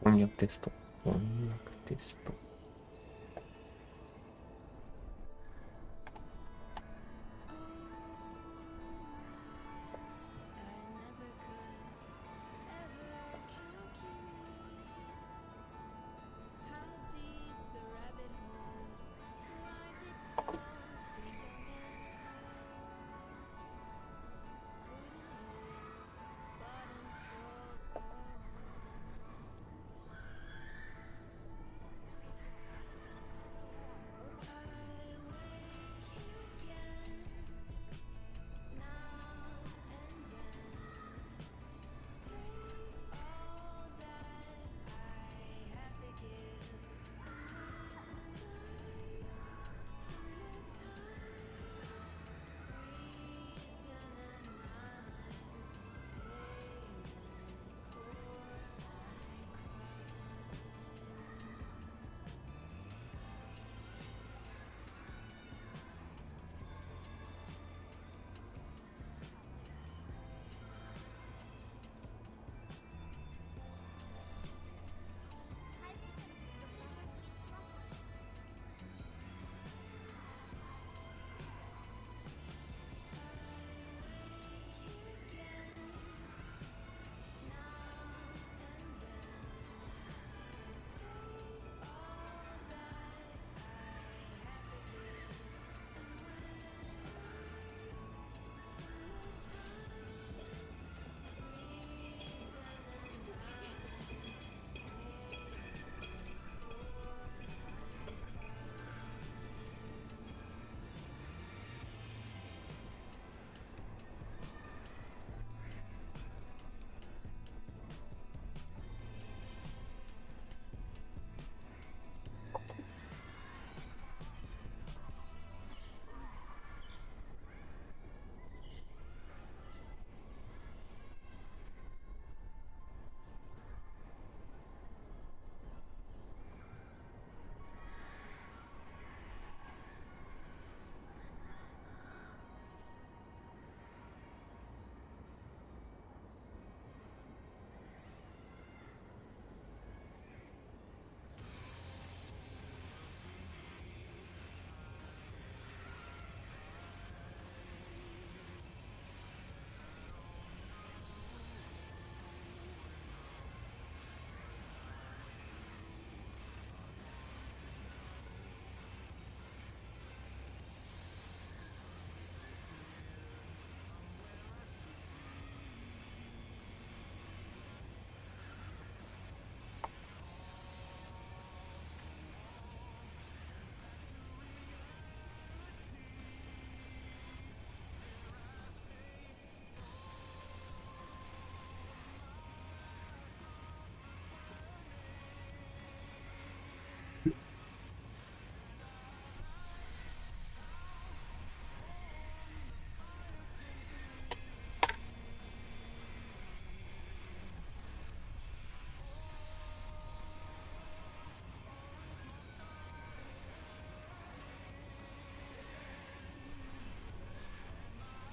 翻訳テスト。翻訳テスト。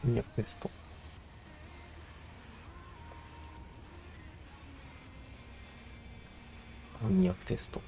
翻訳テスト。翻訳テスト。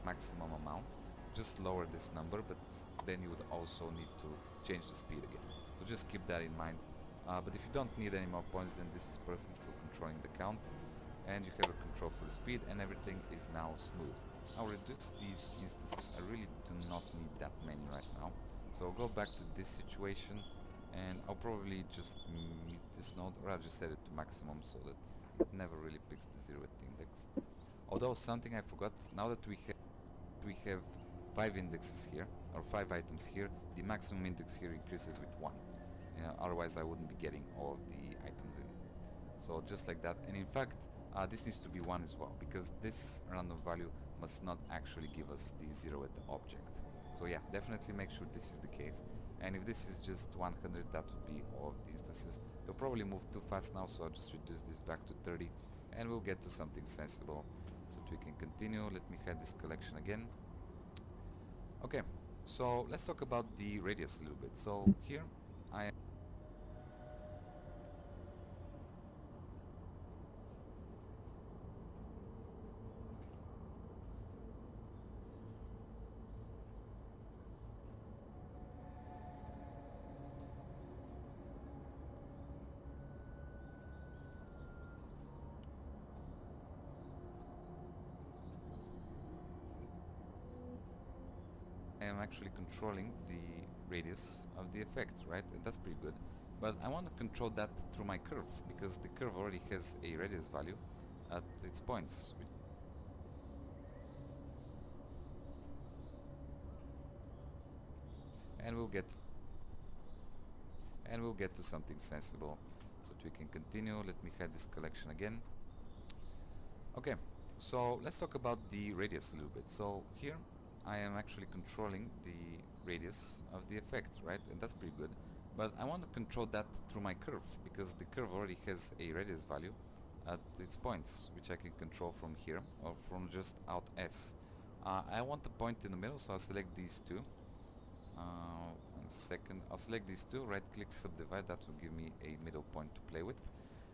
maximum amount, just lower this number, but then you would also need to change the speed again. So just keep that in mind. But if you don't need any more points, then this is perfect for controlling the count, and you have a control for the speed, and everything is now smooth. I'll reduce these instances. I really do not need that many right now. So I'll go back to this situation, and I'll probably just mute this node, or I'll just set it to maximum so that it never really picks the 0th index. Although something I forgot, now that we have 5 indexes here, or 5 items here, the maximum index here increases with 1. Otherwise I wouldn't be getting all of the items in. So just like that, and in fact this needs to be 1 as well, because this random value must not actually give us the 0th object. So yeah, definitely make sure this is the case. And if this is just 100, that would be all of the instances. They'll probably move too fast now, so I'll just reduce this back to 30, and we'll get to something sensible so that we can continue. Let me hide this collection again. Okay, so let's talk about the radius a little bit. So here I am actually controlling the radius of the effect, right? And that's pretty good. But I want to control that through my curve, because the curve already has a radius value at its points. And we'll get to something sensible so that we can continue. Let me hide this collection again. Okay, so let's talk about the radius a little bit. So here I am actually controlling the radius of the effect, right? And that's pretty good. But I want to control that through my curve, because the curve already has a radius value at its points, which I can control from here, or from just out S. I want a point in the middle, so I'll select these two. 1 second, I'll select these two, right click, subdivide, that will give me a middle point to play with.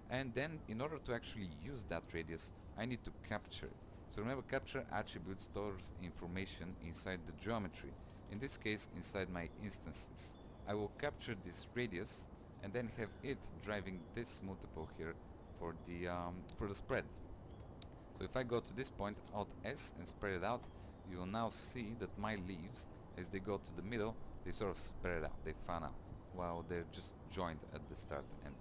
And then in order to actually use that radius, I need to capture it. So remember, capture attribute stores information inside the geometry, in this case inside my instances. I will capture this radius and then have it driving this multiple here for the spread. So if I go to this point, Alt S, and spread it out, you will now see that my leaves, as they go to the middle, they sort of spread out, they fan out, while they're just joined at the start and end.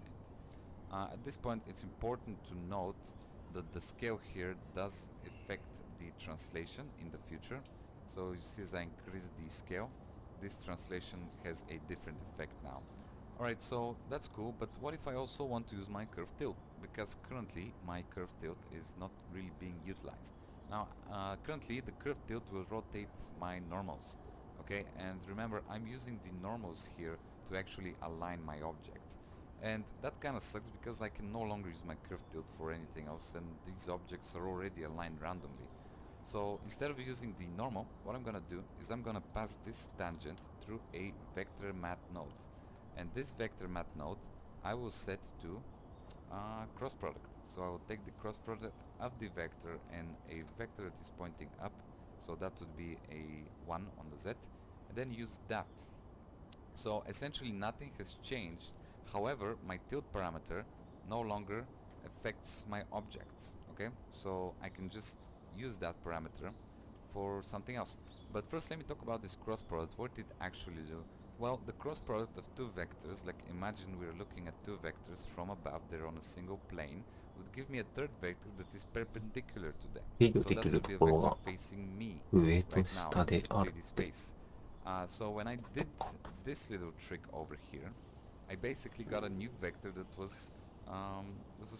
At this point it's important to note that the scale here does affect the translation in the future. So you see, as I increase the scale, this translation has a different effect now. Alright, so that's cool, but what if I also want to use my curve tilt? Because currently my curve tilt is not really being utilized. Now currently the curve tilt will rotate my normals, okay? And remember, I'm using the normals here to actually align my objects. And that kind of sucks, because I can no longer use my curve tilt for anything else, and these objects are already aligned randomly. So instead of using the normal, what I'm gonna do is I'm gonna pass this tangent through a vector mat node. And this vector mat node I will set to cross product. So I will take the cross product of the vector and a vector that is pointing up, so that would be a 1 on the Z, and then use that. So essentially nothing has changed. However, my tilt parameter no longer affects my objects, okay? So I can just use that parameter for something else. But first let me talk about this cross product. What did it actually do? Well, the cross product of two vectors, like imagine we're looking at two vectors from above, they're on a single plane, would give me a third vector that is perpendicular to them. So that would be a vector facing me right now in 3D space. So when I did this little trick over here, I basically got a new vector that was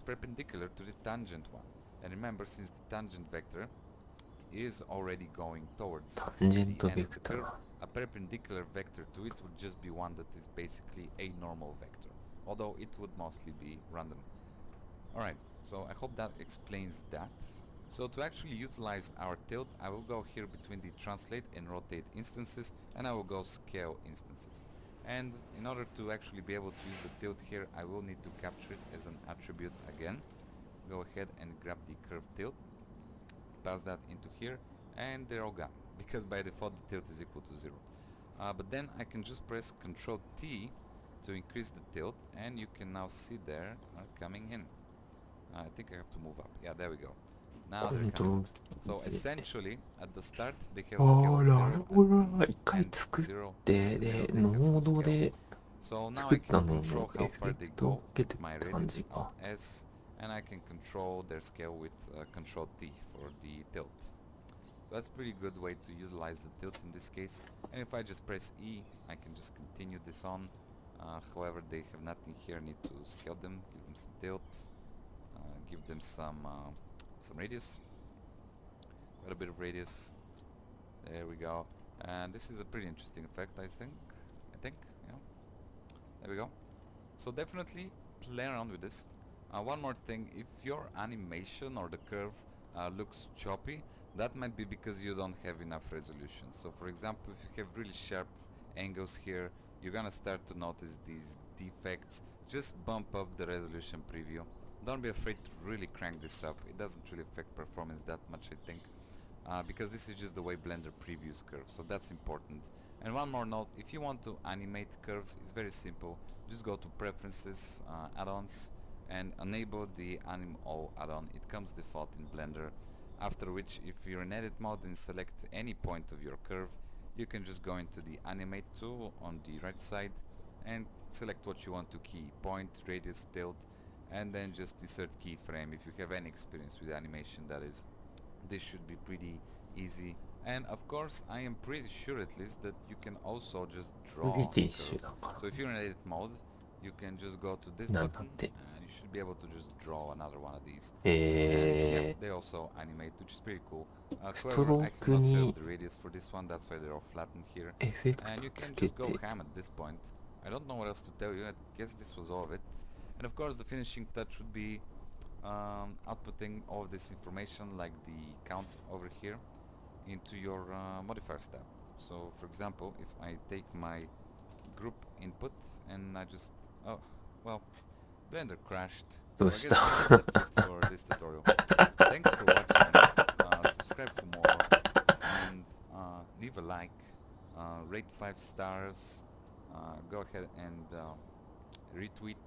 perpendicular to the tangent one. And remember, since the tangent vector is already going towards the end of the curve, a perpendicular vector to it would just be one that is basically a normal vector, although it would mostly be random. Alright, so I hope that explains that. So to actually utilize our tilt, I will go here between the translate and rotate instances, and I will go scale instances. And in order to actually be able to use the tilt here, I will need to capture it as an attribute again. Go ahead and grab the curve tilt, pass that into here, and they're all gone, because by default the tilt is equal to 0. But then I can just press Ctrl T to increase the tilt, and you can now see they're coming in. I think I have to move up. Yeah, there we go. Now they're coming. So essentially, at the start they have scale 0 and 0. So now I can control how far they go with my radius S, and I can control their scale with Ctrl T for the tilt. So that's a pretty good way to utilize the tilt in this case. And if I just press E, I can just continue this on. However, they have nothing here. I need to scale them, give them some tilt, give them some radius, quite a bit of radius. There we go. And this is a pretty interesting effect, I think. Yeah. There we go. So definitely play around with this. One more thing, if your animation or the curve looks choppy, that might be because you don't have enough resolution. So for example, if you have really sharp angles here, you're gonna start to notice these defects. Just bump up the resolution preview. Don't be afraid to really crank this up. It doesn't really affect performance that much, I think, because this is just the way Blender previews curves, so that's important. And one more note, if you want to animate curves, it's very simple. Just go to Preferences, Add-ons, and enable the Anim All add-on. It comes default in Blender. After which, if you're in edit mode and select any point of your curve, you can just go into the Animate tool on the right side and select what you want to key, point, radius, tilt, and then just insert keyframe if you have any experience with animation, that is. This should be pretty easy. And of course, I am pretty sure at least that you can also just draw curves. So if you're in edit mode, you can just go to this button and you should be able to just draw another one of these. And yeah, they also animate, which is pretty cool. However, I cannot set the radius for this one, that's why they're all flattened here. And you can just go ham at this point. I don't know what else to tell you, I guess this was all of it. And of course the finishing touch would be outputting all of this information, like the count over here, into your modifiers tab. So for example, if I take my group input and I just, oh well, Blender crashed, so I guess that's it for this tutorial. Thanks for watching, subscribe for more, and leave a like, rate 5 stars, go ahead and retweet,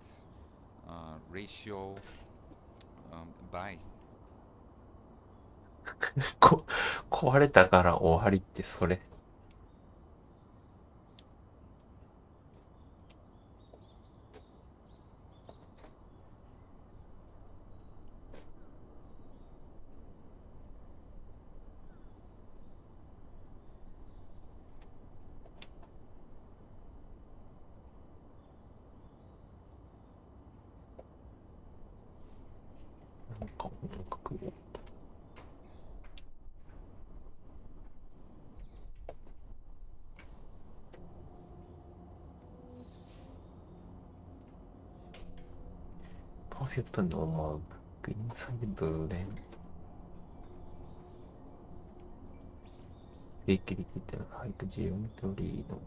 ratio, bye. 壊れたから終わりってそれ。なんか音楽を。パーフェクトのマーク、インサイドブレン。フェイクリキッドのハイトジオメトリーの。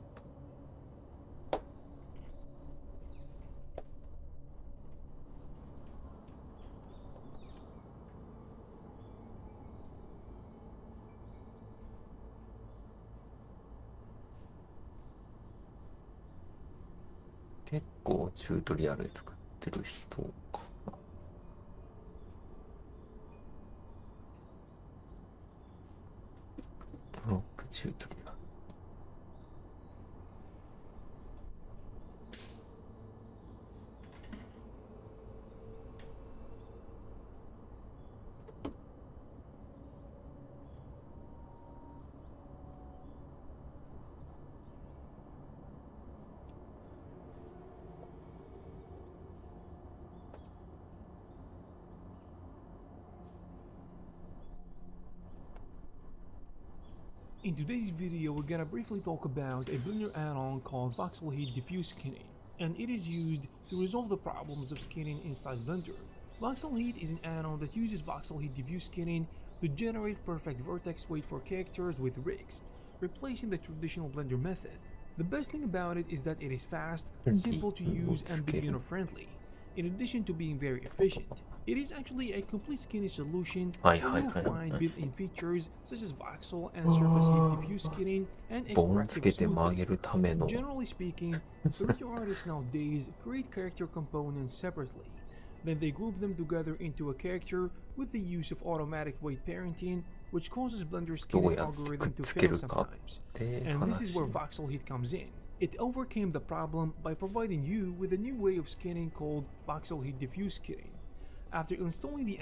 結構チュートリアルで作ってる人かな。ロックチュートリアル。In today's video, we're gonna briefly talk about a Blender add-on called Voxel Heat Diffuse Skinning, and it is used to resolve the problems of skinning inside Blender. Voxel Heat is an add-on that uses Voxel Heat Diffuse Skinning to generate perfect vertex weight for characters with rigs, replacing the traditional Blender method. The best thing about it is that it is fast, simple to use, and beginner-friendly. In addition to being very efficient, it is actually a complete skinning solution Hi, where hi, you will hi, find hi. built-in features such as voxel and surface heat diffuse skinning and a ボンつ corrective けて smooth 曲げ maker. るための Generally speaking, 3D artists nowadays create character components separately. Then they group them together into a character with the use of automatic weight parenting, which causes Blender's ど skinning うやってく algorithm っ to つけ fail るかっ sometimes. て And this is 話 where voxel heat comes in. It overcame the problem by providing you with a new way of skinning called voxel heat diffuse skinning. After installing the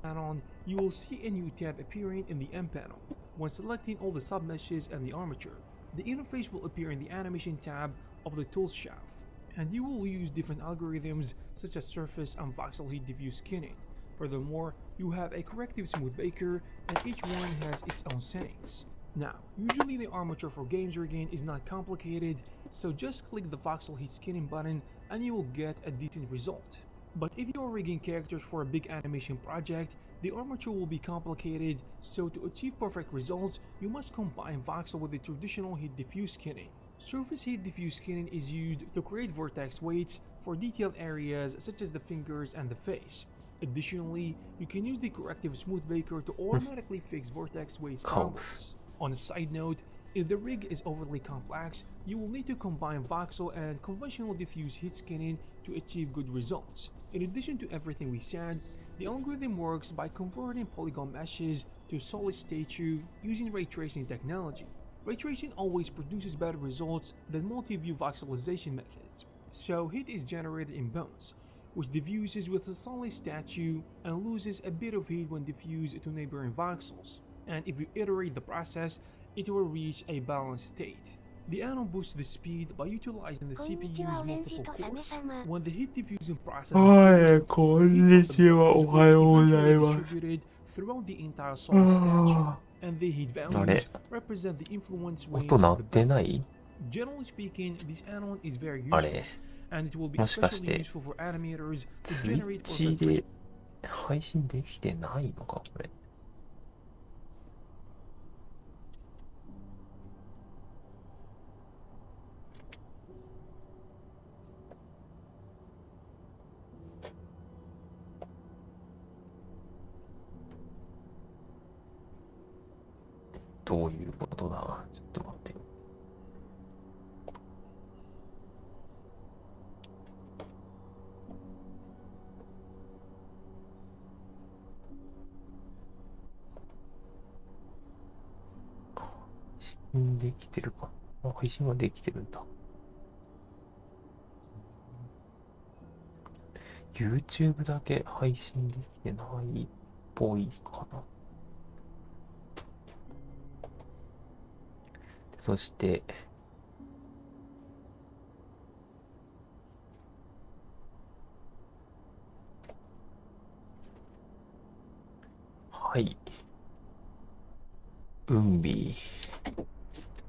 add-on, you will see a new tab appearing in the M panel. When selecting all the submeshes and the armature, the interface will appear in the animation tab of the tools shelf, and you will use different algorithms such as surface and voxel heat diffuse skinning. Furthermore, you have a corrective smooth baker, and each one has its own settings. Now, usually the armature for games rigging is not complicated, so just click the voxel heat skinning button and you will get a decent result. But if you are rigging characters for a big animation project, the armature will be complicated, so to achieve perfect results, you must combine voxel with the traditional heat diffuse skinning. Surface heat diffuse skinning is used to create vertex weights for detailed areas such as the fingers and the face. Additionally, you can use the corrective smooth baker to automatically fix vertex weights problems. On a side note, if the rig is overly complex, you will need to combine voxel and conventional diffuse heat skinning to achieve good results. In addition to everything we said, the algorithm works by converting polygon meshes to solid state true using ray tracing technology. Ray tracing always produces better results than multi-view voxelization methods. So heat is generated in bones, which diffuses with a solid statue and loses a bit of heat when diffused to neighboring voxels. And if you iterate the process, it will reach a balanced state. The add-on boosts the speed by utilizing the CPU's multiple cores. When the heat diffusion process is finished, heat from the bones will be eventually distributed throughout the entire solid statue, and the heat values represent the influence weights 音鳴 of っ the てな bones. い Generally speaking, this add-on is very あ useful, れ and it will be もしかし especially て useful for animators to ツイッ generate チ perfect で配信できてないのかこれどういうことだちょっと待って配信できてるか配信はできてるんだ YouTube だけ配信できてないっぽいかなそしてはいうんび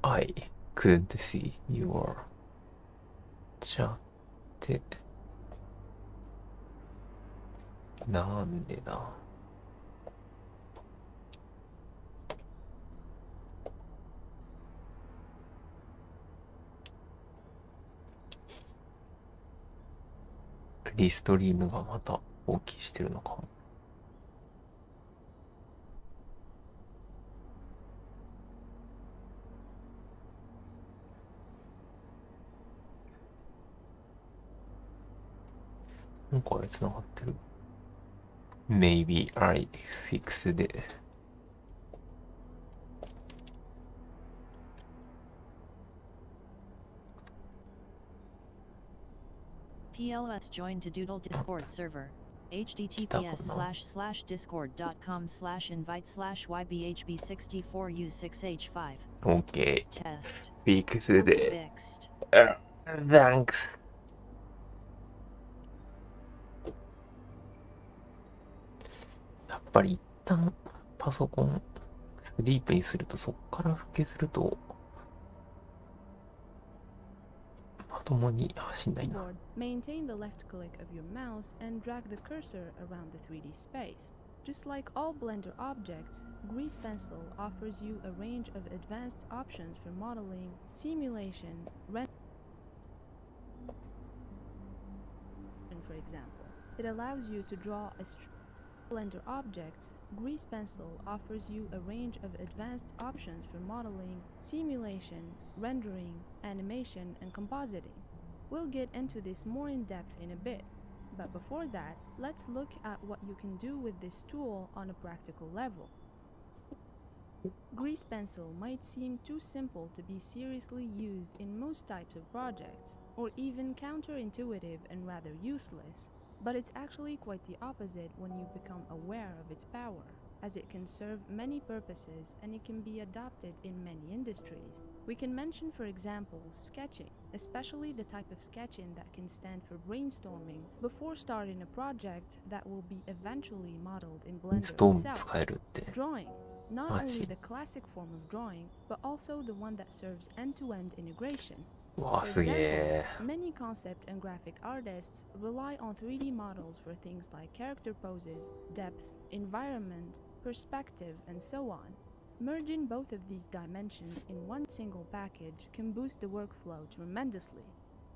I couldn't see your chat なんでだリストリームがまた放棄してるのかもなんかあれ繋がってる Maybe I fixed it PLS join to Doodle Discord server. https://discord.com/invite/ybhb64u6h5 OK Test fixed it Fixed Thanks やっぱり一旦パソコンスリープにするとそっから復帰するとまともに走んないな Maintain the left click of your mouse and drag the cursor around the 3D space. Just like all Blender objects, Grease Pencil offers you a range of advanced options for modeling, simulation, example. It allows you to draw Blender objects. Grease Pencil offers you a range of advanced options for modeling, simulation, rendering, animation, and compositing. We'll get into this more in depth in a bit, but before that, let's look at what you can do with this tool on a practical level. Grease Pencil might seem too simple to be seriously used in most types of projects, or even counterintuitive and rather useless. But it's actually quite the opposite when you become aware of its power, as it can serve many purposes and it can be adopted in many industries. We can mention, for example, sketching, especially the type of sketching that can stand for brainstorming before starting a project that will be eventually modeled in Blender ストーン itself. 使えるって。 Drawing, not I only see. the classic form of drawing, but also the one that serves end-to-end integration. わあ、 For すげ example, え。 many concept and graphic artists rely on 3D models for things like character poses, depth, environment, perspective, and so on. Merging both of these dimensions in one single package can boost the workflow tremendously.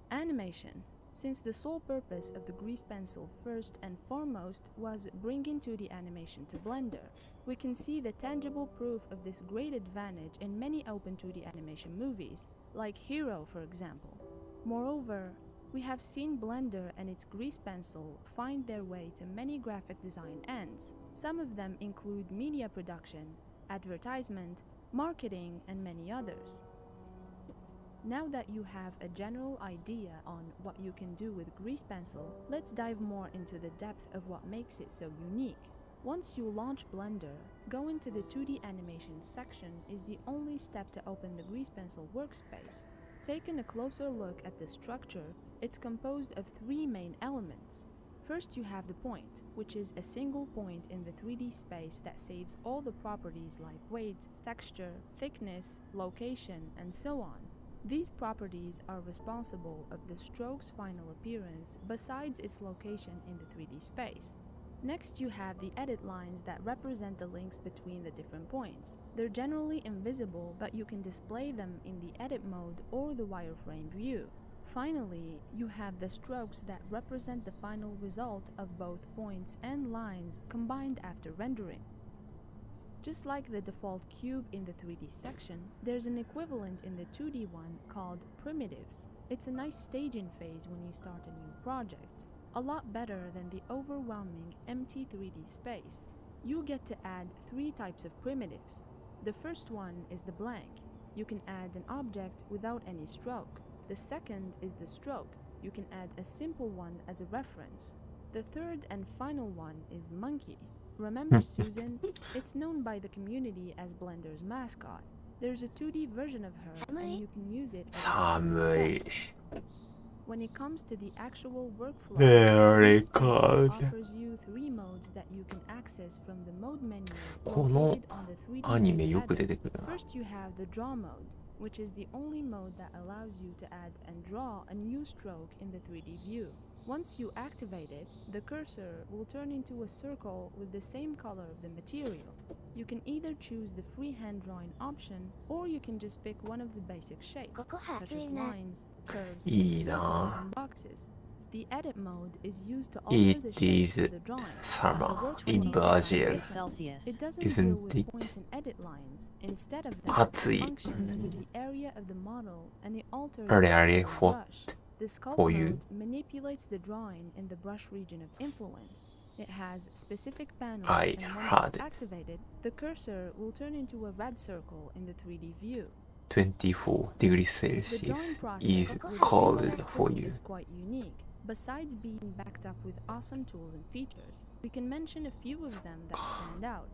Animation. Since the sole purpose of the Grease Pencil first and foremost was bringing 2D animation to Blender, we can see the tangible proof of this great advantage in many open 2D animation movies, like Hero for example. Moreover, we have seen Blender and its Grease Pencil find their way to many graphic design ends. Some of them include media production, advertisement, marketing, and many others. Now that you have a general idea on what you can do with Grease Pencil, let's dive more into the depth of what makes it so unique. Once you launch Blender, going to the 2D animation section is the only step to open the Grease Pencil workspace. Taking a closer look at the structure, it's composed of three main elements. First, you have the point, which is a single point in the 3D space that saves all the properties like weight, texture, thickness, location, and so on. These properties are responsible of the stroke's final appearance besides its location in the 3D space. Next, you have the edit lines that represent the links between the different points. They're generally invisible, but you can display them in the edit mode or the wireframe view. Finally, you have the strokes that represent the final result of both points and lines combined after rendering. Just like the default cube in the 3D section, there's an equivalent in the 2D one called primitives. It's a nice staging phase when you start a new project. A lot better than the overwhelming empty 3D space. You get to add three types of primitives. The first one is the blank. You can add an object without any stroke. The second is the stroke. You can add a simple one as a reference. The third and final one is monkey. Remember Susan? It's known by the community as Blender's mascot. There's a 2D version of her, and you can use it as a寒い。 text. When it comes to the actual workflow, Very Grease Pencil cold. offers you three modes that you can access from the mode menu この located on the 3D アニメ menu よく header. 出てくるな。 First, you have the draw mode, which is the only mode that allows you to add and draw a new stroke in the 3D view. Once you activate it, the cursor will turn into a circle with the same color of the material. You can either choose the freehand drawing option, or you can just pick one of the basic shapes, such as lines, curves,いい circles, な。 and boxes. The edit mode is used to It alter the shape is of the drawing. summer The in workflow Brazil. is Celsius. It doesn't Isn't deal with it points and edit lines. Instead of that, 暑 it い。 functions with the area of the model and it alters あれ the あれ、 color of フォ the brush. The sculpt こういう mode manipulates the drawing in the brush region of influence. It has specific panels, I and had once it's it. activated, the cursor will turn into a red circle in the 3D view. 24 degrees The drawing Celsius process is with the cold Grease for Pencil you. is quite unique. Besides being backed up with awesome tools and features, we can mention a few of them that stand out.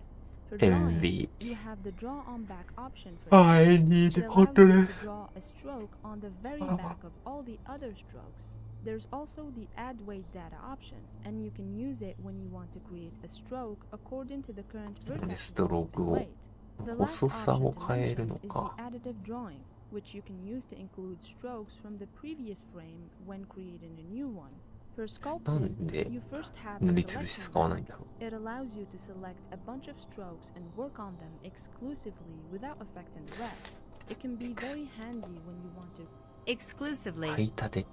For drawing, Envy. you have the draw on back option for I this. need It allows you hotness. to draw a stroke on the very back of all the other strokes. There's also the add weight data option, and you can use it when you want to create a stroke according to the current vertex stroke volume and を weight. The last 細さを option to 変える mention の is the か。 additive drawing, which you can use to include strokes from the previous frame when creating a new one. For な sculpting, んで you first have 塗 a りつぶし selection 使わないん list. だろ It allows you to select a bunch of strokes and work on them exclusively without affecting the rest. It can be very handy when you want to.う。 exclusively. 排他的。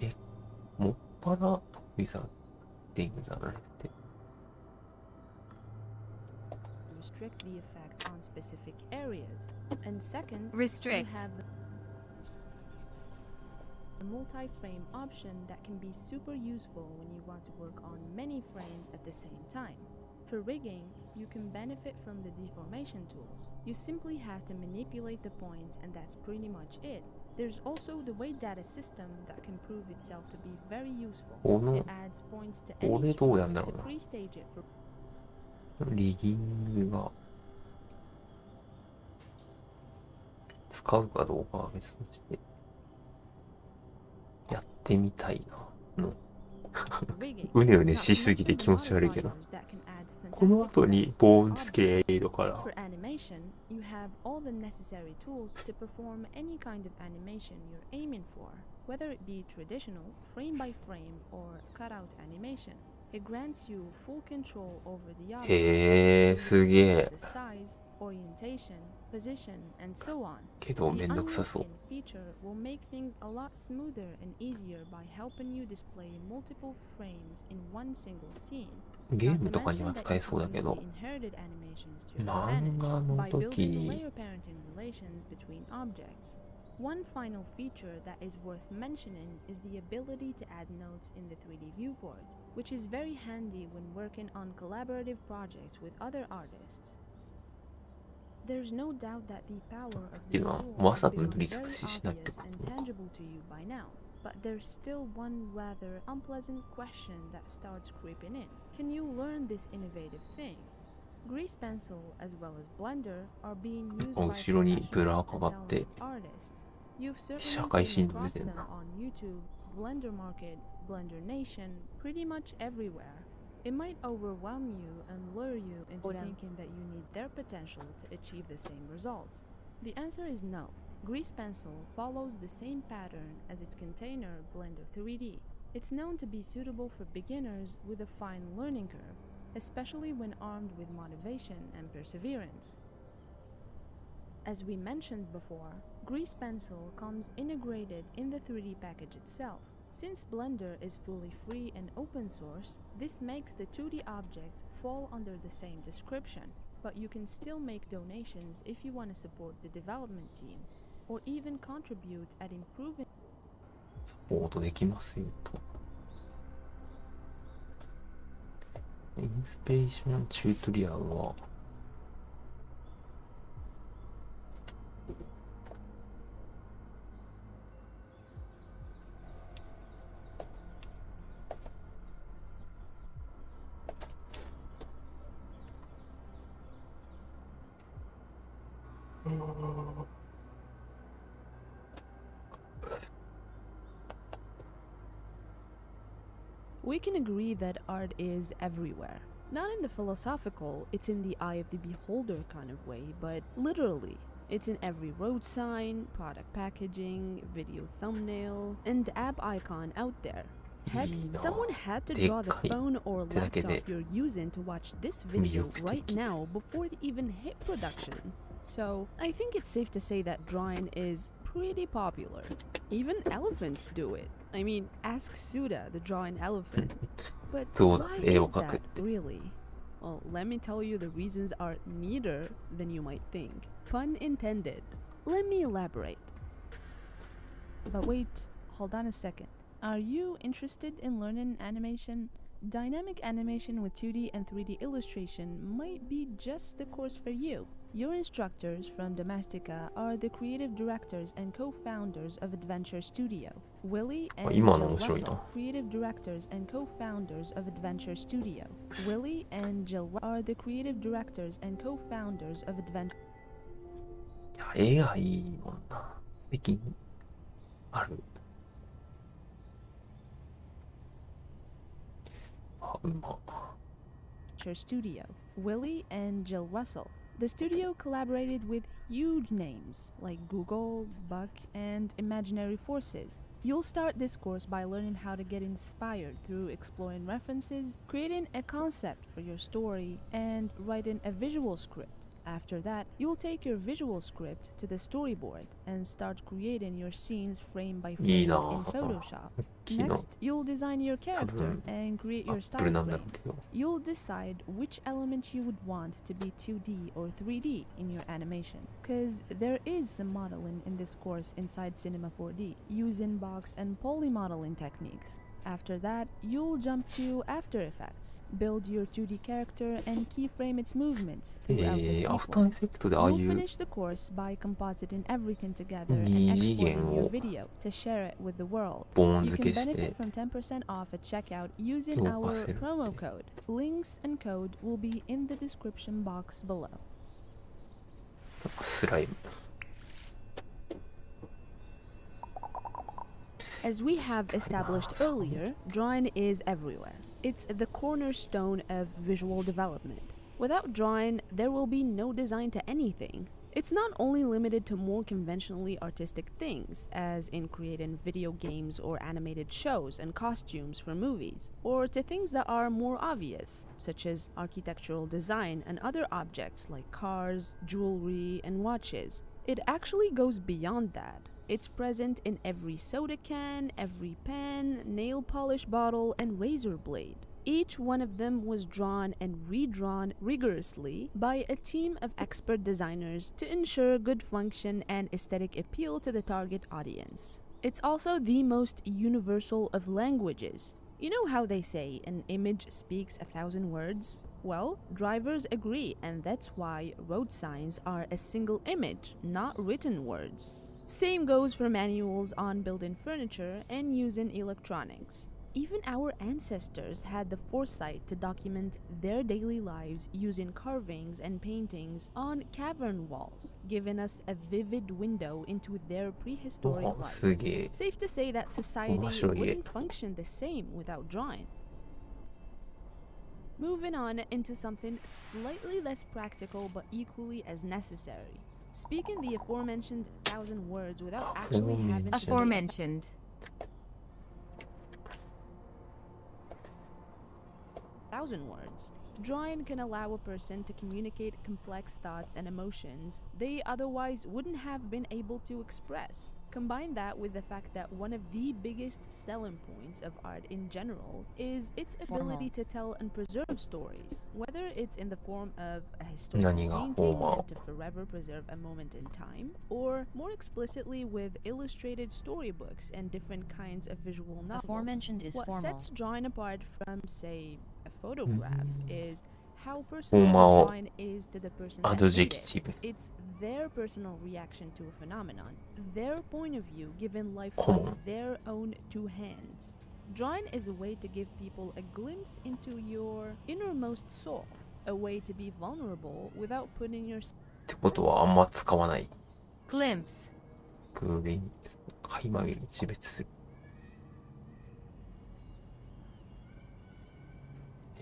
え、も para without things are related. Restrict the effect on specific areas. And second, Restrict. you have a multi-frame option that can be super useful when you want to work on many frames at the same time. For rigging, you can benefit from the deformation tools. You simply have to manipulate the points and that's pretty much it. There's also the weight data system that can prove itself to be very useful. It adds points to any stroke to pre-stage it for リギングが使うかどうかは別としてやってみたいなのうねうねしすぎて気持ち悪いけどこの後にボーンスケールから For animation, you have all the necessary tools to perform any kind of animation you're aiming for, whether it be traditional, frame by frame, or cutout animation. It grants you full control over the object, へーすげえ the size, orientation, position, and so on. けど The めんどくさそう unlocking feature will make things a lot smoother and easier by helping you display multiple frames in one single scene. ゲームとかには使えそうだけど漫画の時 One final feature that is worth mentioning is the ability to add notes in the 3D viewport, which is very handy when working on collaborative projects with other artists. There's no doubt that the power of this tool has become very obvious and tangible to you by now. But there's still one rather unpleasant question that starts creeping in. Can you learn this innovative thing? Grease Pencil as well as Blender are being used by 後ろにブラ professionals かか and って talented artists. You've 社 certainly 会 come 進度出 across てん them な on YouTube, Blender Market, Blender Nation, pretty much everywhere. It might overwhelm you and lure you into thinking that you need their potential to achieve the same results. The answer is no. Grease Pencil follows the same pattern as its container Blender 3D. It's known to be suitable for beginners with a fine learning curve, especially when armed with motivation and perseverance. As we mentioned before, Grease Pencil comes integrated in the 3D package itself. Since Blender is fully free and open source, this makes the 2D object fall under the same description, but you can still make donations if you want to support the development team, or even contribute at improving サポートできますよとインスピレーションチュートリアルはWe can agree that art is everywhere. Not in the philosophical, it's in the eye of the beholder kind of way, but literally. It's in every road sign, product packaging, video thumbnail, and app icon out there. Heck, someone had to draw the phone or laptop you're using to watch this video right now before it even hit production. So, I think it's safe to say that drawing is pretty popular. Even elephants do it. I mean, ask Suda, the drawing elephant. But why is that, really? Well, let me tell you the reasons are neater than you might think. Pun intended. Let me elaborate. But wait, hold on a second. Are you interested in learning animation? Dynamic animation with 2D and 3D illustration might be just the course for you. Your instructors from Domestika are the creative directors and co-founders of Adventure Studio. Willie and Jill Russell, creative directors and co-founders of Adventure Studio. Willie and Jill are the creative directors and co-founders of Adventure. いや絵がいいもんな最近あるStudio. Willie and Jill Russell. The studio collaborated with huge names like Google, Buck, and Imaginary Forces. You'll start this course by learning how to get inspired through exploring references, creating a concept for your story, and writing a visual script. After that, you'll take your visual script to the storyboard and start creating your scenes frame by いい frame な in ぁ。 Photoshop. 昨日 Next, you'll design your 多 character 分 and create ア your ップル style なんだろうけ frames. ど。 You'll decide which element you would want to be 2D or 3D in your animation. Cause there is some modeling in this course inside Cinema 4D, using box and poly modeling techniques. After that, you'll jump to After Effects, build your 2D character and keyframe its movements throughout the アフターエフ sequence. ェクトでああい You'll う finish the course by compositing everything together and 二次元 exporting your を video to share it with the world. ボーン You 付 can けして benefit from 10% off at checkout using 評価 our せる。 promo code. Links and code will be in the description box below. スライム。 As we have established earlier, drawing is everywhere. It's the cornerstone of visual development. Without drawing, there will be no design to anything. It's not only limited to more conventionally artistic things, as in creating video games or animated shows and costumes for movies, or to things that are more obvious, such as architectural design and other objects like cars, jewelry, and watches. It actually goes beyond that. It's present in every soda can, every pen, nail polish bottle, and razor blade. Each one of them was drawn and redrawn rigorously by a team of expert designers to ensure good function and aesthetic appeal to the target audience. It's also the most universal of languages. You know how they say an image speaks 1,000 words? Well, drivers agree, and that's why road signs are a single image, not written words. Same goes for manuals on building furniture and using electronics. Even our ancestors had the foresight to document their daily lives using carvings and paintings on cavern walls, giving us a vivid window into their prehistoric お life. すげえ。 Safe to say that society 面白い。 wouldn't function the same without drawing. Moving on into something slightly less practical but equally as necessary. Speaking the aforementioned 1,000 words without actually having to say Aforementioned. 1,000 words. Drawing can allow a person to communicate complex thoughts and emotions they otherwise wouldn't have been able to express. Combine that with the fact that one of the biggest selling points of art in general is its ability to tell and preserve stories, whether it's in the form of a historical 何が painting フォーマー meant to forever preserve a moment in time, or more explicitly with illustrated storybooks and different kinds of visual novels. Aforementioned is What formal. sets drawing apart from, say, a photograph is how フォー personal マーを the drawing is to the person ア that ド made ジェ it. クティブ。 It's their personal reaction to a phenomenon, their point of view given life Common. by their own two hands. Drawing is a way to give people a glimpse into your innermost soul, a way to be vulnerable without putting your ってことはあんま使わない。 Glimpse. ブレイン、垣間見る、自別する。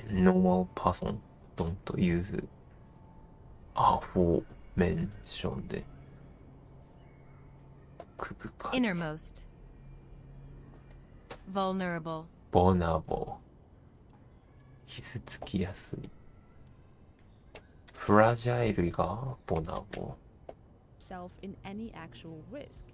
Normal person don't use aforementioned. 奥深い。 Innermost. Vulnerable. vulnerable 傷つきやすい。フラジャイルが vulnerable。 self in any actual risk.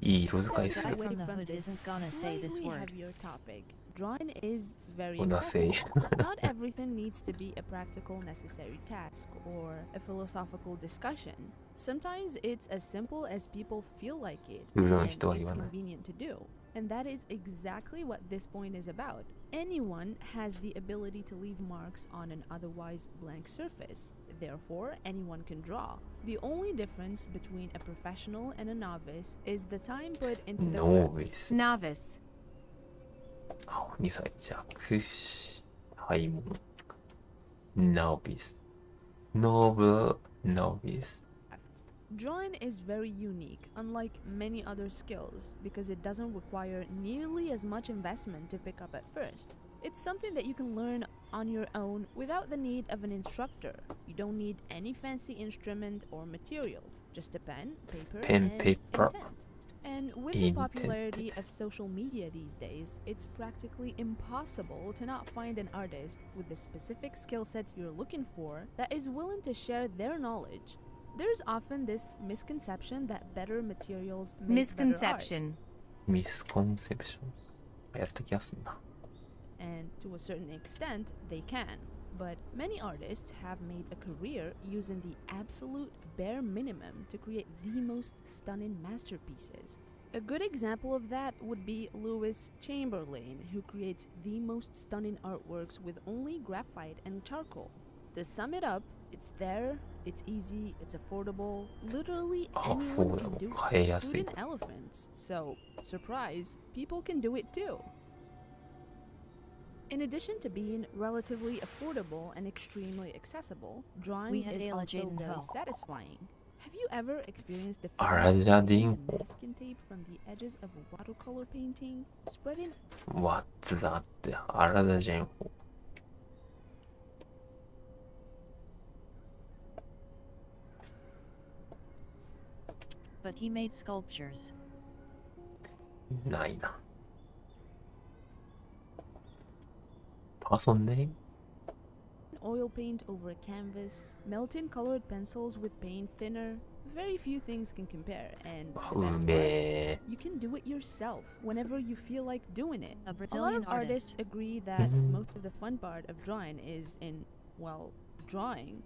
いい色使いす Step る。 away From the from hood this isn't gonna say this slightly word. heavier topic. Drawing is very おなせい。 accessible. Not everything needs to be a practical necessary task or a philosophical discussion. Sometimes it's as simple as people feel like it 売る and 人は言 it's わない。 convenient to do. And that is exactly what this point is about. Anyone has the ability to leave marks on an otherwise blank surface. Therefore, anyone can draw. The only difference between a professional and a novice is the time put into the work. Novice。 Novice. あ、2歳弱。はいもう。Novice。Novice。 Drawing is very unique, unlike many other skills, because it doesn't require nearly as much investment to pick up at first. It's something that you can learn on your own without the need of an instructor. You don't need any fancy instrument or material, just a pen, paper, Pen, and paper. intent. And with the Intent. popularity of social media these days, it's practically impossible to not find an artist with the specific skill set you're looking for that is willing to share their knowledge. There's often this misconception that better materials make better art. Misconception. ミスコンセプション。やった気がするな。And to a certain extent, they can. But many artists have made a career using the absolute bare minimum to create the most stunning masterpieces. A good example of that would be Louis Chamberlain, who creates the most stunning artworks with only graphite and charcoal. To sum it up, it's there, it's easy, it's affordable. Literally anyone can do it, including elephants. So, surprise, people can do it too. In addition to being relatively affordable and extremely accessible, drawing is also very satisfying. Have you ever experienced the feeling of removing the masking tape from the edges of a watercolor painting? Spreading What's that? アラダジェンホ。But he made sculptures. ないな。Person name? oil paint over a canvas, melting colored pencils with paint thinner. Very few things can compare, and the best part, you can do it yourself whenever you feel like doing it. A A lot Brazilian of artists artist. agree that most of the fun part of drawing is in, well, drawing,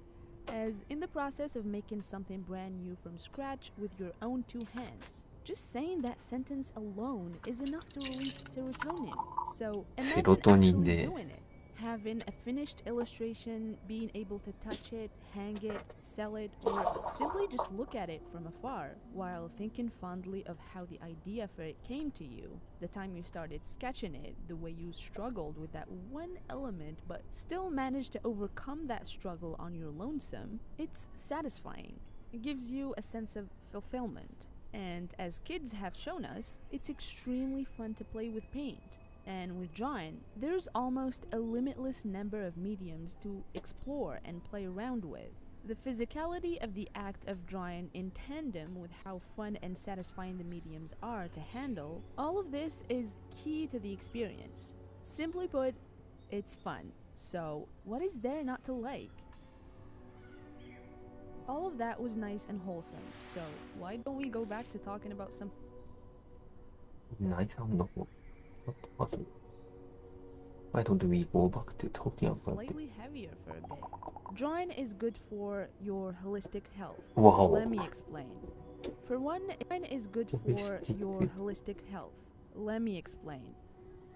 as in the process of making something brand new from scratch with your own two hands. Just saying that sentence alone is enough to release serotonin. So imagine actually doing it. Having a finished illustration, being able to touch it, hang it, sell it, or simply just look at it from afar while thinking fondly of how the idea for it came to you, the time you started sketching it, the way you struggled with that one element but still managed to overcome that struggle on your lonesome. It's satisfying. It gives you a sense of fulfillment. And as kids have shown us, it's extremely fun to play with paint. And with drawing, there's almost a limitless number of mediums to explore and play around with. The physicality of the act of drawing in tandem with how fun and satisfying the mediums are to handle, all of this is key to the experience. Simply put, it's fun. So, what is there not to like? All of that was nice and wholesome, so why don't we go back to talking about some Nice on the whole. Why don't we go back to talking about it? slightly heavier for a bit? Drawing is good for your holistic health. Wow. Let me explain. For one, drawing is good for your holistic health. Let me explain.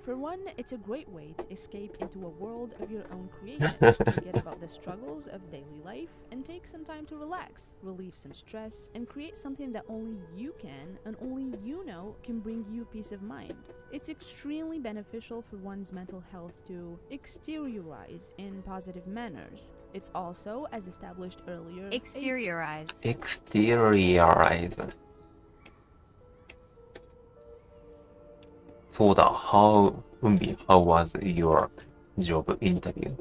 For one, it's a great way to escape into a world of your own creation, forget about the struggles of daily life, and take some time to relax, relieve some stress, and create something that only you can and only you know can bring you peace of mind. It's extremely beneficial for one's mental health to exteriorize in positive manners. It's also, as established earlier, Exteriorize. Exteriorize. そうだ。How was your job interview?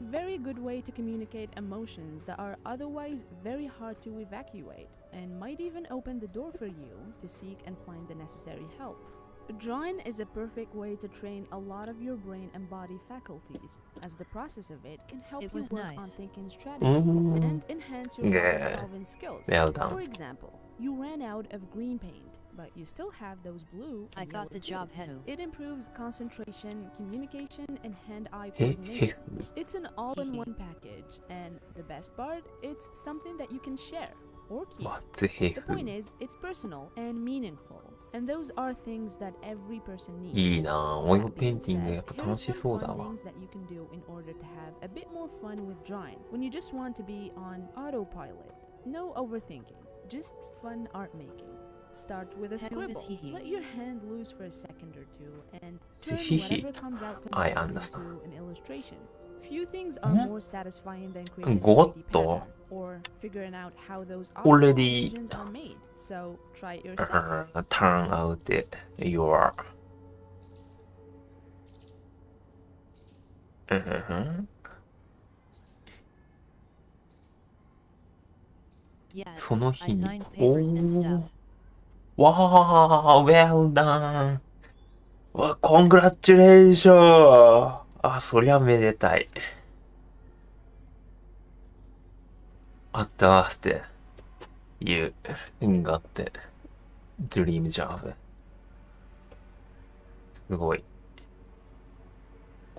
very good way to communicate emotions that are otherwise very hard to evacuate, and might even open the door for you to seek and find the necessary help. Drawing is a perfect way to train a lot of your brain and body faculties, as the process of it can help It you was work nice. on thinking strategy and enhance your problem-solving skills. Well done. For example, you ran out of green paint, but you still have those blue I and got yellow the job, tools. Hedu. It improves concentration, communication, and hand-eye coordination. It's an all-in-one package, and the best part, it's something that you can share or keep. The point is, it's personal and meaningful, and those are things that every person needs. いいなぁ。オイル That ペイ being ンティング said, やっぱ here are 楽し some そうだ fun わ。 things that you can do in order to have a bit more fun with drawing when you just want to be on autopilot. No overthinking, just fun art making. Start with a Hedu is scribble. hee-hee. Let your hand loose for a second or two and It's turn hee-hee. whatever comes out to I make it understand. into an illustration. Few things are more satisfying than creating a Got 3D to. pattern or figuring out how those Already- illusions are made. So try it yourself. Turn out your... Yes, その I 日に。 signed お papers and ー。 stuff. わー、well done。わ、コングラチュレーション。あ、そりゃめでたい。あったわって。You got the dream job. すごい。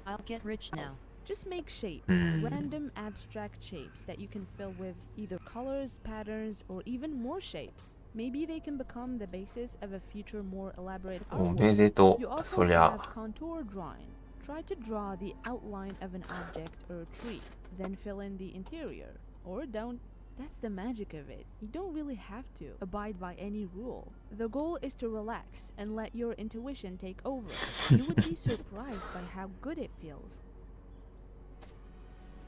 I'll get rich now. Just make shapes, random abstract shapes that you can fill with either colors, patterns, or even more shapes. Maybe they can become the basis of a future more elaborate おめ artwork. でと You う。 also そりゃ have。contour drawing. Try to draw the outline of an object or a tree, then fill in the interior. Or don't. That's the magic of it. You don't really have to abide by any rule. The goal is to relax and let your intuition take over. You would be surprised by how good it feels.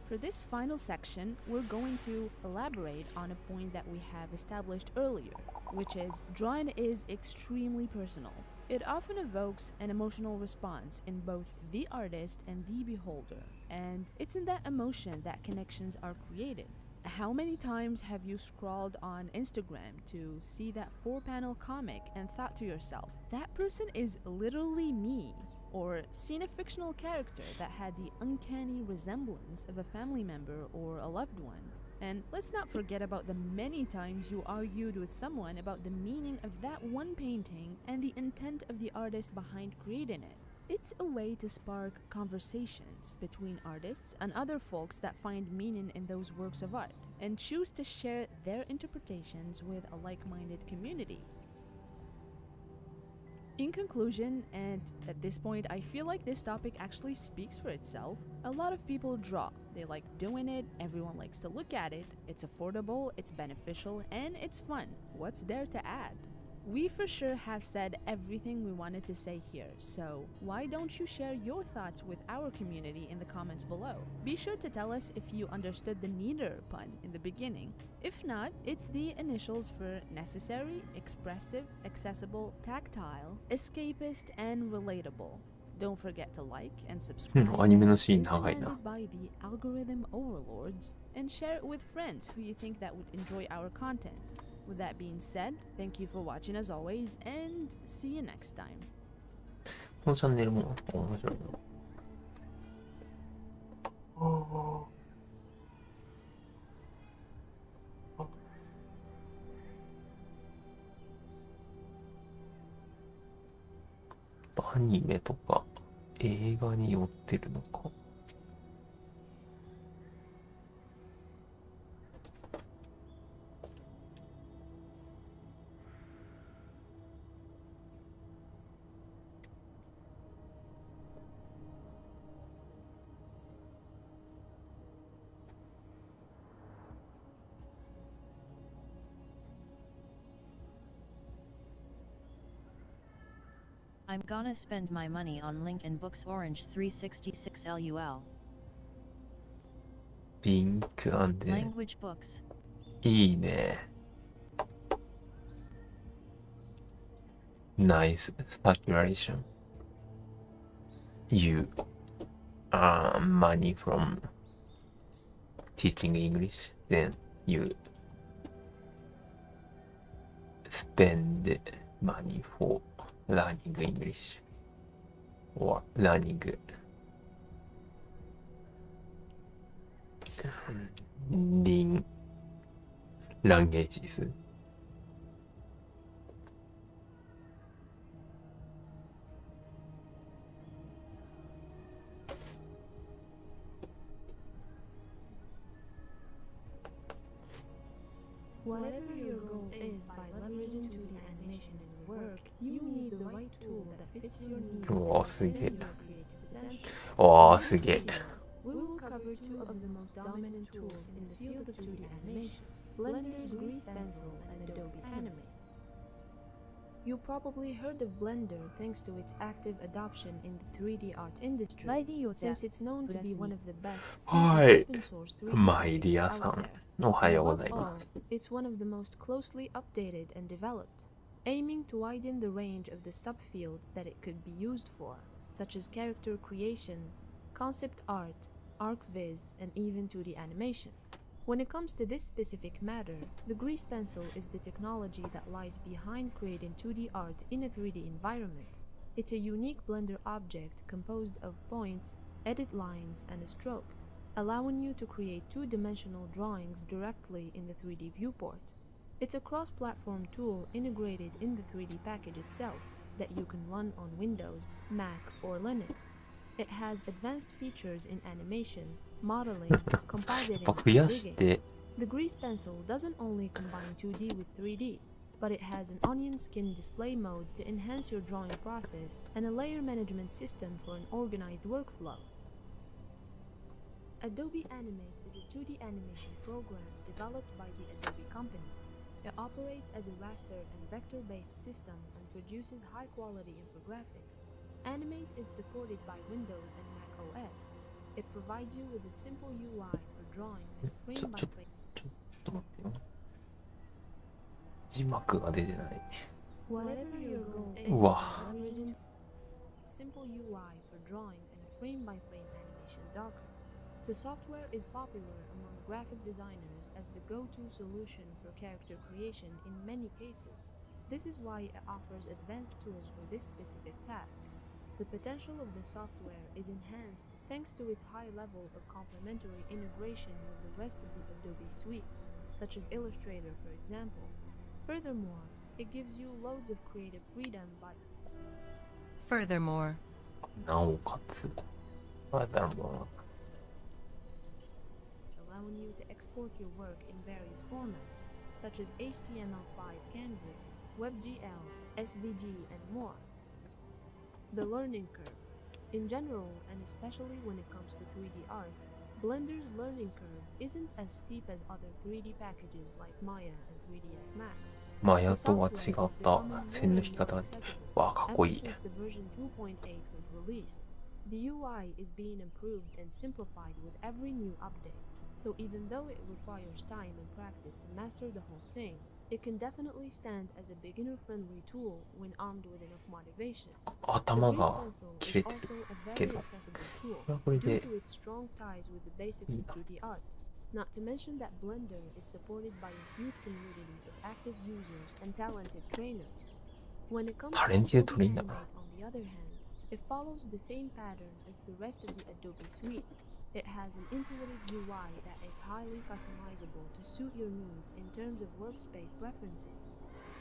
For this final section, we're going to elaborate on a point that we have established earlier, which is drawing is extremely personal. It often evokes an emotional response in both the artist and the beholder, and it's in that emotion that connections are created. How many times have you scrolled on Instagram to see that 4-panel comic and thought to yourself, that person is literally me? Or seen a fictional character that had the uncanny resemblance of a family member or a loved one? And let's not forget about the many times you argued with someone about the meaning of that one painting and the intent of the artist behind creating it. It's a way to spark conversations between artists and other folks that find meaning in those works of art and choose to share their interpretations with a like-minded community. In conclusion, and at this point I feel like this topic actually speaks for itself, a lot of people draw. They like doing it, everyone likes to look at it, it's affordable, it's beneficial, and it's fun. What's there to add? We for sure have said everything we wanted to say here, so why don't you share your thoughts with our community in the comments below? Be sure to tell us if you understood the neither pun in the beginning. If not, it's the initials for necessary, expressive, accessible, tactile, escapist, and relatable. Don't forget to like and subscribe, アニメの as シーン is 長いな。 demanded by the algorithm overlords, and share it with friends who you think that would enjoy our content. With that being said, thank you for watching as always, and see you next time. このチャンネルも面白いな。アニメとか映画に寄ってるのか。I'm gonna spend my money on Link and Books Orange 366 LUL. リンクアンデ Language books. いいね。Nice saturation. You earn money from teaching English, then you spend money for learning English or learning languages. Whatever your goal is by leveraging 2D animation in your work, you need the right tool that fits your needs and おーすげえ。 extends your creative potential. おー In す this げえ。 video, we will cover two of the most dominant tools in the field of 2D animation, Blender's Grease Pencil and Adobe Animate. You probably heard of Blender thanks to its active adoption in the 3D art industry, since it's known to be one of the best free and はい。 open source 3D マイディア tools さ out ん there. おはようご Above ざいま all, す。 it's one of the most closely updated and developed, aiming to widen the range of the subfields that it could be used for, such as character creation, concept art, ArcViz, and even 2D animation. When it comes to this specific matter, the grease pencil is the technology that lies behind creating 2D art in a 3D environment. It's a unique Blender object composed of points, edit lines, and a stroke, allowing you to create two-dimensional drawings directly in the 3D viewport. It's a cross-platform tool integrated in the 3D package itself that you can run on Windows, Mac, or Linux. It has advanced features in animation, modeling, compositing, やっぱ増やし and て rigging. The grease pencil doesn't only combine 2D with 3D, but it has an onion skin display mode to enhance your drawing process and a layer management system for an organized workflow. Adobe Animate is a 2D animation program developed by the Adobe company. It operates as a raster and vector-based system and produces high-quality infographics. Animate is supported by Windows and Mac OS. It provides you with a simple UI for drawing and frame-by-frame. ちょっと待ってよ。字幕が出てない。 Whatever your goal is, うわ。 simple UI for drawing and frame-by-frame animation Docker. The software is popular among graphic designers as the go-to solution for character creation in many cases. This is why it offers advanced tools for this specific task. The potential of the software is enhanced thanks to its high level of complementary integration with the rest of the Adobe suite, such as Illustrator, for example. Furthermore, it gives you loads of creative freedom by Furthermore, なおかつ。だからも allowing you to export your work in various formats, such as HTML5 Canvas, WebGL, SVG, and more. The learning curve. In general, and especially when it comes to 3D art, Blender's learning curve isn't as steep as other 3D packages like Maya and 3ds Max. うマヤとは違った線の引き方がわあかっこいい。 Ever since the version 2.8 was released, the UI is being improved and simplified with every new update. So even though it requires time and practice to master the whole thing, it can definitely stand as a beginner-friendly tool when armed with enough motivation. 頭 The が grease pencil 切 is れてる also a け very ど。 accessible tool これはこれ due で to its strong ties with the basics of 2D art. Not to mention that Blender is supported by a huge community of active users and talented trainers. When it comes to タレントで Adobe 取れんだ Animate, な。 on the other hand, it follows the same pattern as the rest of the Adobe suite. It has an intuitive UI that is highly customizable to suit your needs in terms of workspace preferences.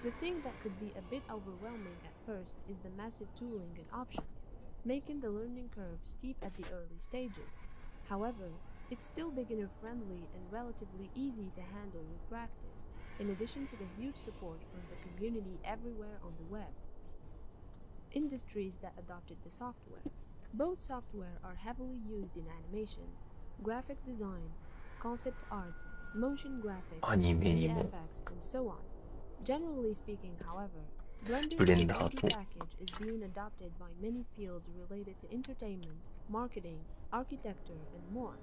The thing that could be a bit overwhelming at first is the massive tooling and options, making the learning curve steep at the early stages. However, it's still beginner-friendly and relatively easy to handle with practice, in addition to the huge support from the community everywhere on the web. Industries that adopted the software. Both software are heavily used in animation, graphic design, concept art, motion graphics, アニメにも VFX, and so on. Generally speaking, however, Blender's ブレンダー 2D と package is being adopted by many fields related to entertainment, marketing, architecture, and more.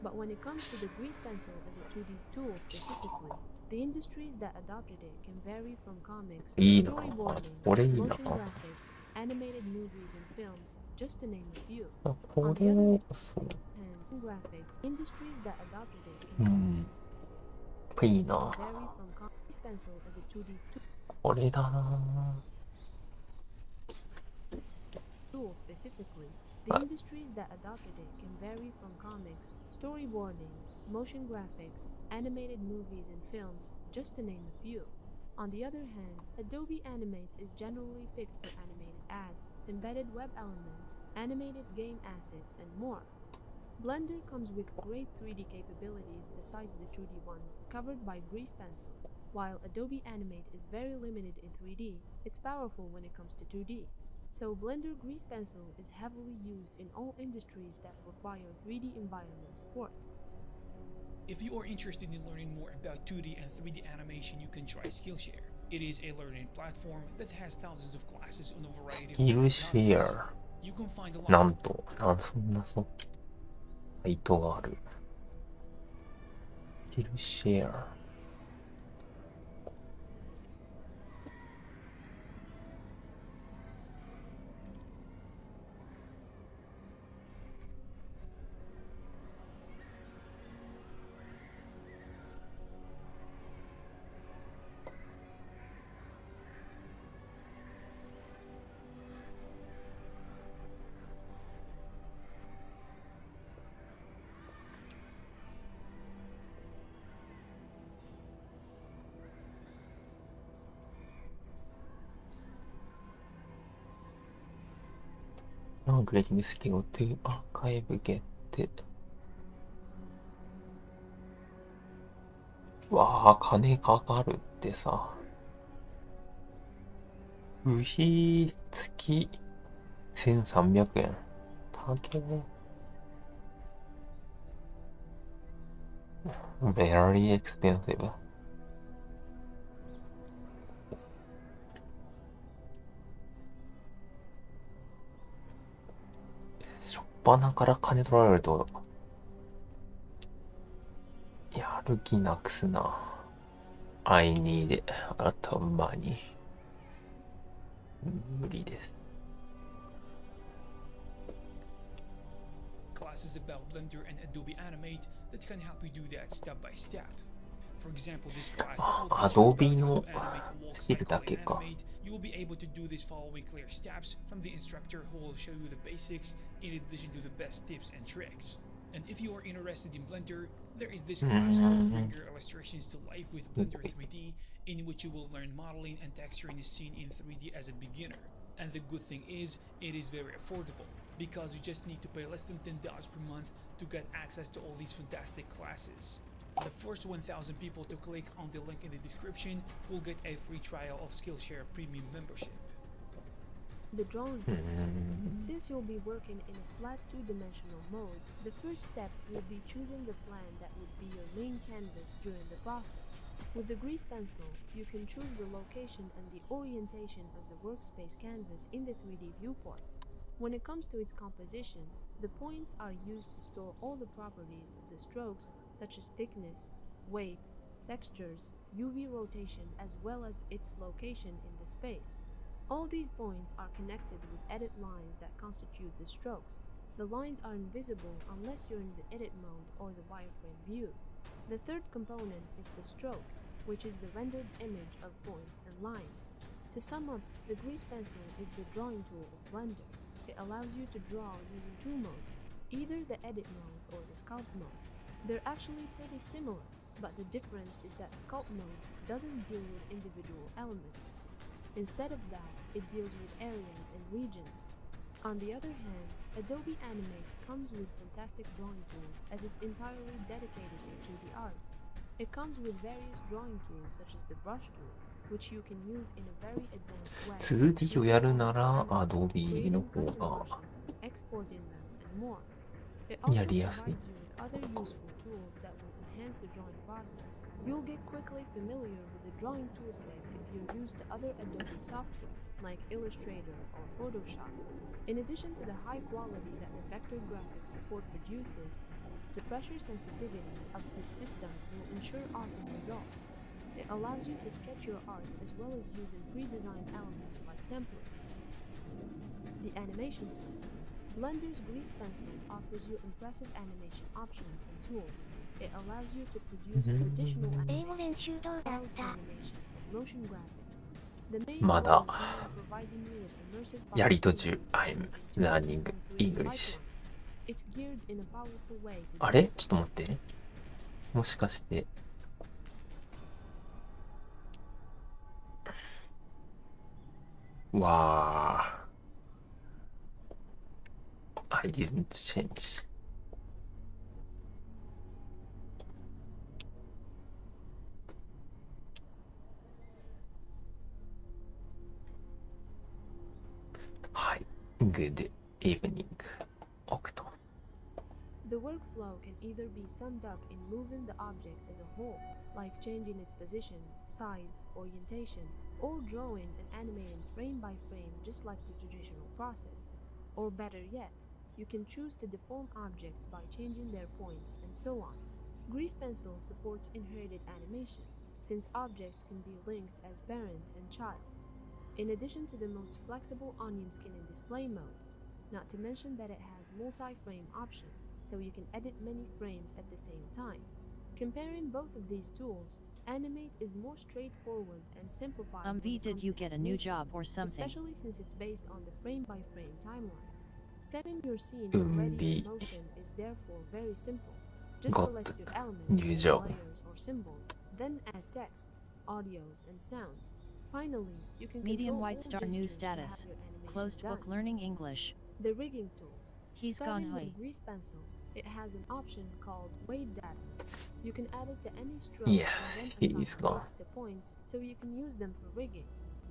But when it comes to the grease pencil as a 2D tool specifically, the industries that adopted it can vary from comics, いいな。 storyboarding, これいいな。 motion graphics, animated movies and films, just to name a few. あこれをそう。 And graphics, industries that adopted it う can ん。いいな。 vary from grease pencil as a 2Dこれだな。 tool specifically. The industries that adopted it can vary from comics, storyboarding, motion graphics, animated movies and films, just to name a few. On the other hand, Adobe Animate is generally picked for animated ads, embedded web elements, animated game assets, and more. Blender comes with great 3D capabilities besides the 2D ones covered by Grease Pencil. While Adobe Animate is very limited in 3D, it's powerful when it comes to 2D. So Blender Grease Pencil is heavily used in all industries that require 3D environment support. If you are interested in learning more about 2D and 3D animation, you can try Skillshare. It is a learning platform that has thousands of classes on a variety of different Skillshare topics. You can find a lot なんと、そんなサイトがある。スキルシェア。creating skill to archive get わあ、金かかるってさ。部費月1300円。高け。Very expensive. しょっぱなから金取られるとやる気なくすな。I need a lot of money. 無理です。Classes about Blender and Adobe Animate that can help you do that step by step. For example, this class will teach you Adobe how toの animate walks スキル like だ how け you か。 animate. You will be able to do this following clear steps from the instructor who will show you the basics in addition to the best tips and tricks. And if you are interested in Blender, there is this class called Bring Your Illustrations to Life with Blender 3D, in which you will learn modeling and texturing a scene in 3D as a beginner. And the good thing is, it is very affordable, because you just need to pay less than $10 per month to get access to all these fantastic classes. The first 1,000 people to click on the link in the description will get a free trial of Skillshare Premium membership. The drawing tools. Since you'll be working in a flat two-dimensional mode, the first step will be choosing the plan that would be your main canvas during the process. With the grease pencil, you can choose the location and the orientation of the workspace canvas in the 3D viewport. When it comes to its composition, the points are used to store all the properties of the strokes, such as thickness, weight, textures, UV rotation, as well as its location in the space. All these points are connected with edit lines that constitute the strokes. The lines are invisible unless you're in the edit mode or the wireframe view. The third component is the stroke, which is the rendered image of points and lines. To sum up, the grease pencil is the drawing tool of Blender. It allows you to draw using two modes, either the edit mode or the sculpt mode. They're actually pretty similar, but the difference is that sculpt mode doesn't deal with individual elements. Instead of that, it deals with areas and regions. On the other hand, Adobe Animate comes with fantastic drawing tools as it's entirely dedicated to 2D art. It comes with various drawing tools such as the brush tool, which you can use in a very advanced way. 2D をやるなら Adobe の方が exporting them, and more. It also やりやすい。 provides you with other useful tools that will enhance the drawing process. You'll get quickly familiar with the drawing toolset if you're used to other Adobe software, like Illustrator or Photoshop. In addition to the high quality that the vector graphics support produces, the pressure sensitivity of this system will ensure awesome results. It allows you to sketch your art as well as using pre-designed elements like templates. The animation tools. Blender's grease pencil offers you impressive animation options and tools. It allows you to produce traditional animation, cloud animation, and motion graphics. The main まだ goal is providing you with immersive やり途中 possibilities I'm in 2D learning and 3D English pipeline. It's geared in a powerful way to あ do れ so. ちょっと待ってもしかしてわあ I didn't changeはい Good evening 奥と The workflow can either be summed up in moving the object as a whole, like changing its position, size, orientation, or drawing and animating frame by frame just like the traditional process. Or better yet, you can choose to deform objects by changing their points and so on. Grease Pencil supports inherited animation, since objects can be linked as parent and child. In addition to the most flexible onion skin in display mode, not to mention that it has multi-frame option, so you can edit many frames at the same time. Comparing both of these tools, Animate is more straightforward and simplified. V, did you get a new job or something? Especially since it's based on the frame-by-frame timeline. Setting your scene already in motion is therefore very simple. Just Got select your elements, new job. layers, or symbols, then add text, audios, and sounds. Finally, you can Medium control white all star new gestures to have status. your animation Closed book done. learning English. The rigging tools. He's Starting gone with hoi. grease pencil, it has an option called weight data. You can add it to any stroke Yeah, and then he's assign gone. weights to points so you can use them for rigging.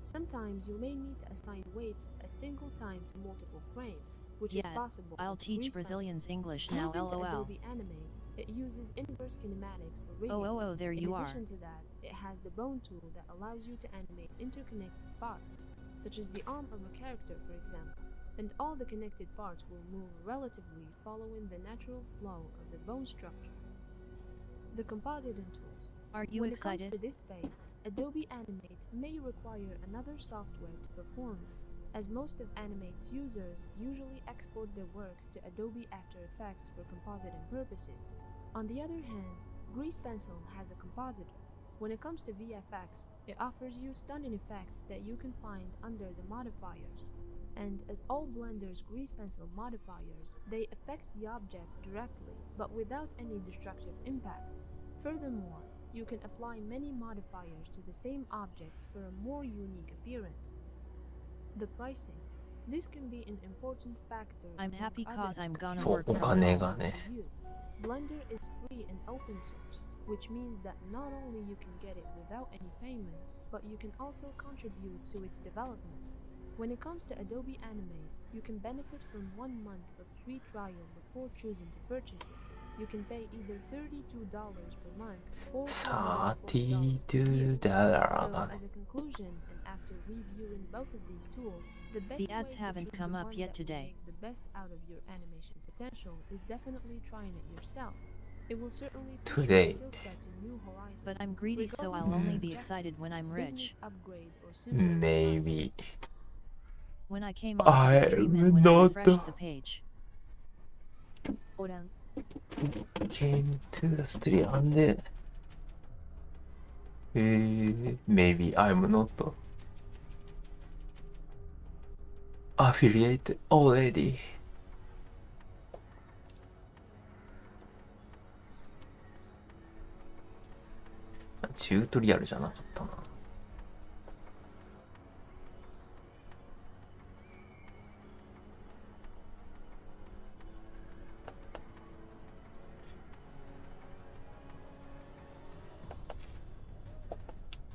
Sometimes you may need to assign weights a single time to multiple frames, which is Yeah, possible. I'll with teach grease pencil. Brazilians English now, Moving to lol. Adobe Animate, it uses inverse kinematics for rigging. Oh, there you In are. addition to that, it has the bone tool that allows you to animate interconnected parts, such as the arm of a character, for example, and all the connected parts will move relatively following the natural flow of the bone structure. The compositing tools. Are you When excited? it comes to this phase, Adobe Animate may require another software to perform, as most of Animate's users usually export their work to Adobe After Effects for compositing purposes. On the other hand, Grease Pencil has a compositor. When it comes to VFX, it offers you stunning effects that you can find under the modifiers. And as all Blender's Grease Pencil modifiers, they affect the object directly, but without any destructive impact. Furthermore, you can apply many modifiers to the same object for a more unique appearance. The pricing. This can be an important factor. I'm happy among cause others I'm to gonna choose work the from software home. to use. Blender is free and open source, which means that not only you can get it without any payment, but you can also contribute to its development. When it comes to Adobe Animate, you can benefit from 1 month of free trial before choosing to purchase it. You can pay either $32 per month or $240 per year. $32 So, as a conclusion, and after reviewing both of these tools, the best The ads way to haven't choose come the up one yet that will today. make the best out of your animation potential is definitely trying it yourself. It will certainly push Today. your skill set to new horizons. But I'm greedy, so regardless I'll of only your be objectives, excited when I'm rich. business upgrade or similar. Maybe. When I came onto the stream and when I not refreshed the page. came to the street and maybe I'm not affiliate already. チュートリアルじゃなかったな。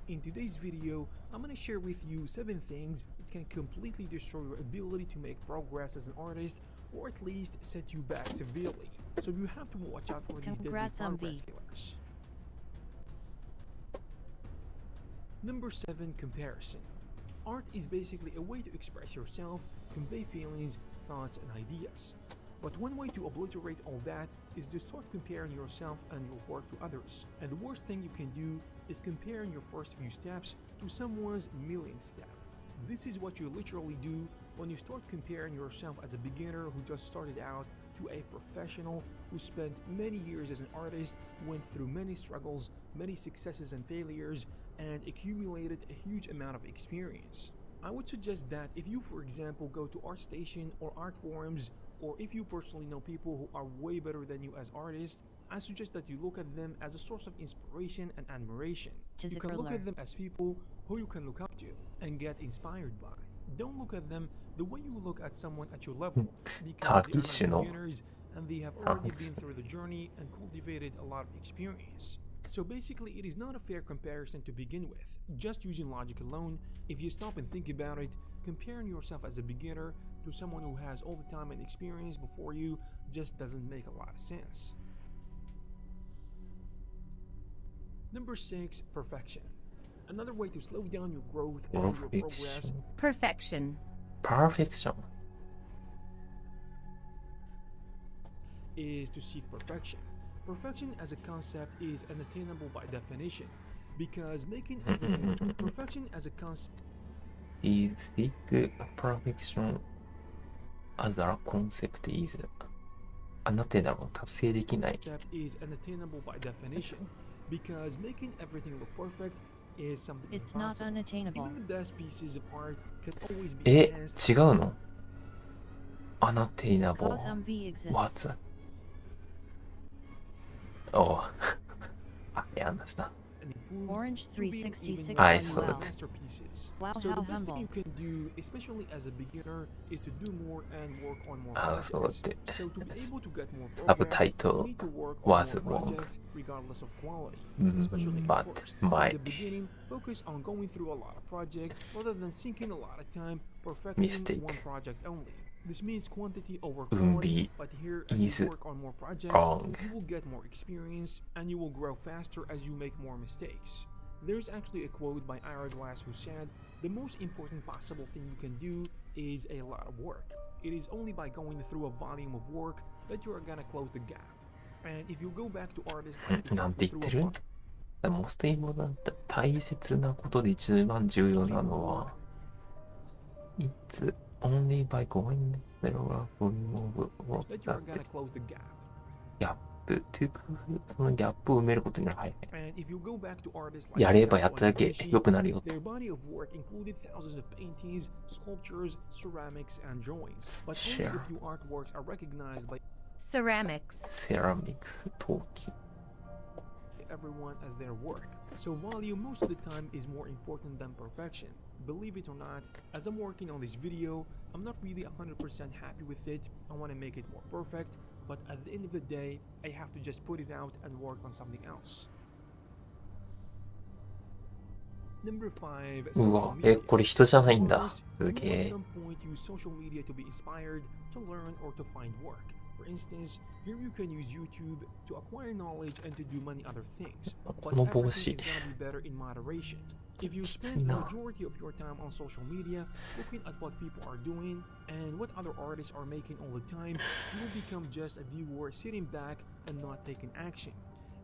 In today's video, I'm gonna share with you 7 things that can completely destroy your ability to make progress as an artist, or at least set you back severely. So you have to watch out for these deadly Congrats on progress B. killers. Number 7, comparison. Art is basically a way to express yourself, convey feelings, thoughts, and ideas. But one way to obliterate all that is to start comparing yourself and your work to others. And the worst thing you can do is comparing your first few steps to someone's millionth step. This is what you literally do when you start comparing yourself as a beginner who just started out to a professional who spent many years as an artist, went through many struggles, many successes and failures, and accumulated a huge amount of experience. I would suggest that if you, for example, go to ArtStation or art forums, or if you personally know people who are way better than you as artists, I suggest that you look at them as a source of inspiration and admiration. You can look at them as people who you can look up to and get inspired by. Don't look at them the way you look at someone at your level, because they are not beginners and they have already been through the journey and cultivated a lot of experience. So basically, it is not a fair comparison to begin with. Just using logic alone, if you stop and think about it, comparing yourself as a beginner to someone who has all the time and experience before you just doesn't make a lot of sense. Number 6, perfection. Another way to slow down your growth and your progress Perfection. Perfection. is to seek perfection. Perfection as a concept is unattainable by definition, because making everything perfection as a concept Is seek perfection as a concept is unattainable. 達成できない。 is unattainable by definition, because making everything look perfect is something It's not impossible. unattainable. Even the best pieces of art can always be え、 enhanced. 違うの ?unattainable. Cause V exists. What? Oh, I understand. and improve Orange to being even 366 more I saw LUL. it. masterpieces. Wow, So how the best thing humble. you can do, especially as a beginner, is to do more and work on more ああ、そうだっ projects. て。 So to be able to get more progress, you Subtitle need to work on was more wrong. projects regardless of quality, especially at But first. my In the beginning, focus on going through a lot of projects rather than sinking a lot of time perfecting Mistake. one project only. This means quantity over Wouldn't quality, be but here as easy you work on more projects, wrong. you will get more experience and you will grow faster as you make more mistakes. There's actually a quote by Ira Glass who said, "The most important possible thing you can do is a lot of work. It is only by going through a volume of work that you are gonna close the gap." And if you go back to artists like なんて Who 言 through って a る？モストインポータント、大切なことで一番重要なのは、It's only by going through a volume of work that you are だって gonna close the gap. ギャップ、というか、そのギャップを埋めることには、はい、 And if you go back to artists like やればや Picasso っただ and け Da Vinci, 良くなるよ。 their body of work included thousands of paintings, sculptures, ceramics, and drawings. But only Sure. a few artworks are recognized by Ceramics. セラミックス、陶器。everyone as their work. So volume most of the time is more important than perfection. Believe it or not, as I'm working on this video, I'm not really 100% happy with it. I want to make it more perfect, but at the end of the day, I have to just put it out and work on something else. Number 5, う social わ、 media. これ人じゃないんだ。 Artists す who げ at え。 some point use social media to be inspired, to learn, or to find work. For instance, here you can use YouTube to acquire knowledge and to do many other things. But この帽 everything 子 is gonna be better in moderation. If you きつい spend the な。 majority of your time on social media looking at what people are doing and what other artists are making all the time, you will become just a viewer sitting back and not taking action.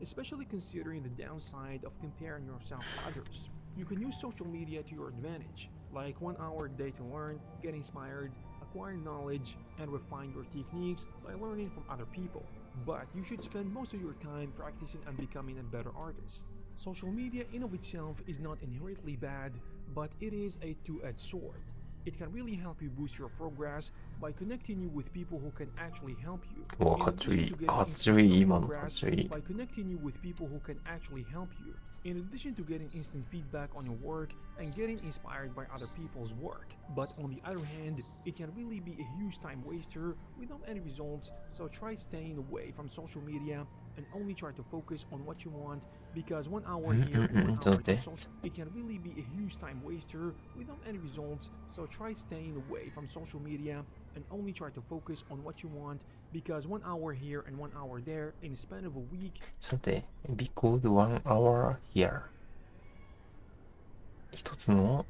Especially considering the downside of comparing yourself to others. You can use social media to your advantage, like 1 hour a day to learn, get inspired, acquire knowledge, and refine your techniques by learning from other people. But you should spend most of your time practicing and becoming a better artist. Social media in of itself is not inherently bad, but it is a two-edged sword. It can really help you boost your progress by connecting you with people who can actually help you. うわ、 In かっちょい addition い。 to getting かっ instant ちょいい。今のかっ progress ちょいい。 by connecting you with people who can actually help you. In addition to getting instant feedback on your work and getting inspired by other people's work. But on the other hand, it can really be a huge time waster without any results, so try staying away from social media and only try to focus on what you want, because 1 hour here and 1 ちょっ hour と待っ on て。 social, it can really be a huge time waster without any results, so try staying away from social media and only try to focus on what you want, because 1 hour here and 1 hour there in the span of a week ちょっと待って。Because 1 hour here. 一つの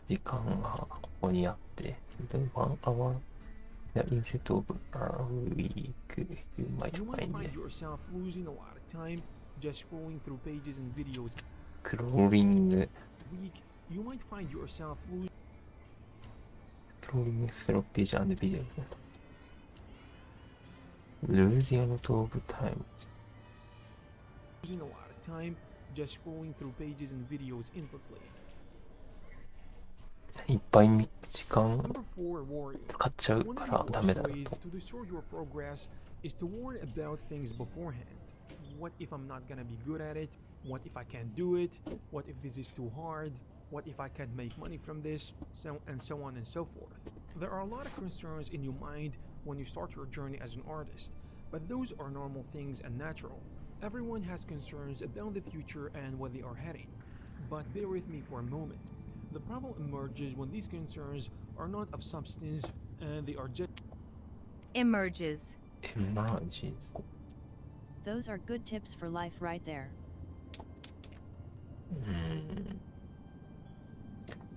時間がここにあって、1 hour instead of a week, you might you might find find it. yourself losing a lot of time just scrolling through pages and videos. クローリング、 Week, you might find yourself クローリングスロッページ&ビデオ。Losing a lot of time. losing a lot of time just scrolling through pages and videos endlessly. いっぱい時間 Number 4, worry. 使っちゃう One か of ら the ダメ worst だな ways と。 to destroy your progress is to worry about things beforehand. What if I'm not gonna be good at it? What if I can't do it? What if this is too hard? What if I can't make money from this? So on and so forth. There are a lot of concerns in your mind when you start your journey as an artist, but those are normal things and natural. Everyone has concerns about the future and where they are heading. But bear with me for a moment. The problem emerges when these concerns are not of substance and they are just Emerges. Emerges. Those are good tips for life right there.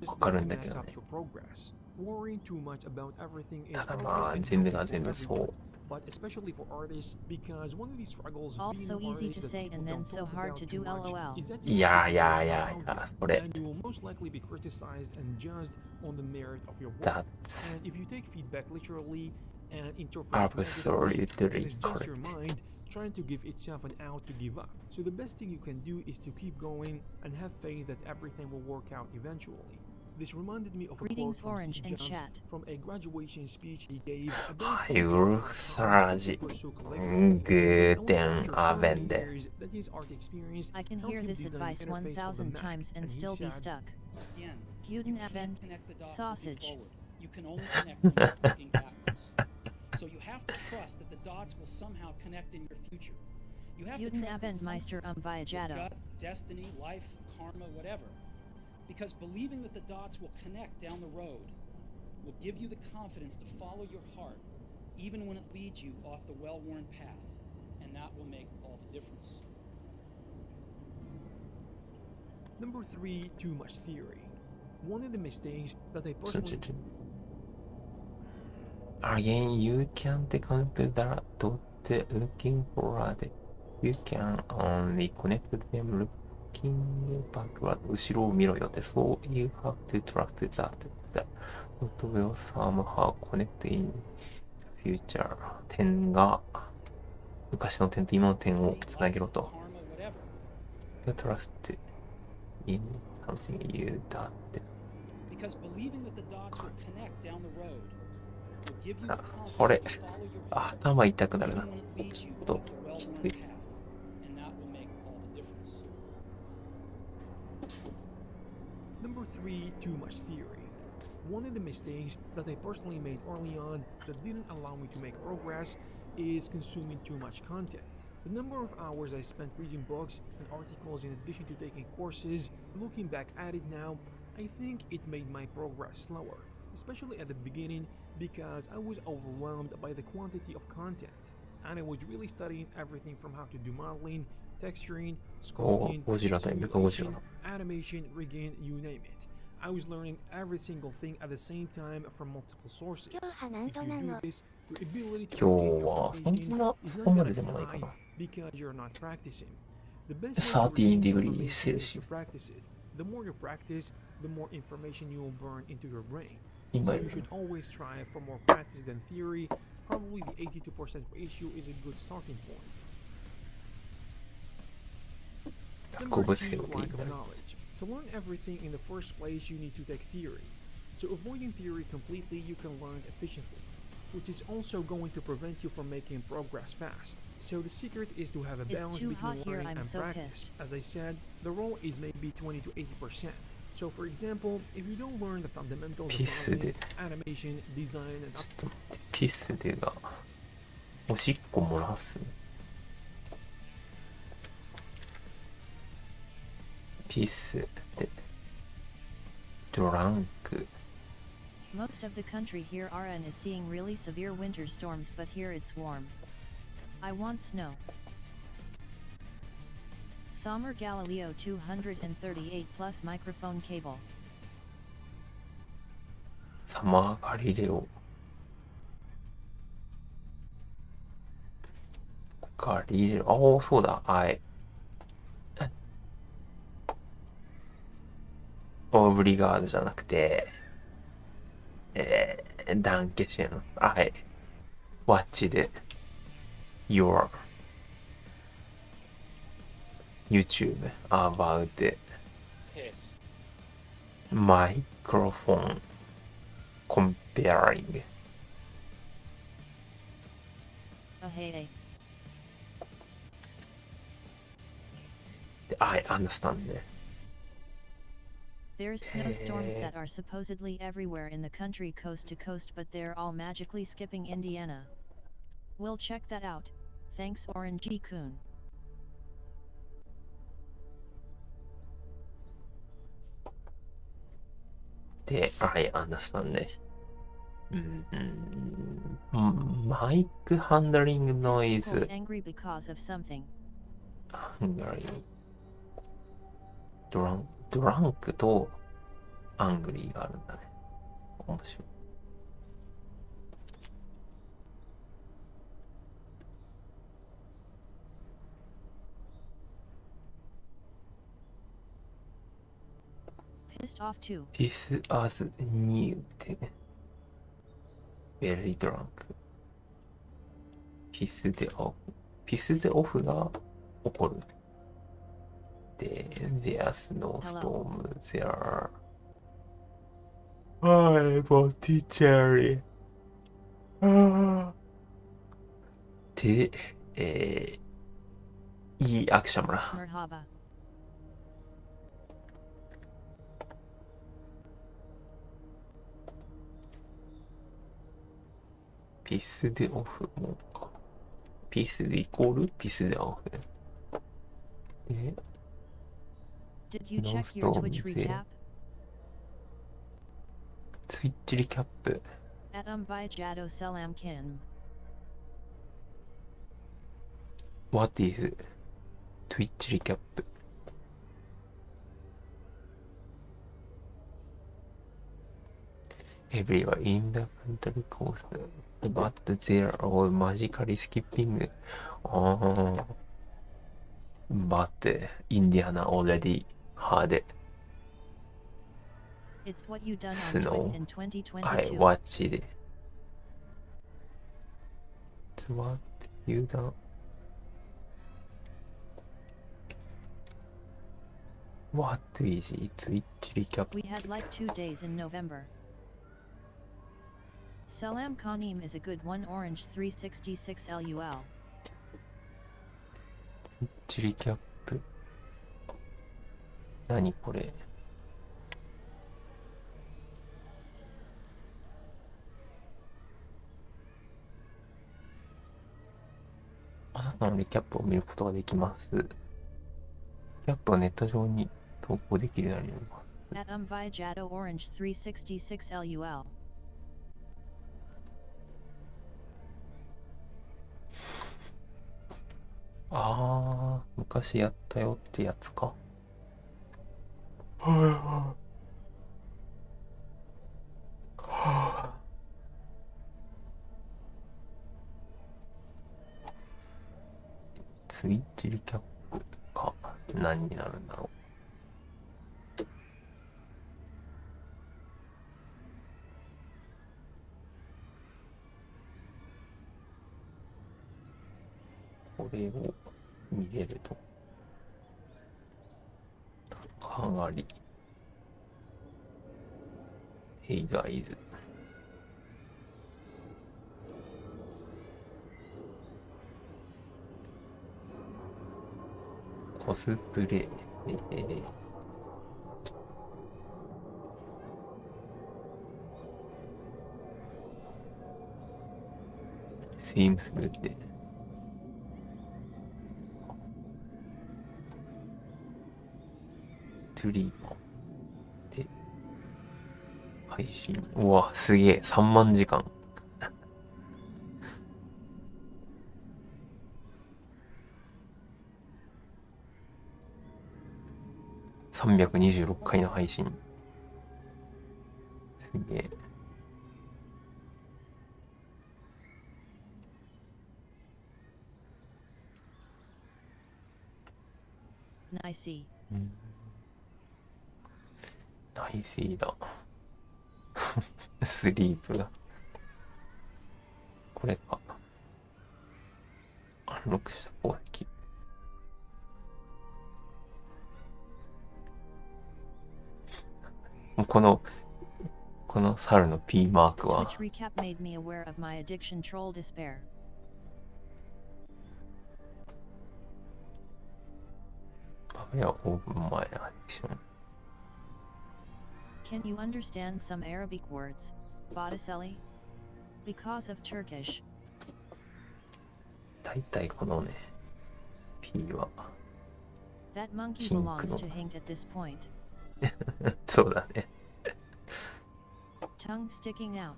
わかるんだ that け mess ど up ね。 your progress. Worrying too much about everything is ただ probably まあ inherent 全部が to 全部そ everyone, う。 but especially for artists, because one of the struggles of All being so an easy artist to that say people and then don't so talk hard about to too do much LOL. is that い you や have い to や focus いや around いや、 you, それ。 and you will most likely be criticized and judged on the merit of your work. That's And if you take feedback literally and interpret it negatively, absolutely then it's just your correct. mind trying to give itself an out to give up. So the best thing you can do is to keep going and have faith that everything will work out eventually. This reminded me of a quote Greetings, from Orange Steve and Jobs chat. from a graduation speech he gave about は how い、 he ウル chose フ art サラ to ジ。 pursue グ calligraphy. ー Only テン after ア so ベン many デ。 years that his art experience I can helped hear him this design the advice interface of the 1,000 Mac, times and he still be said, stuck. Again, Guten you can't Abend, connect the dots sausage. looking forward. You can only connect when you're looking backwards. So you have to trust that the dots will somehow connect in your future. You have to Guten trust that Abend, Meister your Viajado. gut, destiny, life, karma, whatever. Because believing that the dots will connect down the road will give you the confidence to follow your heart, even when it leads you off the well-worn path. And that will make all the difference. Number 3, too much theory. One of the mistakes that I ちょ personally ちょ Again, you can't connect the dot looking forward. You can only connect them looking backward. 後ろを見ろよって。So you have to trust that the dot will somehow connect in the future. 点が昔の点と今の点をつなげろと。Karma, whatever. You trust in something you dot. Because believing that the dots will connect down the road will give you the これ confidence to follow your heart, 頭痛くなる even な。 when it leads you ちょっと off the well-worn きつい。 path. And that will make all the difference. Number 3, too much theory. One of the mistakes that I personally made early on that didn't allow me to make progress is consuming too much content. The number of hours I spent reading books and articles in addition to taking courses, looking back at it now, I think it made my progress slower, especially at the beginning because I was overwhelmed by the quantity of content. And I was really studying everything from how to do modeling, texturing, sculpting, ゴジラ対メカゴジラ simulation, animation, rigging, you name it. I was learning every single thing at the same time from multiple sources. If you do this, your ability to 今 retain 日はそ information んな is そ not こま gonna で be でもないか high な。 because you're not practicing. The best way to 13 retain degree information is Celsius to practice it. The more you practice, the more information you will burn into your brain. 今 So よ you り should always strive for more practice than theory. Probably the 82% ratio is a good starting point. こ Number ぶせ 2, より lack of knowledge. To learn everything in the first place, you need to take theory. So avoiding theory completely, you can learn efficiently, which is also going to prevent you from making progress fast. So the secret is to have a It's balance too between hot here, learning I'm and so practice. pissed. As I said, the role is maybe 20 to 80%. So for example, if you don't learn the fundamentals of ピス modeling, で animation, design, and ちょっと待ってピスでがおしっこ漏らす。ピスでドランク。 Most of the country here RN is seeing really severe winter storms, but here it's warm. I want snow. Sommer Galileo 238 plus microphone cable. サマーガリレオ。ガリレオ。ああ、そうだ。はい。オブリガードじゃなくて、ダンケシェン。はい。ワッチで、Your YouTube about Pissed. microphone comparing. Hey. I understand it. There's snowstorms that are supposedly everywhere in the country coast to coast, but they're all magically skipping Indiana. We'll check that out. Thanks, Orange-kun. で、I understand it. マイクハンドリングノイ This equals ズ。angry because of something. ハンガリー。ドランクとアングリーがあるんだね。面白い。Pissed off too. This as new ってね。Very drunk. ピスでオフ。ピスでオフが起こる。で、There's no storm there. はい、ボティチェリー。で、いいアクションら。Merhaba. ピスでオフもか。ピスでイコールピスでオフ。で、 Did you No check your storms Twitch here. recap? ツイッチリキャップ。 Atom by Jado Selam Kim. What is ツイッチリキャップ。Everywhere in the country coast, but they're all magically skipping. But Indiana already had It's what you done on snow. Twitch in I 2022. watched it. It's what you done. What is it? Twitch recap. We had like 2 days in November. Salam Kanim is a good one. Orange 366 LUL. ツイッチリキャップ。何これ。あなたのリキャップを見ることができます。リキャップはネット上に投稿できるようになります。 Atom by Jado Orange 366 LUL. あー、昔やったよってやつか。はいはい。ツイッチリキャップか。何になるんだろう。これを見れると。かがり。Hey guys。コスプレ。Seems good. トゥリーポンで配信。うわ、すげえ。3万時間。326回の配信。すげえ。Nice. ナイスイだ。スリープが。これか。アンロックした攻撃。この猿の P マークは。Twitch recap made me aware of my addiction troll despair. いや、オープン前アディクション。Can you understand some Arabic words, Botticelli? Because of Turkish. 大体このね、P は。That monkey ピンク belongs の。 to Hink at this point. そうだね。Tongue sticking out.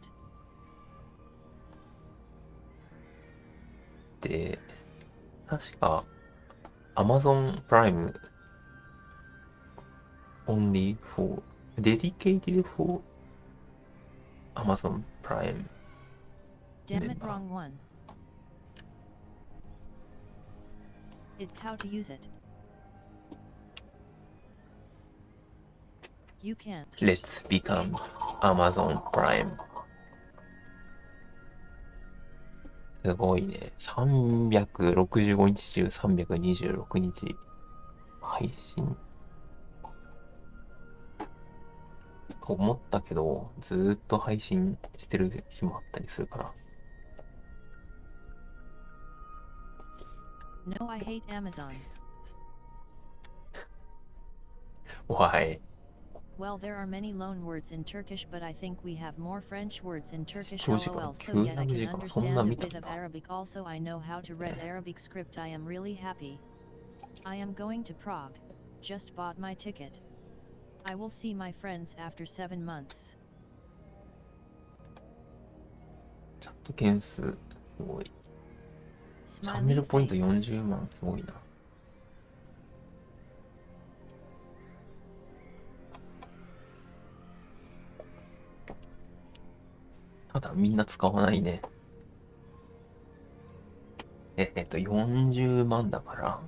で、確か、Amazon Prime only for dedicated for Amazon Prime. Damn it, wrong one. How to use it. You can't. Let's become Amazon Prime. すごいね。365日中326日配信。と思ったけど、ずーっと配信してる日もあったりするから。No, I hate Amazon. Why? Well, there are many loan words in Turkish, but I think we have more French words in Turkish. 視聴時間 LOL. So yet I 9 can 時間そんな understand a 見た bit ん of だ。 Arabic. Also, I know how to read Arabic script. I am really happy. I am going to Prague. Just bought my ticket. I will see my friends after 7 months. チャット件数、すごい。チャンネ Smiley ルポイント face. 40万、すごいな。ただみんな使わないね。40万だから、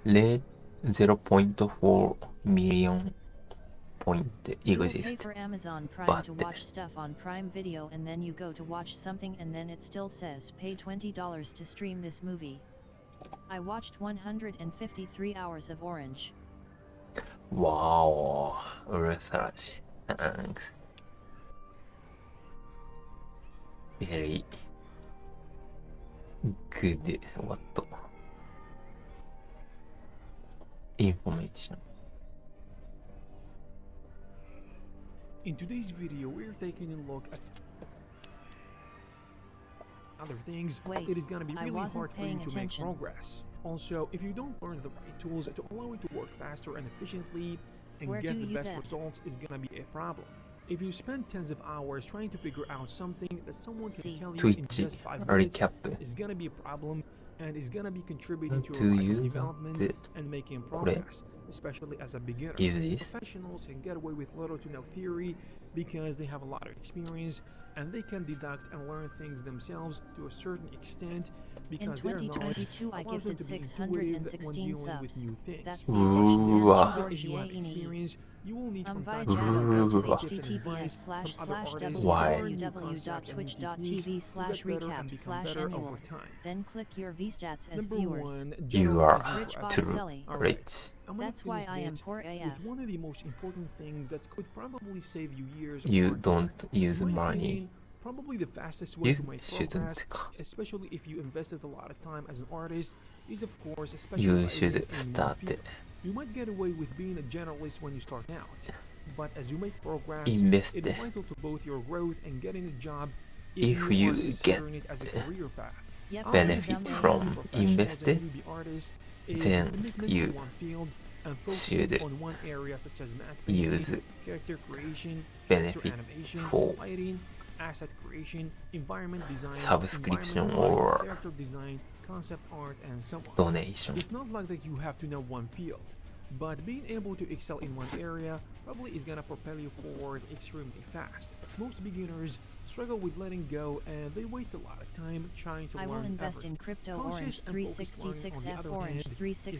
0.4 million point You will pay exist. for Amazon Prime But- to watch stuff on Prime Video, and then you go to watch something and then it still says pay $20 to stream this movie. I watched 153 hours of Orange. Wow, うるさらしい。Thanks. Very good. What information? In today's video, we're taking a look at other things. Wait, It is gonna be I really wasn't hard for you paying to attention. make progress. Also, if you don't learn the right tools to allow it to work faster and efficiently and Where get do the you best then? results is gonna be a problem. If you spend tens of hours trying to figure out something that someone can See. tell you in Twitch just 5 minutes, recap. is gonna be a problem and is gonna be contributing How to to your lack of use development it. and making progress, especially as a beginner. Is this? Professionals can get away with little to no theory because they have a lot of experience and they can deduct and learn things themselves to a certain extent In because their knowledge 2022, I allows them gifted to be 616 intuitive when dealing with new things. That's Ooh, Still, wow. even if you have experience, you will need from time to Vijana time goes to to get advice https from other artists Why? to learn new concepts and new techniques to get better and become www.twitch.tv/recap/annual. over time. Then click your VStats as Number viewers. one, You are generalizing Rich for Bob too Selly. Alright, rich. I'm gonna That's why finish I am this poor AF. with one of the most important things that could probably save you years of You hard don't work. use In my money. opinion, probably the fastest way You to make shouldn't. progress, especially if you invested a lot of time as an artist, is of course You specializing should in one start field. it. You might get away with being a generalist when you start out, but as you make progress, Invest. it is vital to both your growth and getting a job If are you considering get it as a career path. Yep, benefit I'm from dumb. Professionals invest, and newbie artists is then commitment you to one field and focusing should on one area such as math use painting, character creation, character benefit animation, for lighting, asset creation, environment design, subscription environment art, or character design, concept art, and so on. donation. It's not like that you have to know one field, but being able to excel in one area probably is gonna propel you forward extremely fast. Most beginners struggle with letting go and they waste a lot of time trying to I will learn invest everything. in crypto Conscious Orange and focused learning, on the 366F other Orange hand, is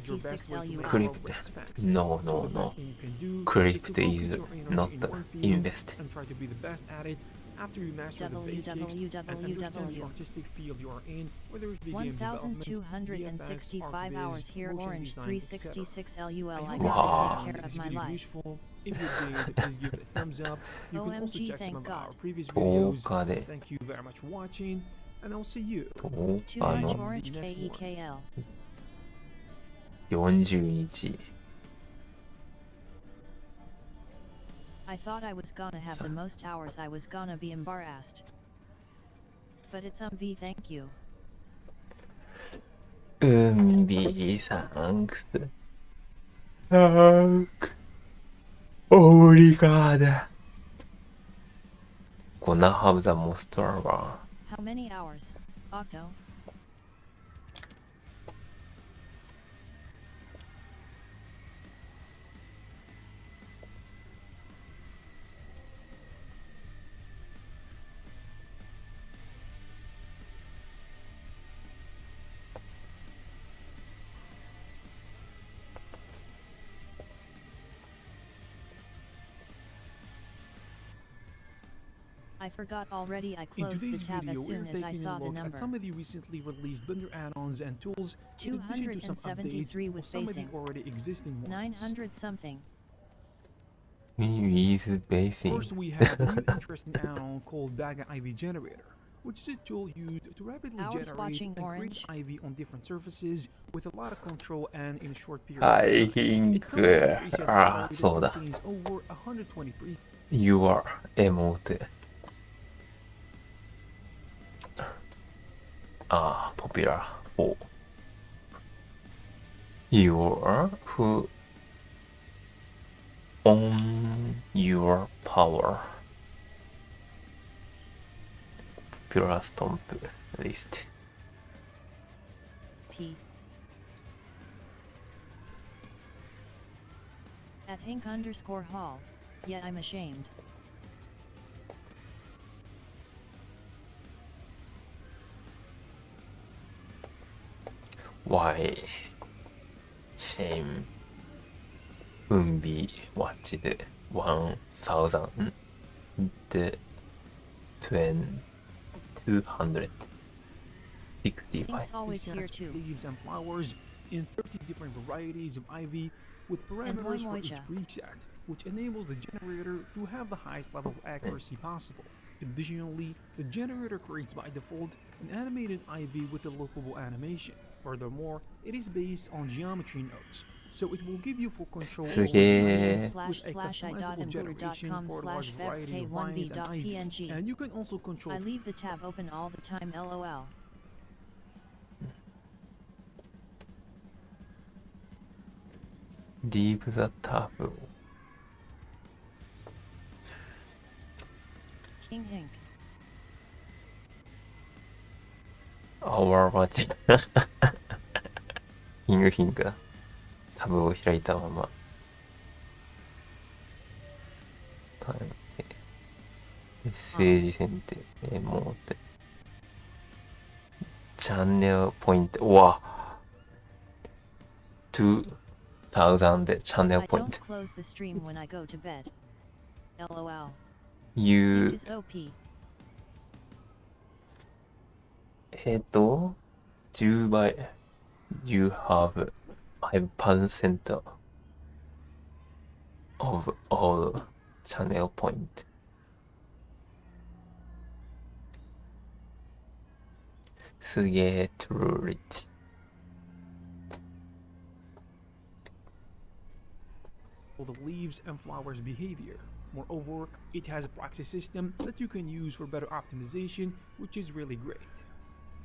your best 366 way to make LUI. Crypto. progress fast. No, So no, the no. best thing you can do Crypto is to focus is your energy not in one field invest. and try to be the best at it. After you master the basics and understand the artistic field you are in, whether it be game development, VFX, 1,265 hours art here, motion Orange design, 366 LUL. I I hope got Wow. to you take found care this of my video life. useful. If you did, please give it a thumbs up. You can also OMG, check some thank of our God. previous 10 videos. 日で Thank you very much for watching, and I'll see you. 10 Too 日 much の Orange The next one. KEKL. 40日。 I thought I was gonna have the most hours. I was gonna be embarrassed. But it's V, thank you. ビーサンクス。オリガーダ。Gonna have the most hour. How many hours? Octo? I forgot already. I In closed the today's tab video, as we're soon as I taking saw a the look at number. some of the recently released Blender add-ons and tools, in addition to some updates 273 of with some of the facing. already existing ones. 900 something. with basing. First, we have a new interesting add-on called Baga IV Generator, which is a tool used to rapidly Hours generate watching and Orange. create IV on different surfaces with a lot of control and in a short period I of time. think, It comes with a preset gallery that そうだ。 contains over 120 presets. Your emote. Popular. Oh. Your who on your power. Popular stomp list. P. At Hank_Hall. Yet I'm ashamed. Why? Shame. Umbi watched 1,265. Thanks always here Presets too. leaves and flowers in 30 different varieties of IV with parameters for each Moija. preset, which enables the generator to have the highest level of accuracy possible. Additionally, the generator creates by default an animated IV with a loopable animation. Furthermore, it is based on geometry nodes, so it will give you full control over the Suge. with a customizable generation for a large variety of vines and IV. And you can also control I leave the tab open all the time lol. Leave the tab. King Hank. Our watch. ヒングだ。タブを開いたまま。メッセージ選定、もうって。チャンネルポイント、うわ !2000 でチャンネル I ポイン don't ト。close the stream when I go to bed. LOL. You, Is OP. 10倍。You have 5% of all channel point. すげえ true rich. the leaves and flowers behavior. Moreover, it has a proxy system that you can use for better optimization, which is really great.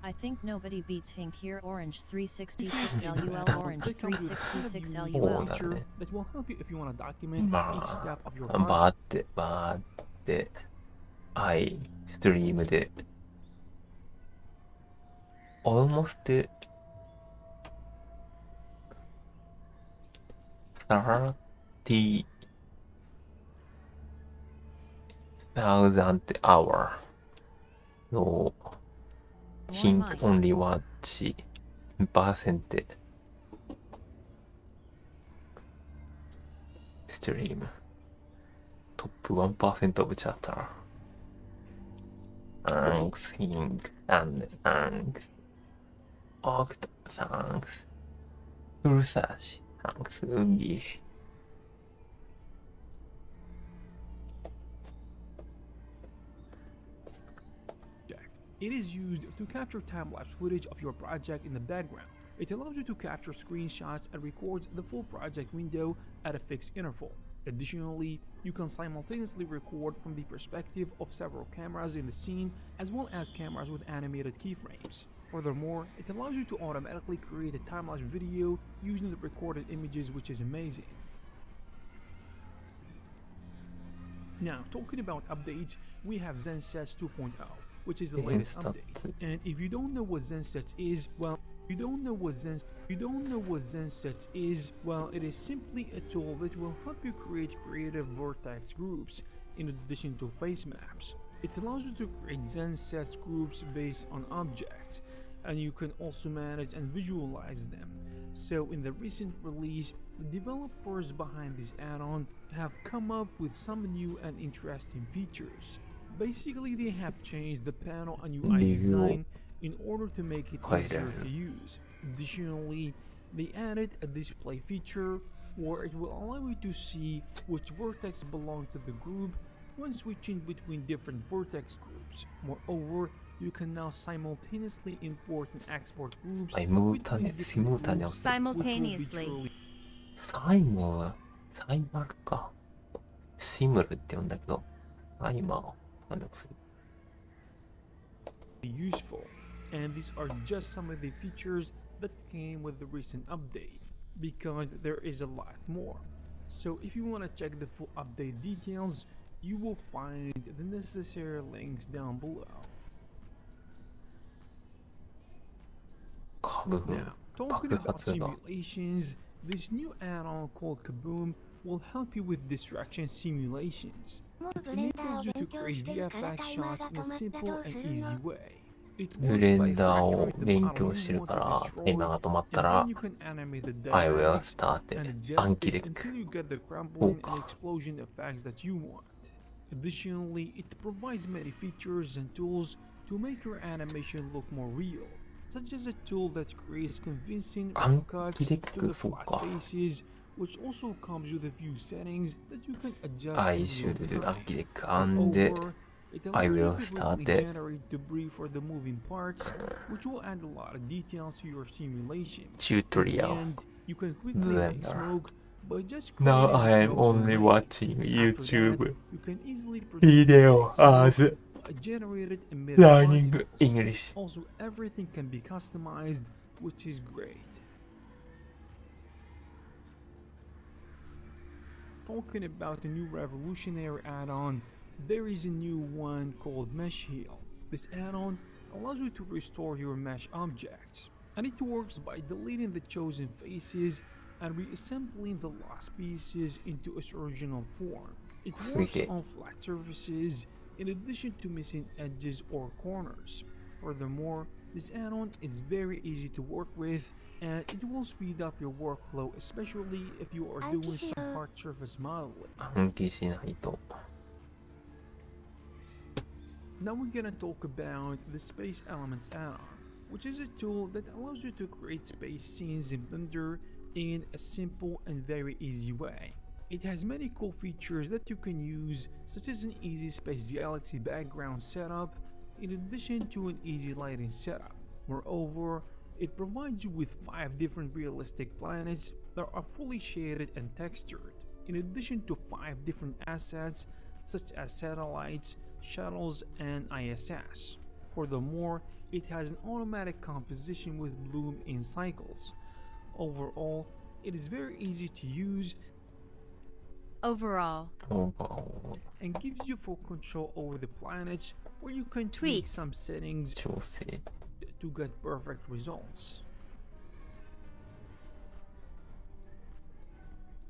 I think nobody beats Hank here. Orange This 366 is a LUL. add-on Orange that comes with a 366 unique LUL. feature that will help you if you want to document each step of your バー project. ってストリームで almost 30,000 hour の think only watch percent ストリームトップ 1% of chatter thanks think and thanks oct thanks research thanks Ungi. It is used to capture time-lapse footage of your project in the background. It allows you to capture screenshots and records the full project window at a fixed interval. Additionally, you can simultaneously record from the perspective of several cameras in the scene, as well as cameras with animated keyframes. Furthermore, it allows you to automatically create a time-lapse video using the recorded images, which is amazing. Now, talking about updates, we have ZenSets 2.0, which is the latest update. And if you don't know what ZenSets is, well, it is simply a tool that will help you create creative vertex groups in addition to face maps. It allows you to create ZenSets groups based on objects, and you can also manage and visualize them. So in the recent release, the developers behind this add-on have come up with some new and interesting features. Basically, they have changed the panel and UI design in order to make it easier to use. Additionally, they added a display feature where it will allow you to see which vertex belongs to the group when switching between different vertex groups. Moreover, you can now simultaneously import and export groups between different groups, Simultaneously. サイマルか。シムルって言うんだけど、サイマーを翻訳する。useful. And these are just some of the features that came with the recent update, because there is a lot more. So if you want to check the full update details, you will find the necessary links down below. Now, talking about simulations, this new add-on called Kaboom will help you with distraction simulations. It enables you to create VFX shots in a simple and easy way. It ブ works レ by ンダーを factoring the 勉 model 強 you してる want か to ら、 destroy, 今が止まった and ら then you can animate the I will dynamics start and it. adjust 暗記 it でく until you get the crumbling and explosion effects that you want. Additionally, it provides many features and tools to make your animation look more real, such as a tool that creates convincing rough cuts to the flat faces, which also comes with a few settings that you can adjust I in should real do time. 暗記でく and Moreover, it I allows you will to start quickly it. generate debris for the moving parts, which will add a lot of details to your simulation. tutorial. And you can quickly make Blender. smoke by just Now creating I am smoke only already. watching After YouTube that, you can easily produce video smoke as by generated emitted learning particles. English. Also, everything can be customized, which is great. Talking about the new revolutionary add-on, there is a new one called Mesh Heal. This add-on allows you to restore your mesh objects, and it works by deleting the chosen faces and reassembling the lost pieces into its original form. It works on flat surfaces in addition to missing edges or corners. Furthermore, this add-on is very easy to work with, and it will speed up your workflow, especially if you are doing some hard surface modeling. 暗記しないと。 Now we're gonna talk about the Space Elements add-on, which is a tool that allows you to create space scenes in Blender in a simple and very easy way. It has many cool features that you can use, such as an easy space galaxy background setup, in addition to an easy lighting setup. Moreover, it provides you with 5 different realistic planets that are fully shaded and textured, in addition to 5 different assets such as satellites, shuttles, and ISS. Furthermore, it has an automatic composition with bloom in cycles. Overall, it is very easy to use Overall. and gives you full control over the planets, where you can tweak some settings 調整。 to get perfect results.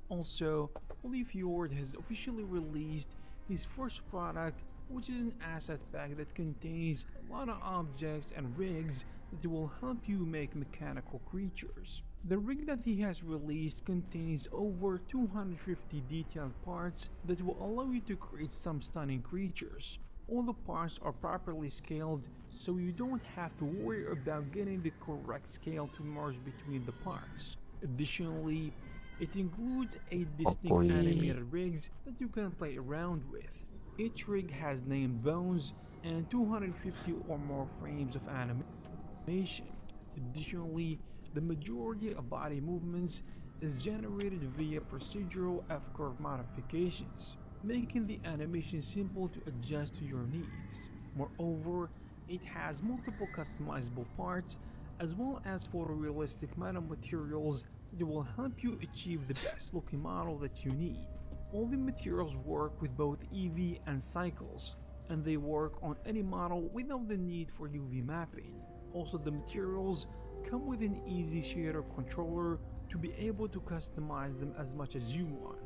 Also, Polyfjord has officially released his first product, which is an asset pack that contains a lot of objects and rigs that will help you make mechanical creatures. The rig that he has released contains over 250 detailed parts that will allow you to create some stunning creatures. All the parts are properly scaled, so you don't have to worry about getting the correct scale to merge between the parts. Additionally, it includes 8 distinct animated rigs that you can play around with. Each rig has named bones and 250 or more frames of animation. Additionally, the majority of body movements is generated via procedural F-curve modifications, making the animation simple to adjust to your needs. Moreover, it has multiple customizable parts as well as photorealistic metal materials that will help you achieve the best looking model that you need. All the materials work with both EV and cycles, and they work on any model without the need for UV mapping. Also, the materials come with an easy shader controller to be able to customize them as much as you want.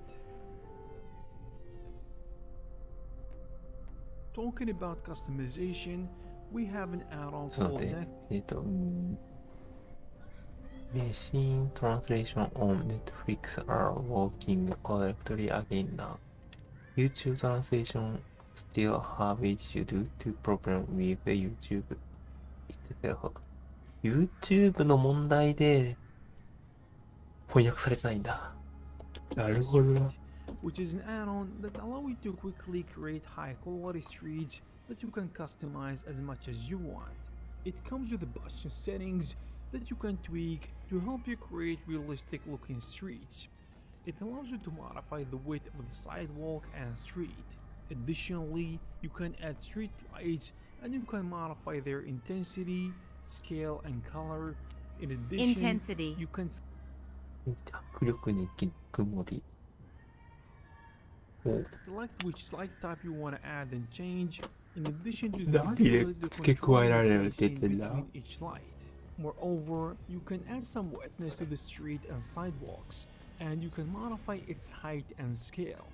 Talking about customization, we have an add-on ちょっと called 待って。Machine translation on Netflix are working correctly again now. YouTube translation still have issue due to problem with YouTube itself. YouTube の問題で翻訳されてないんだ。なるほどな。 which is an add-on that allows you to quickly create high-quality streets that you can customize as much as you want. It comes with a bunch of settings that you can tweak to help you create realistic-looking streets. It allows you to modify the width of the sidewalk and street. Additionally, you can add street lights and you can modify their intensity, scale, and color. In addition, Intensity. you can 迫力に曇り。お select which light type you want to add and change. In addition to the 何で ability to 付け加えられる control って the 言ってん spacing だ between each light. Moreover, you can add some wetness to the street and sidewalks, and you can modify its height and scale.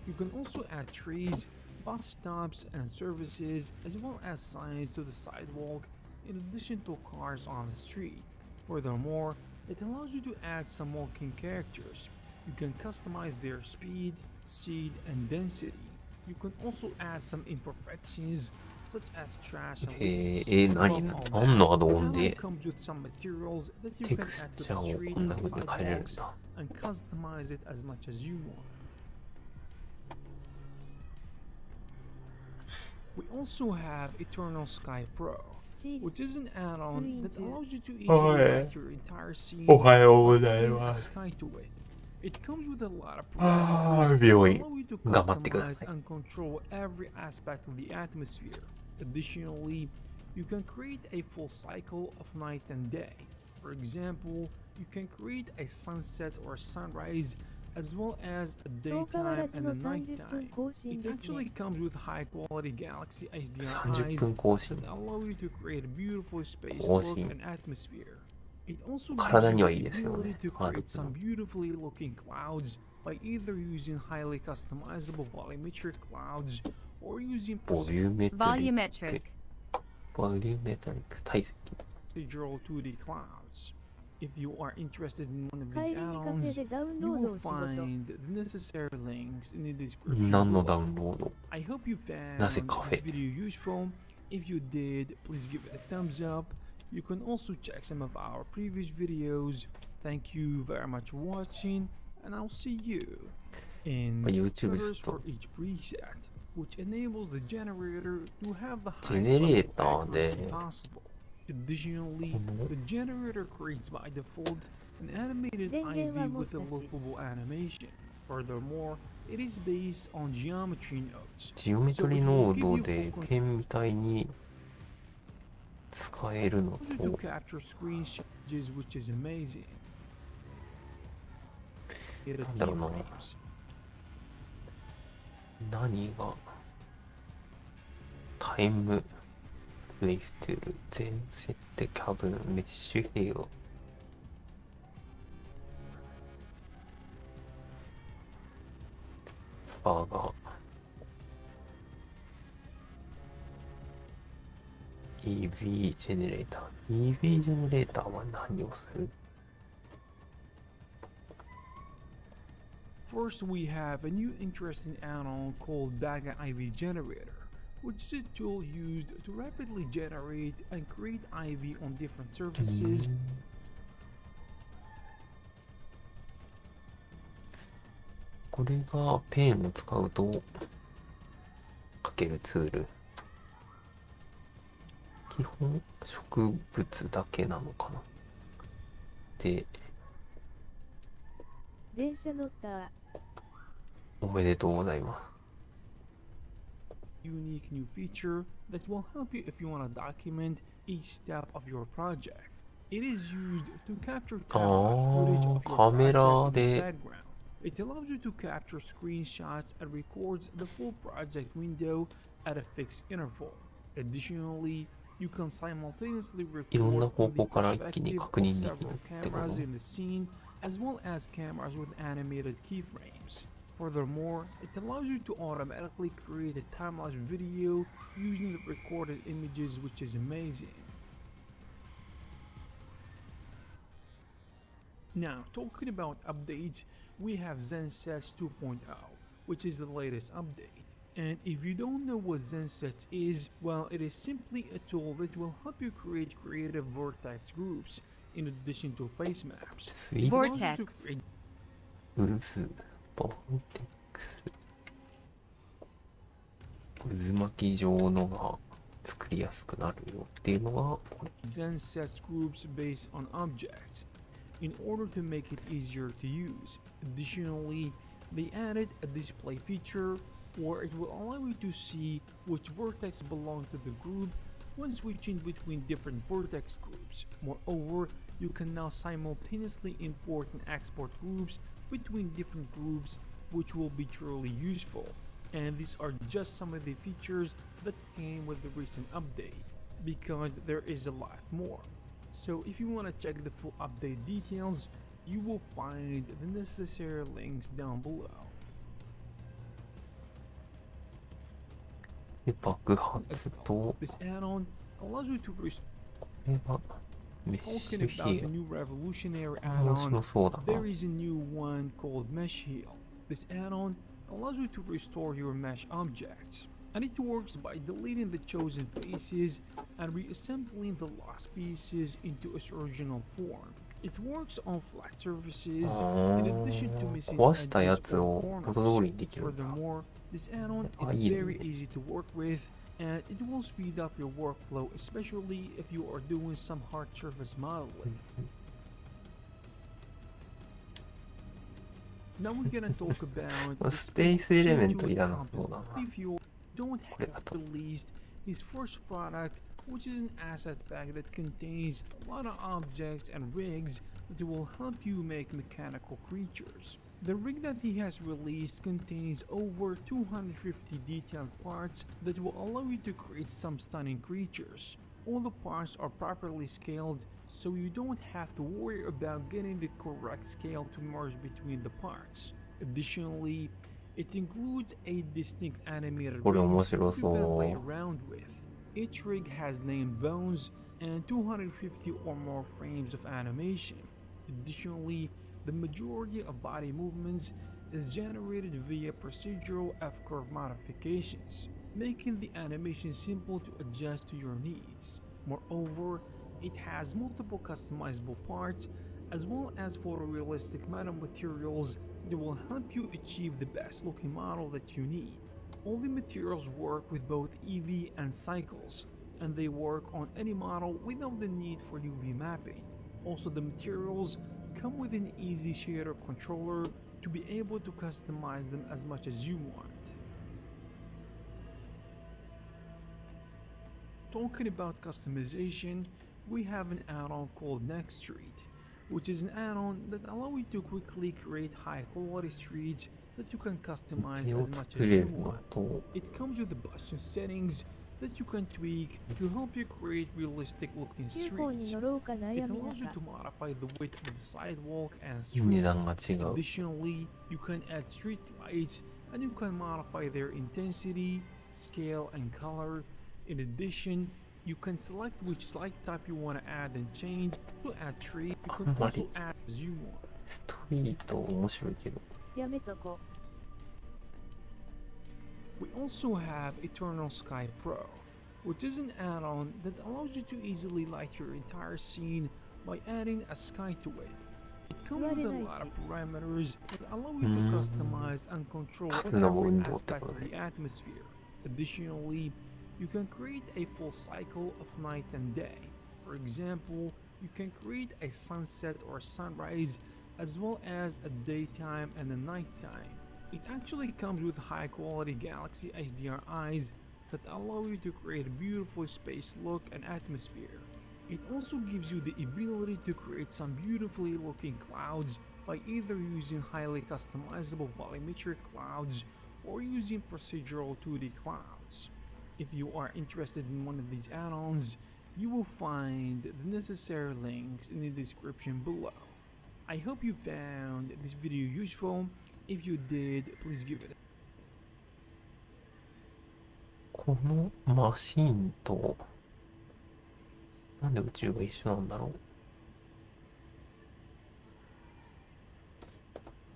You can also add trees, bus stops, and services, as well as signs to the sidewalk, in addition to cars on the street. Furthermore, it allows you to add some walking characters. You can customize their speed, seed, and density. You can also add some imperfections, such as trash and leaves. 何 Above 何 all のアド that, オン the で add-on comes with some materials that you テ can クス add チ to ャ the ーを street こんな and 風に変えれるん sidewalks だ。 and customize it as much as you want. We also have Eternal Sky Pro, which is an add-on that allows you to easily write your entire scene おはようご by ざい adding ま a す。 sky to it. It comes with a lot of あ parameters ー、病 that 院。 allow you to 頑張ってくだ customize さい。 and control every aspect of the atmosphere. Additionally, you can create a full cycle of night and day. For example, you can create a sunset or sunrise as well as a そう変わら daytime ず and の a 30 分 nighttime. 更新 It ですね actually comes with high quality Galaxy HDR 30 eyes 分更新。 that allow you to create a beautiful space 更 look 新。 and atmosphere. It also 体 gives に you はいい the ですよ ability ね。 to ハード create ツの some beautifully looking clouds by either using highly customizable volumetric clouds or using ボリューメトリック。 Volumetric. ボリューメトリック体積。 procedural 2D clouds. If you are interested in one of 帰 these りにカフ add-ons, ェでダウン you ロード will を仕事 find the necessary links in the description 何のダウ below. ンロード I hope you found なぜカフェ this video useful. If you did, please give it a thumbs up. You can also check some of our previous videos. Thank you very much for watching, and I'll see you in YouTube filters ちょっ for と each preset, which enables the generator to have the ジェネレ highest ータ level ーで accuracy possible. Additionally, the generator creates by default an animated 電源は IV 持っ with a たし loopable animation. Furthermore, it is based on geometry nodes. ジオメトリノードでペンみたいに使えるの Allows you to と capture screen changes, which is amazing. なんだろうな。 Keyframes. 何がタイムプレイステル全設定キャブンメッシュヘアバーガー EV ジェネレーター EV ジェネレーターは何をする First, we have a new interesting add-on called Baga IV Generator, which is a tool used to rapidly generate and create IV on different surfaces. これがペンを使うとかけるツール基本植物だけなのかなで電車乗った。おめでとうございます Unique new feature that will help you if you want to document each step of your project. It is used to capture footage of your カメラ project in the で background. It allows you to capture screenshots and records the full project window at a fixed interval. Additionally, you can simultaneously いろんな record 方 from 向 the から一気に perspective 確 of 認できる several ってこ cameras と in the scene, as well as cameras with animated keyframes. Furthermore, it allows you to automatically create a time-lapse video using the recorded images, which is amazing. Now, talking about updates, we have ZenSets 2.0, which is the latest update. And if you don't know what ZenSets is, well, it is simply a tool that will help you create creative vortex groups in addition to face maps. It allows you to Vortex. create 渦、ボルテックス。渦巻き状のが作りやすくなるよっていうのがこれ。Then sets groups based on objects in order to make it easier to use. Additionally, they added a display feature where it will allow you to see which vertex belong to the group when switching between different vertex groups. Moreover, you can now simultaneously import and export groups between different groups, which will be truly useful. And these are just some of the features that came with the recent update, because there is a lot more. So if you want to check the full update details, you will find the necessary links down below. で、爆発と、 This add-on allows you to これがメッシ talking ュヒ about ー the new revolutionary 面白 add-on. そうだな。 There is a new one called Mesh Heal. This add-on allows you to restore your mesh objects, and it works by deleting the chosen faces and reassembling the lost pieces into its original form. It works on flat surfaces in addition to missing 壊したや edges つ or を corners. 元通りにできるんだ。 Furthermore, this add-on Ah, is yeah. very easy to work with, and it will speed up your workflow, especially if you are doing some hard surface modeling. Now we're gonna talk about the Space space element to いらな encompass そうだな。 if you don't これだ have と。 released his first product, which is an asset pack that contains a lot of objects and rigs that will help you make mechanical creatures. The rig that he has released contains over 250 detailed parts that will allow you to create some stunning creatures. All the parts are properly scaled, so you don't have to worry about getting the correct scale to merge between the parts. Additionally, it includes 8 distinct animated これ rigs 面 that 白 you そ can play う。 around with. Each rig has named bones and 250 or more frames of animation. Additionally, the majority of body movements is generated via procedural F-curve modifications, making the animation simple to adjust to your needs. Moreover, it has multiple customizable parts as well as photorealistic metamaterials that will help you achieve the best looking model that you need. All the materials work with both EV and cycles, and they work on any model without the need for UV mapping. Also, the materials come with an easy shader controller to be able to customize them as much as you want. Talking about customization, we have an add-on called Next Street, which is an add-on that allows you to quickly create high-quality streets that you can customize 道を as much 作 as れ you るの want. と、 It comes with a bunch of settings that you can tweak to help you create realistic-looking 中高に streets. 乗ろうか It 悩み allows you 中 to modify the width of the sidewalk and 値 street. 段が違う。 Additionally, you can add street lights and you can modify their intensity, scale, and color. In addition, you can select which light type you want to add and change. To add tree, you can also add as you want. ストリート面白いけど。やめとこ We also have Eternal Sky Pro, which is an add-on that allows you to easily light your entire scene by adding a sky to it. It comes with a lot of parameters that allow you to customize and control every aspect of the atmosphere. Additionally, you can create a full cycle of night and day. For example, you can create a sunset or sunrise as well as a daytime and a nighttime. It actually comes with high quality Galaxy HDR eyes that allow you to create a beautiful space look and atmosphere. It also gives you the ability to create some beautifully looking clouds by either using highly customizable volumetric clouds or using procedural 2D clouds. If you are interested in one of these add-ons, you will find the necessary links in the description below. I hope you found this video useful. If you did, please give it このマシンと、なんで宇宙が一緒なんだろう。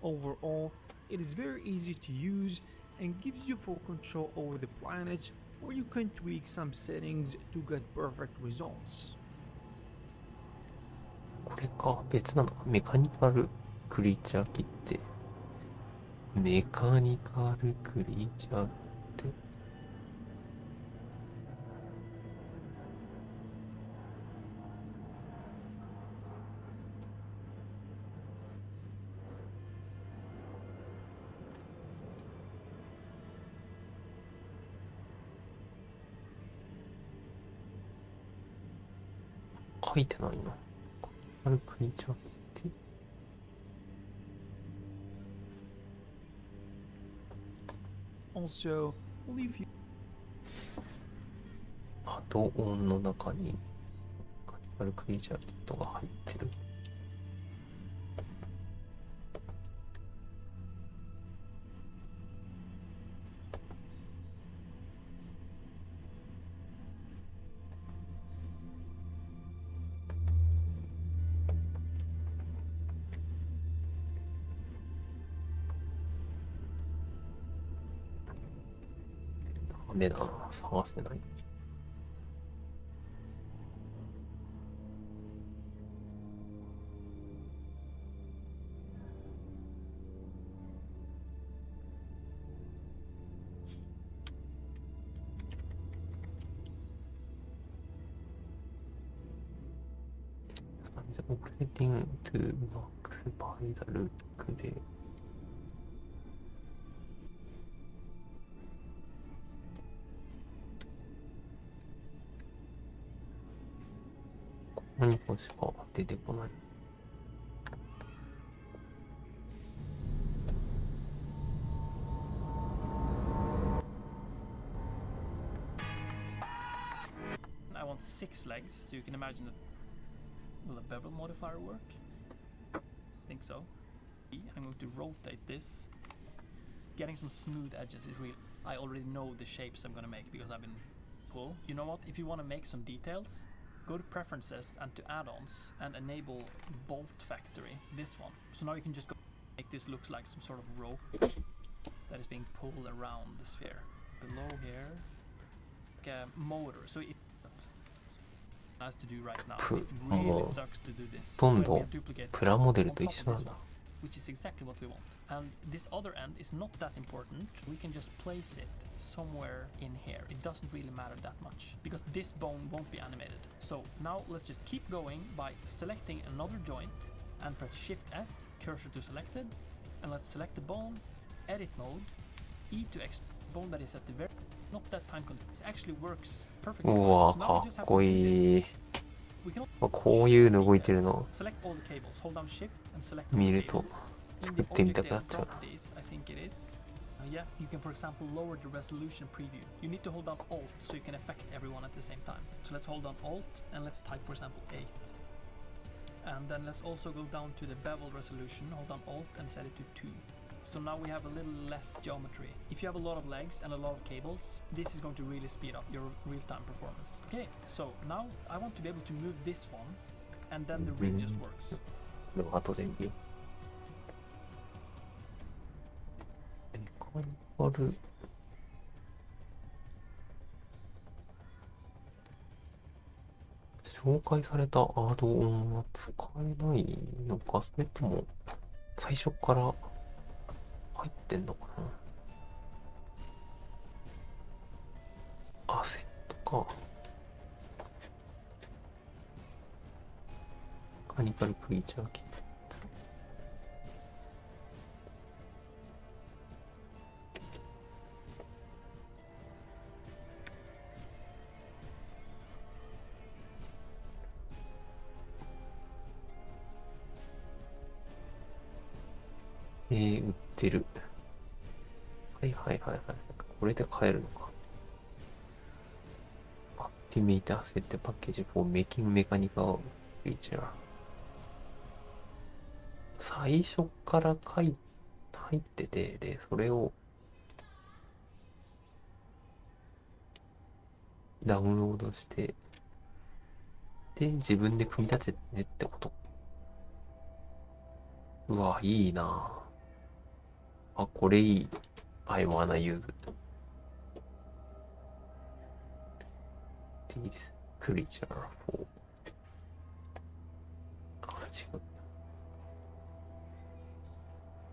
Overall, it is very easy to use and gives you full control over the planet, where you can tweak some settings to get perfect results. これか、別なのか。メカニカルクリーチャーキって。メカニカルクリーチャーって。書いてないな。メカニカルクリーチャーって。Also, we'll leave you. アドオンの中にメカニカルクリーチャーキットが入ってる。ダメだな、探せない。Operating to work by the look で何かしか出てこない。I want 6 legs, so you can imagine that. Will the bevel modifier work? I think so. I'm going to rotate this. Getting some smooth edges is real. I already know the shapes I'm going to make because I've been cool. You know what? If you want to make some details, go to preferences and to add-ons and enable bolt factory, this one. So now you can just go make this looks like some sort of rope that is being pulled around the sphere. Below here, like a motor. So it has to do right now. It really sucks to do this. ほとんどプラモデルと一緒なんだ。Which is exactly what we want. And this other end is not that important. We can just place it somewhere in here. It doesn't really matter that much because this bone won't be animated. So now let's just keep going by selecting another joint and press Shift S, cursor to selected, and let's select the bone, edit mode, E to extract bone that is at the very not that time content. This actually works perfectly. うわ、かっこいい。こういうの動いてるの見ると作ってみたくなっちゃうな。Yeah, you can, for example, lower the resolution preview. You need to hold down Alt so you can affect everyone at the same time. So let's hold down Alt and let's type, for example, 8. And then let's also go down to the bevel resolution, hold down Alt and set it to 2. So now we have a little less geometry. If you have a lot of legs and a lot of cables, this is going to really speed up your real-time performance. Okay, so now I want to be able to move this one, and then the rig just works. 後で見よう。メカニカル。紹介されたアドオンは使えないのか、それとも最初から入ってんのかな。アセットか。メカニカルクリーチャーキット。売ってる。はいはいはいはい。これで買えるのか。アクティメーター設定パッケージ for making mechanical feature。最初から入ってて、で、それをダウンロードして、で、自分で組み立ててねってこと。うわ、いいなぁ。あ、これいい。I wanna use this creature for あ、違う。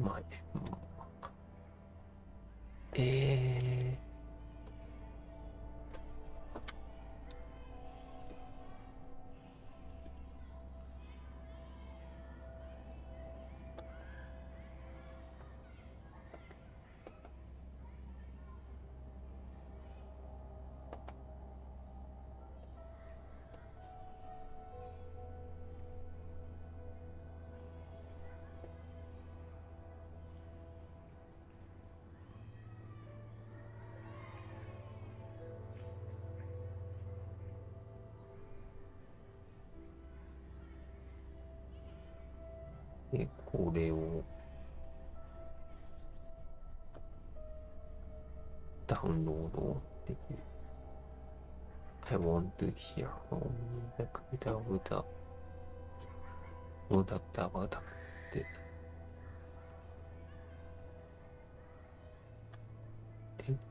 まあ、で、これをダウンロードできる。I want to hear from the creator of the product about って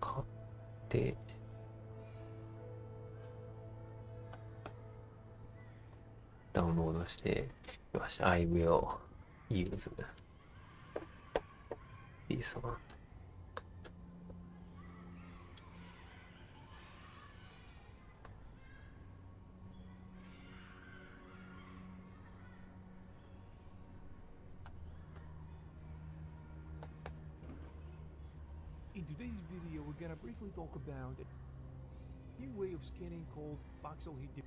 買ってダウンロードして、よし、I will use this one. In today's video, we're gonna briefly talk about a new way of scanning called voxel heat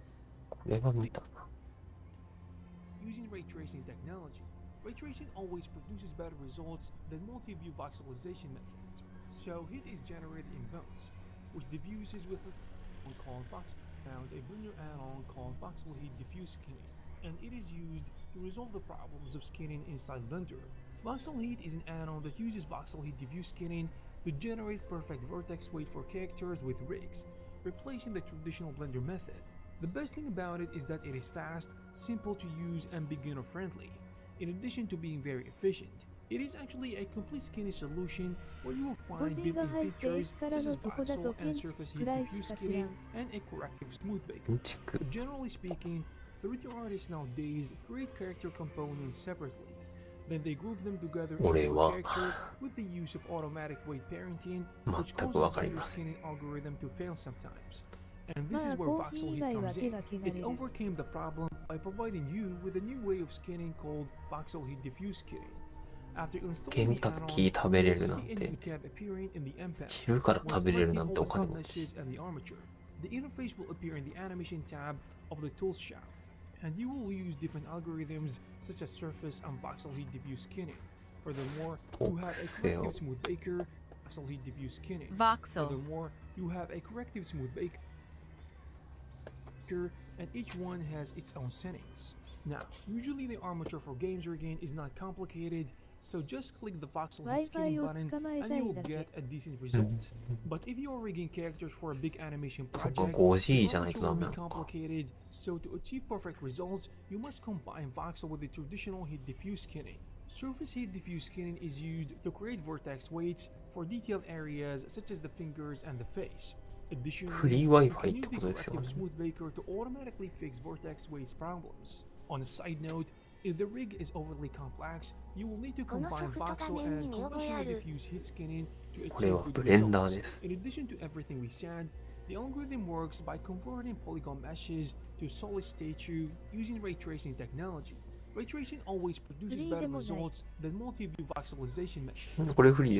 これは見たな。 using ray tracing technology. Ray tracing always produces better results than multi-view voxelization methods. So heat is generated in bones, which diffuses with a called voxel. Found a Blender add-on called voxel heat diffuse skinning, and it is used to resolve the problems of skinning inside Blender. Voxel heat is an add-on that uses voxel heat diffuse skinning to generate perfect vertex weight for characters with rigs, replacing the traditional Blender method. The best thing about it is that it is fast, simple to use, and beginner-friendly. In addition to being very efficient, it is actually a complete skinning solution where you will find built-in features such as voxel and surface heat diffuse skinning and a corrective smooth baker. Generally speaking, 3D artists nowadays create character components separately. Then they group them together into a character with the use of automatic weight parenting, which causes Blender skinning algorithm to fail sometimes. And this is where voxel heat comes in. It overcame the problem by providing you with a new way of skinning called voxel heat diffuse skinning. After installing the add-on, you will see a new tab appearing in the M panel. When selecting all the submeshes and the armature, the interface will appear in the animation tab of the tools shelf, and you will use different algorithms such as surface and voxel heat diffuse skinning. Furthermore, you have a corrective smooth baker, voxel heat diffuse skinning. Furthermore, you have a corrective smooth baker, and each one has its own settings. Now, usually the armature for games rigging is not complicated, so just click the voxel heat skinning button and you will get a decent result. But if you are rigging characters for a big animation project, the armature will be complicated, so to achieve perfect results, you must combine voxel with the traditional heat diffuse skinning. Surface heat diffuse skinning is used to create vertex weights for detailed areas such as the fingers and the face. Additionally, you can use the corrective smooth baker to automatically fix vertex weights problems. On a side note, if the rig is overly complex, you will need to combine voxel and conventional diffuse heat skinning to achieve good results. In addition to everything we said, the algorithm works by converting polygon meshes to solid state using ray tracing technology. Ray tracing always produces better results than multi-view voxelization methods.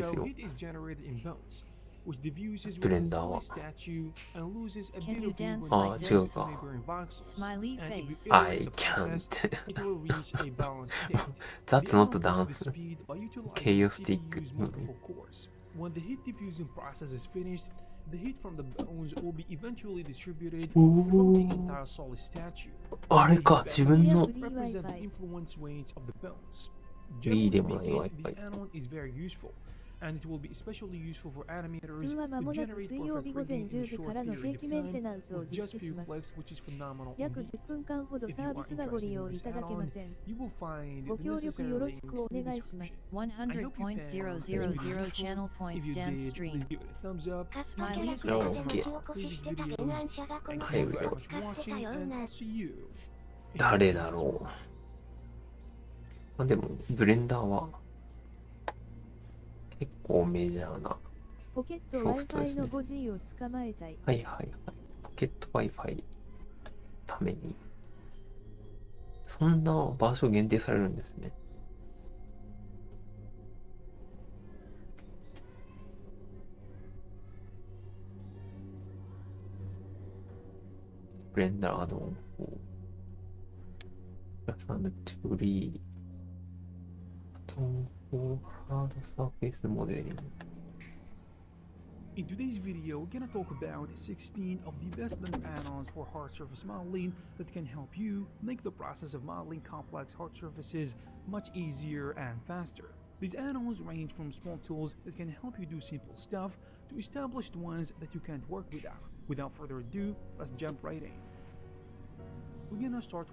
So heat is generated in bones, which diffuses with a solid statue and loses a bit of heat when it hits the neighboring voxels. And if you iterate the process, it will reach a balanced state. That's not down. The speed by utilizing KO stick. CPU's multiple cores. When the heat diffusing process is finished, the heat from the bones will be eventually distributed throughout the entire solid statue. Represent the influence weights of the bones. Generally speaking, this add-on is very useful, and it will be especially useful for animators to generate perfect rigging in a short period of time with just few clicks, which is phenomenal indeed. If you are interested in this add-on, you will find the necessary links in the description. 100.000 channel points dance stream. Please give it a thumbs up. Smiley Check out some of our previous videos. Thank you very much for watching, and I'll see you. 誰だろう。まあでもブレンダーは結構メジャーなポケットソフトです Wi-Fi のね。5 G を捕まえたい。はいはいはい。ポケット Wi-Fi ために。そんな場所限定されるんですね。ブレンダーの+&2 for hard surface modeling. In today's video, we're gonna talk about 16 of the best Blender add-ons for hard surface modeling that can help you make the process of modeling complex hard surfaces much easier and faster. These add-ons range from small tools that can help you do simple stuff to established ones that you can't work without. Without further ado, let's jump right in. We're gonna start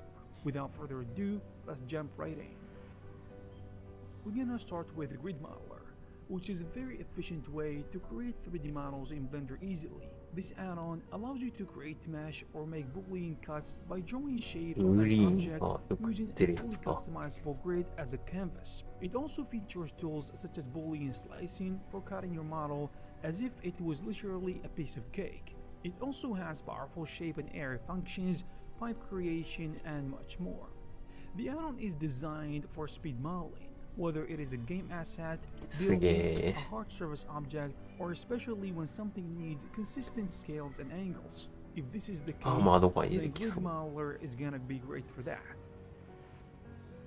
with Grid Modeler, which is a very efficient way to create 3D models in Blender easily. This add-on allows you to create mesh or make Boolean cuts by drawing shapes on an object using a fully customizable grid as a canvas. It also features tools such as Boolean slicing for cutting your model as if it was literally a piece of cake. It also has powerful shape and area functions, pipe creation, and much more. The add-on is designed for speed modeling, whether it is a game asset, building, a hard surface object, or especially when something needs consistent scales and angles. If this is the case, then Grid Modeler is gonna be great for that.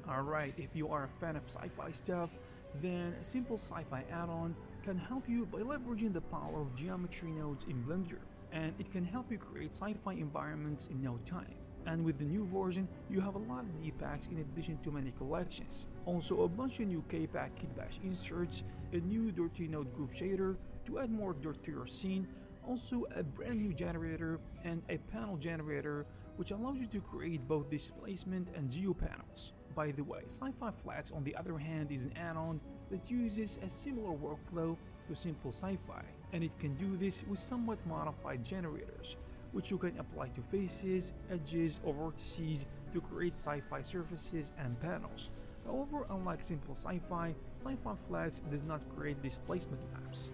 Alright, if you are a fan of sci-fi stuff, then a simple sci-fi add-on can help you by leveraging the power of geometry nodes in Blender, and it can help you create sci-fi environments in no time. And with the new version, you have a lot of D-packs in addition to many collections. Also a bunch of new K-Pack Kitbash inserts, a new Dirty Node group shader to add more dirt to your scene, also a brand new generator and a panel generator which allows you to create both displacement and geopanels. By the way, Sci-Fi Flags on the other hand is an add-on that uses a similar workflow to Simple Sci-Fi, and it can do this with somewhat modified generators, which you can apply to faces, edges, or vertices to create sci-fi surfaces and panels. However, unlike Simple Sci-Fi, Sci-Fi Flags does not create displacement maps.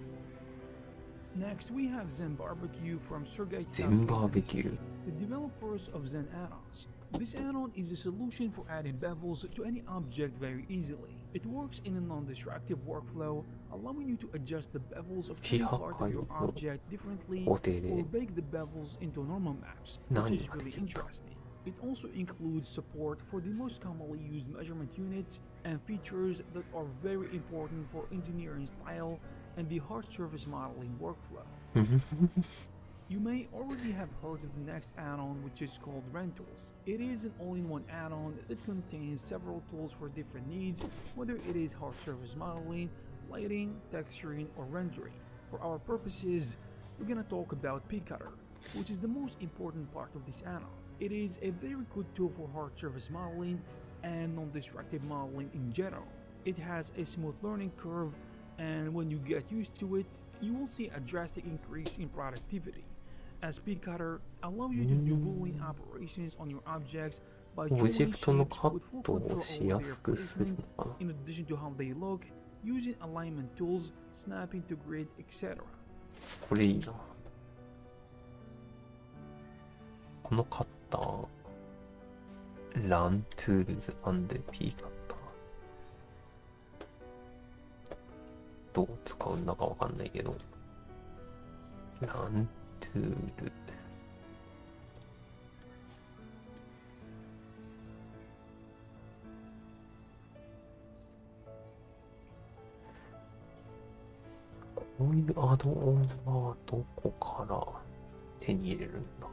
Next, we have Zen Barbecue from Sergei Tavkin, the developers of Zen add-ons. This add-on is a solution for adding bevels to any object very easily. It works in a non-destructive workflow, allowing you to adjust the bevels of any part of your object differently or bake the bevels into normal maps, which is really interesting. It also includes support for the most commonly used measurement units and features that are very important for engineering style and the hard surface modeling workflow. You may already have heard of the next add-on, which is called Rentals. It is an all-in-one add-on that contains several tools for different needs, whether it is hard surface modeling, lighting, texturing, or rendering. For our purposes, we're gonna talk about P-Cutter, which is the most important part of this add-on. It is a very good tool for hard surface modeling and non-destructive modeling in general. It has a smooth learning curve, and when you get used to it, you will see a drastic increase in productivity, as P-Cutter allows you to do Boolean operations on your objects by drawing shapes with full control over their placement, in addition to how they look, using alignment tools, snapping to grid, etc. これいいな。このカッター、LAN Tools and P カッター。どう使うんだかわかんないけど。LAN Tool。こういうアドオンはどこから手に入れるんだ。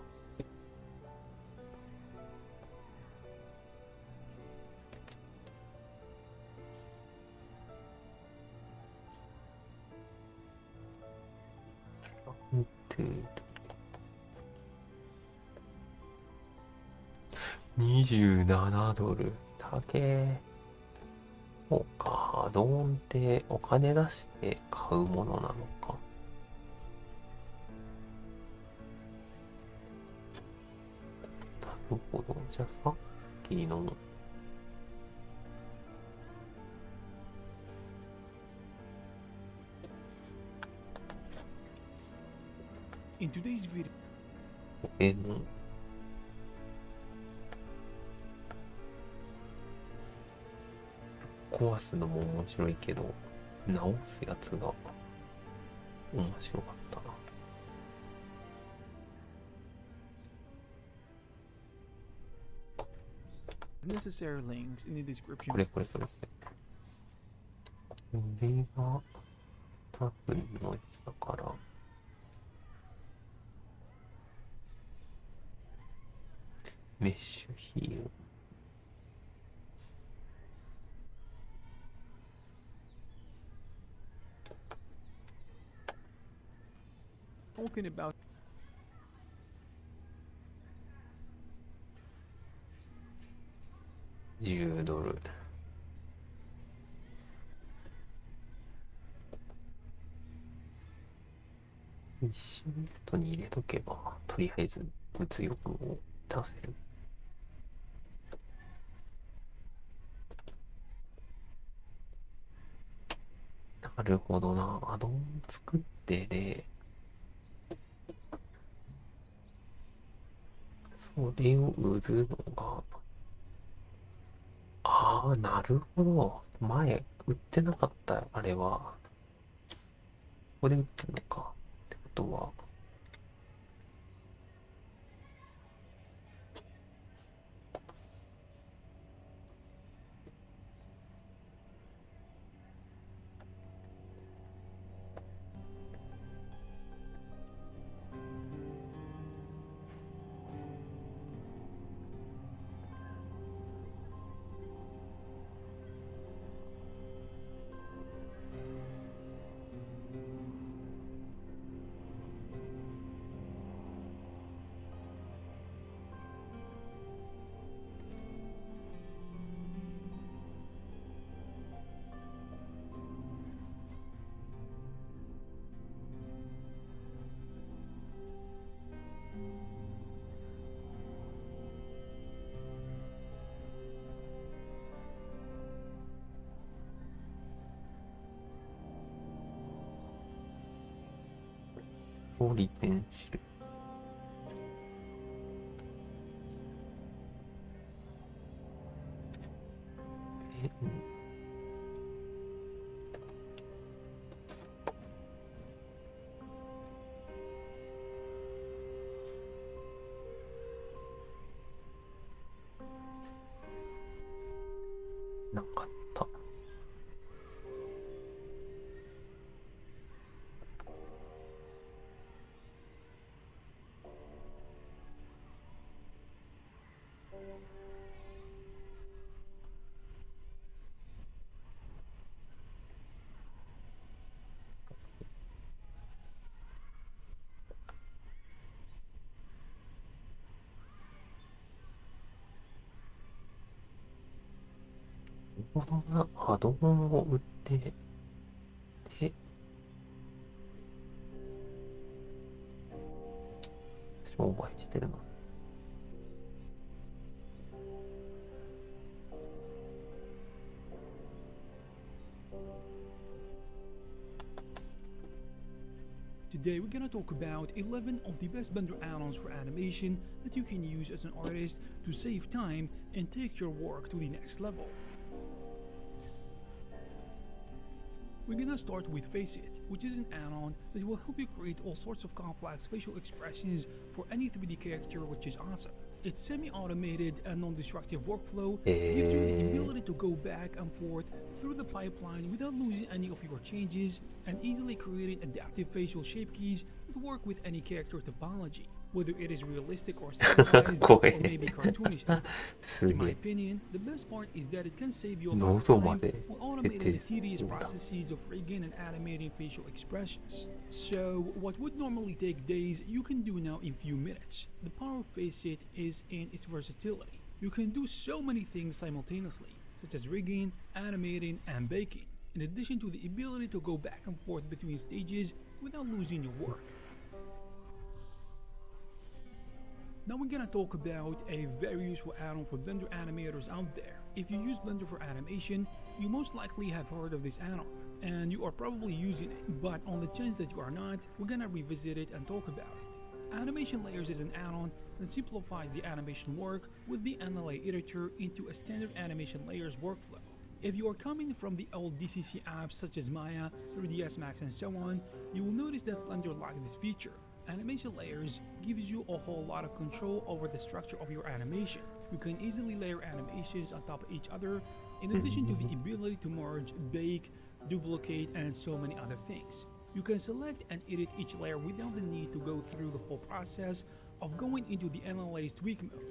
$27。高え。そうか、アドオンってお金出して買うものなのか。なるほど。じゃあさっきの In today's video, の壊すのも面白いけど、直すやつが面白かったな。necessary links in the description. これ。これが多分のやつだから。メッシュヒール。Talking about 10ドル。一瞬とに入れとけば、とりあえず物欲を出せる。なるほどな。アドオン作ってで、それを売るのが、ああ、なるほど。前、売ってなかった、あれは。ここで売ってるのか。ってことは、ポリペンシル。なかった。なるほどな。アドオンを売って、で、商売してるな。Today we're gonna talk about 11 of the best Blender add-ons for animation that you can use as an artist to save time and take your work to the next level. We're gonna start with Face It, which is an add-on that will help you create all sorts of complex facial expressions for any 3D character, which is awesome. Its semi-automated and non-destructive workflow gives you the ability to go back and forth through the pipeline without losing any of your changes and easily creating adaptive facial shape keys that work with any character topology, whether it is realistic or stylized or maybe cartoonish. In my opinion, the best part is that it can save you a lot of time while automating the tedious processes of rigging and animating facial expressions. So, what would normally take days, you can do now in few minutes. The power of Face It is in its versatility. You can do so many things simultaneously, such as rigging, animating, and baking, in addition to the ability to go back and forth between stages without losing your work. Now we're gonna talk about a very useful add-on for Blender animators out there. If you use Blender for animation, you most likely have heard of this add-on, and you are probably using it, but on the chance that you are not, we're gonna revisit it and talk about it. Animation Layers is an add-on that simplifies the animation work with the NLA editor into a standard animation layers workflow. If you are coming from the old DCC apps such as Maya, 3ds Max and so on, you will notice that Blender lacks this feature. Animation Layers gives you a whole lot of control over the structure of your animation. You can easily layer animations on top of each other, in addition to the ability to merge, bake, duplicate, and so many other things. You can select and edit each layer without the need to go through the whole process of going into the NLA's tweak mode.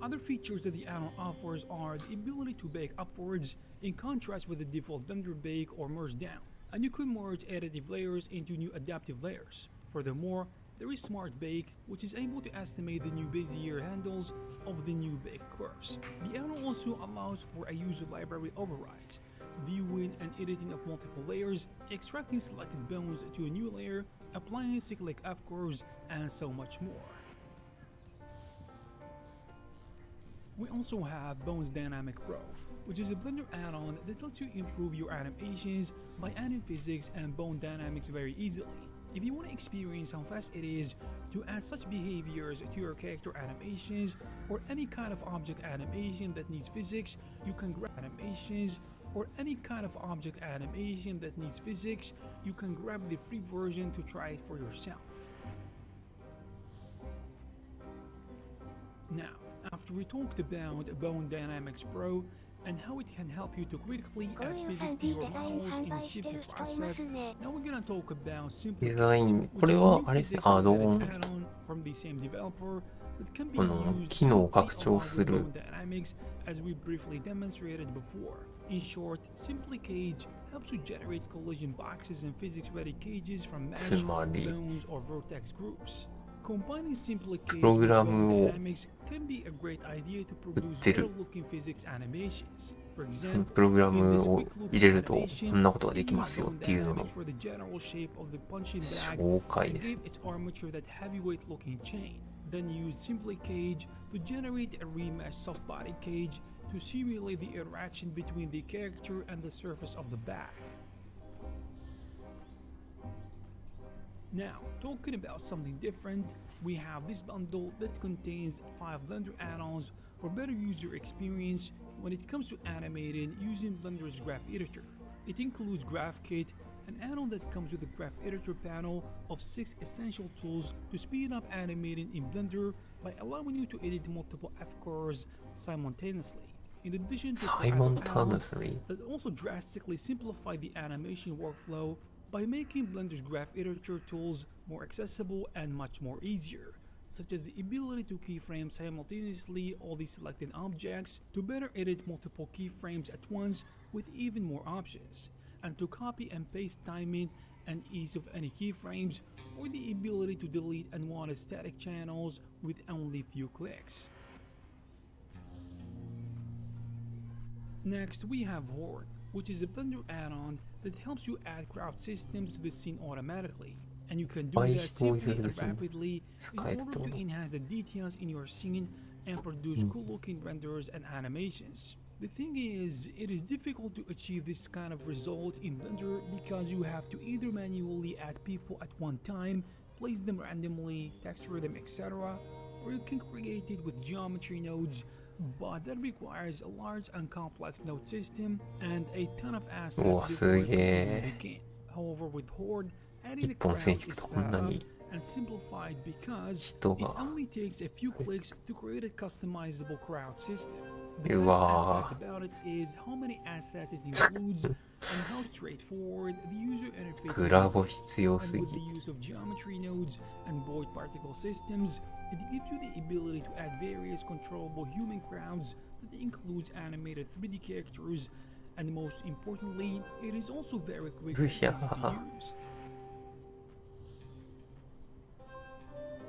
Other features that the add-on offers are the ability to bake upwards, in contrast with the default Blender bake or merge down, and you can merge additive layers into new adaptive layers. Furthermore, there is Smart Bake, which is able to estimate the new Bezier handles of the new baked curves. The add-on also allows for a user library overrides, viewing and editing of multiple layers, extracting selected bones to a new layer, applying cyclic F-curves, and so much more. We also have Bones Dynamic Pro, which is a Blender add-on that lets you improve your animations by adding physics and bone dynamics very easily. If you want to experience how fast it is to add such behaviors to your character animations or any kind of object animation that needs physics, you can grab the free version to try it for yourself. Now, after we talked about Bone Dynamics Pro and how it can help you to quickly add physics to your models in a simple process, now we're gonna talk about Simple Cage, which is a new physics-related add-on from the same developer that can be used simply along with Bone Dynamics, as we briefly demonstrated before. In short, Simple Cage helps you generate collision boxes and physics-ready cages from mesh, bones, or vertex groups. Combining Simple Cage with Bone Dynamics can be a great idea to produce better-looking physics animations. For example, プログラムを入れるとこんなことができますよっていうのの紹介です。Then use Simple Cage to generate a remesh soft body cage to simulate the interaction between the character and the surface of the back. Now, talking about something different, we have this bundle that contains 5 Blender add-ons for better user experience when it comes to animating using Blender's Graph Editor. It includes Graph Kit, an add-on that comes with a Graph Editor panel of 6 essential tools to speed up animating in Blender by allowing you to edit multiple F-curves simultaneously. In addition to add-ons that also drastically simplify the animation workflow by making Blender's Graph Editor tools more accessible and much more easier, such as the ability to keyframe simultaneously all the selected objects, to better edit multiple keyframes at once with even more options, and to copy and paste timing and ease of any keyframes, or the ability to delete unwanted static channels with only few clicks. Next, we have Horde, which is a Blender add-on that helps you add crowd systems to the scene automatically, and you can do that simply and rapidly in order to enhance the details in your scene and produce cool-looking renders and animations. The thing is, it is difficult to achieve this kind of result in Blender because you have to either manually add people at one time, place them randomly, texture them, etc., or you can create it with geometry nodes, but that requires a large and complex node system and a ton of assets before it can begin. However, with Horde, adding a crowd is sped up and simplified because it only takes a few clicks to create a customizable crowd system. The best aspect about it is how many assets it includes and how straightforward the user interface is. And with the use of geometry nodes and void particle systems, it gives you the ability to add various controllable human crowds that includes animated 3D characters, and most importantly, it is also very quick and easy to use.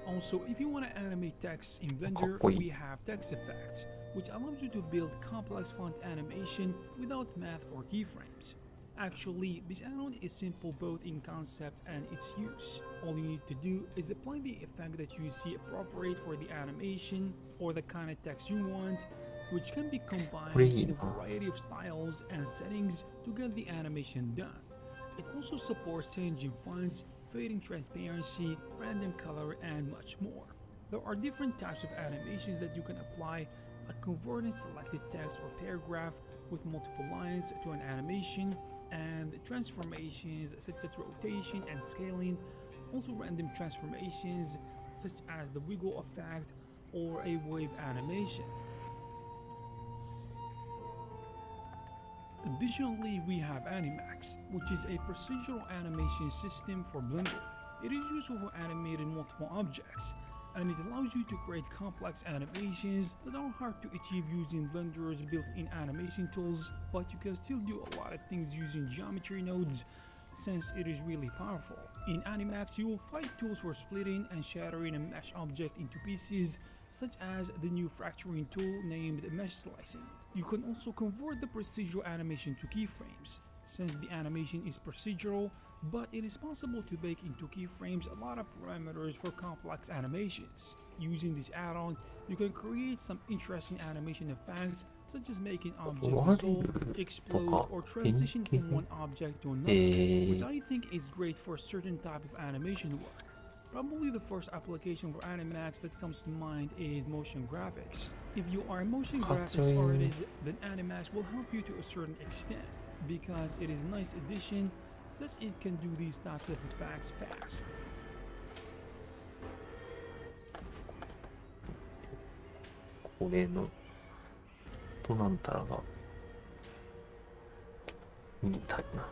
Also, if you want to animate text in Blender, we have text effects, which allows you to build complex font animation without math or keyframes. Actually, this add-on is simple both in concept and its use. All you need to do is apply the effect that you see appropriate for the animation or the kind of text you want, which can be combined in a variety of styles and settings to get the animation done. It also supports changing fonts, fading transparency, random color, and much more. There are different types of animations that you can apply, like converting selected text or paragraph with multiple lines to an animation, and transformations such as rotation and scaling, also random transformations such as the wiggle effect or a wave animation. Additionally, we have Animax, which is a procedural animation system for Blender. It is useful for animating multiple objects, and it allows you to create complex animations that are hard to achieve using Blender's built-in animation tools, but you can still do a lot of things using geometry nodes since it is really powerful. In Animax, you will find tools for splitting and shattering a mesh object into pieces, such as the new fracturing tool named mesh slicing. You can also convert the procedural animation to keyframes, since the animation is procedural, but it is possible to bake into keyframes a lot of parameters for complex animations. Using this add-on, you can create some interesting animation effects, such as making objects dissolve, explode, or transition from one object to another, which I think is great for a certain type of animation work. Probably the first application for Animax that comes to mind is motion graphics. If you are a motion graphics artist, then Animax will help you to a certain extent, because it is a nice addition since it can do these types of effects fast.これのストなんたらがみたいな。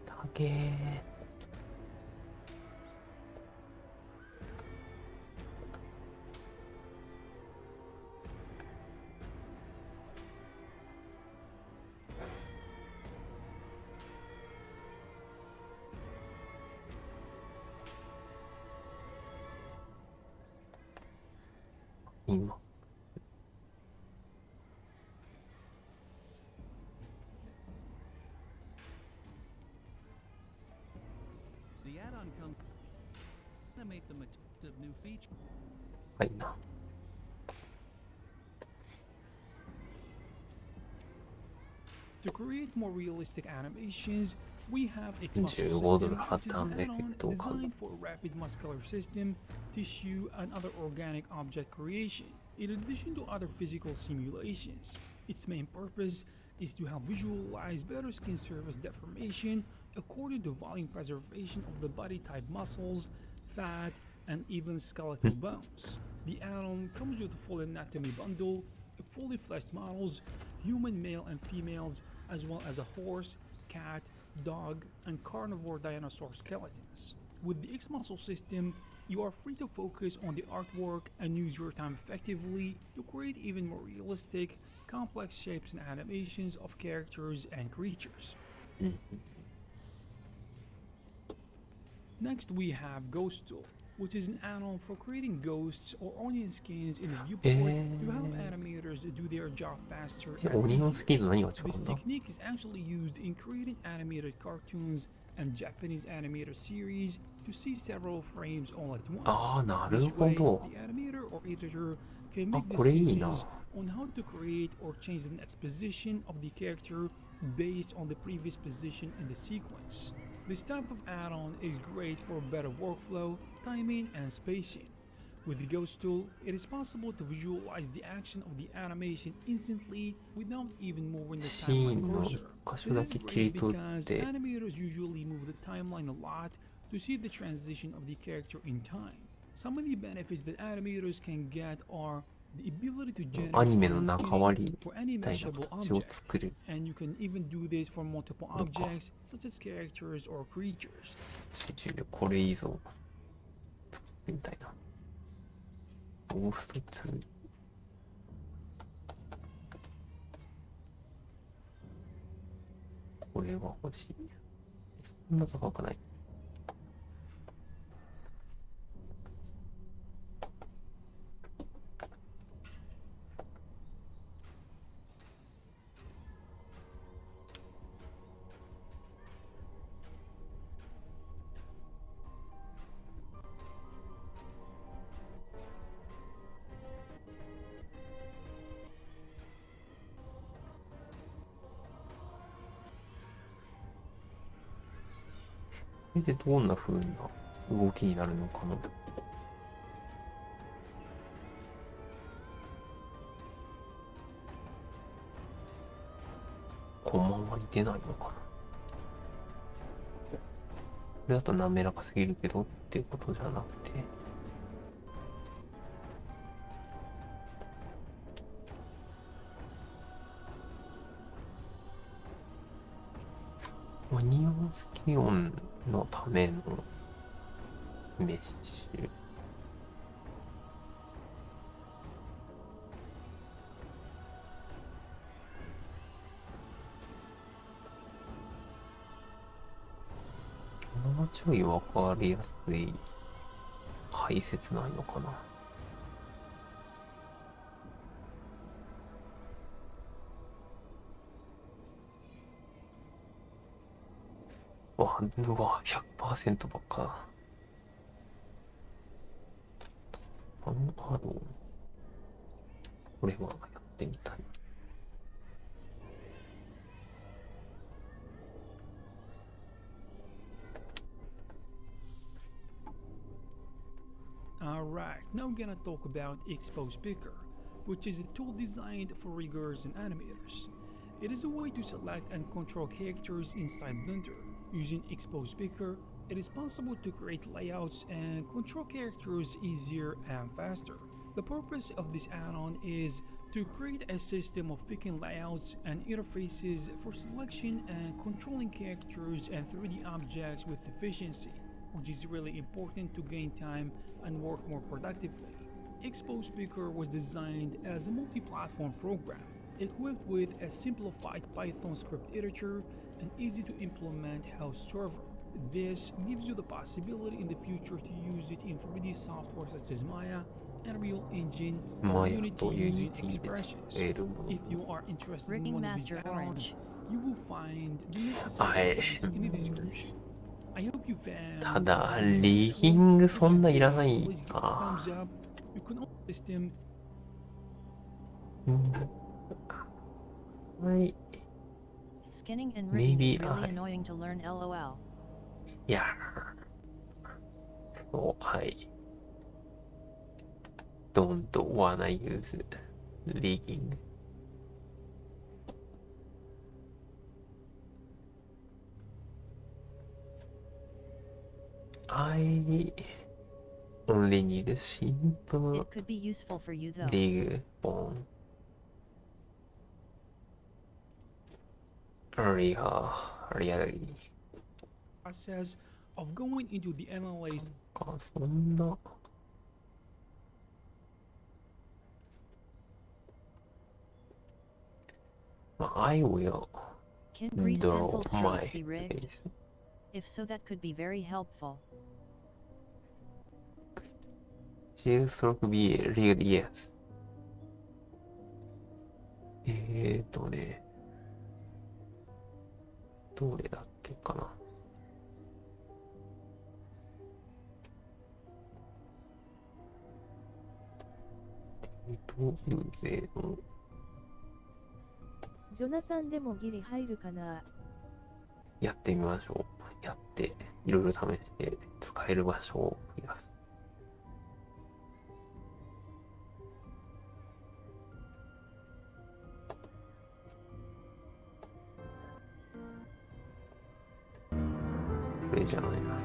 だけ今 The add-on comes to animate the of new features. はいな。To create more realistic animations, we have X Muscle 15 System, ドル which 払っ is たん an でエフェ add-on クトを買う。 designed for rapid muscular system, tissue, and other organic object creation, in addition to other physical simulations. Its main purpose is to help visualize better skin surface deformation according to volume preservation of the body type muscles, fat, and even skeletal bones. The add-on comes with a full anatomy bundle, fully fleshed models, human male and females, as well as a horse, cat, dog, and carnivore dinosaur skeletons. With the X-Muscle system, you are free to focus on the artwork and use your time effectively to create even more realistic, complex shapes and animations of characters and creatures. Next we have Ghost Tool, which is an add-on for creating ghosts or onion skins in a viewport to help animators do their job faster and オニオン easier. スキンと何が違 This うんだ technique is actually used in creating animated cartoons and Japanese animator series to see several frames all at once. ああ、なる This ほ way, ど。 the animator or editor can make これいいな。 decisions on how to create or change the next position of the character based on the previous position in the sequence. This type of add-on is great for better workflow, timing, and spacing. With the Ghost tool, it is possible to visualize the action of the animation instantly without even moving the シー timeline ンの cursor. 箇所 This だ is け切り great 取っ because て animators usually move the timeline a lot to see the transition of the character in time. Some of the benefits that animators can get are the ability to ア generate ニメの on 中割 scanning り for み any たいな meshable 形を object, 作る。 and you can even do this for multiple objects such as characters or creatures. 集中力これいいぞ。みたいな。ゴースト2。これは欲しい。そんな高くない。れでどんな風な動きになるのかな。小回り出ないのかな。これだと滑らかすぎるけどっていうことじゃなくて。オニオンスキオンのためのメッシュ。もうちょいわかりやすい解説ないのかな。うわ、100% ばっか。これはやってみたい。Alright, now we're gonna talk about Expo Speaker, which is a tool designed for riggers and animators. It is a way to select and control characters inside Blender. Using Expo Speaker, it is possible to create layouts and control characters easier and faster. The purpose of this add-on is to create a system of picking layouts and interfaces for selection and controlling characters and 3D objects with efficiency, which is really important to gain time and work more productively. Expo Speaker was designed as a multi-platform program, equipped with a simplified Python script editor and easy to implement host server. This gives you the possibility in the future to use it in 3D software such as Maya, Unreal Engine, or Unity using expressions. If you are interested in one of these add-ons, you will find the necessary links in the description. I hope you found ただ、リギングそんないらないか。You can also system はい。 Skinning and rigging is really annoying to learn LOL. いや。そう、はい。Don't wanna use rigging. I only need a simple It could be useful for you though. rig on reality. process of going into the analyze. そんな。I will Can grease draw pencil my strokes be rigged? face. If so, that could be very helpful. Shield stroke be rigged, yes. どれだっけかな。ジョナサンでもギリ入るかな。やってみましょう。やって、いろいろ試して使える場所を増やす。これじゃないな。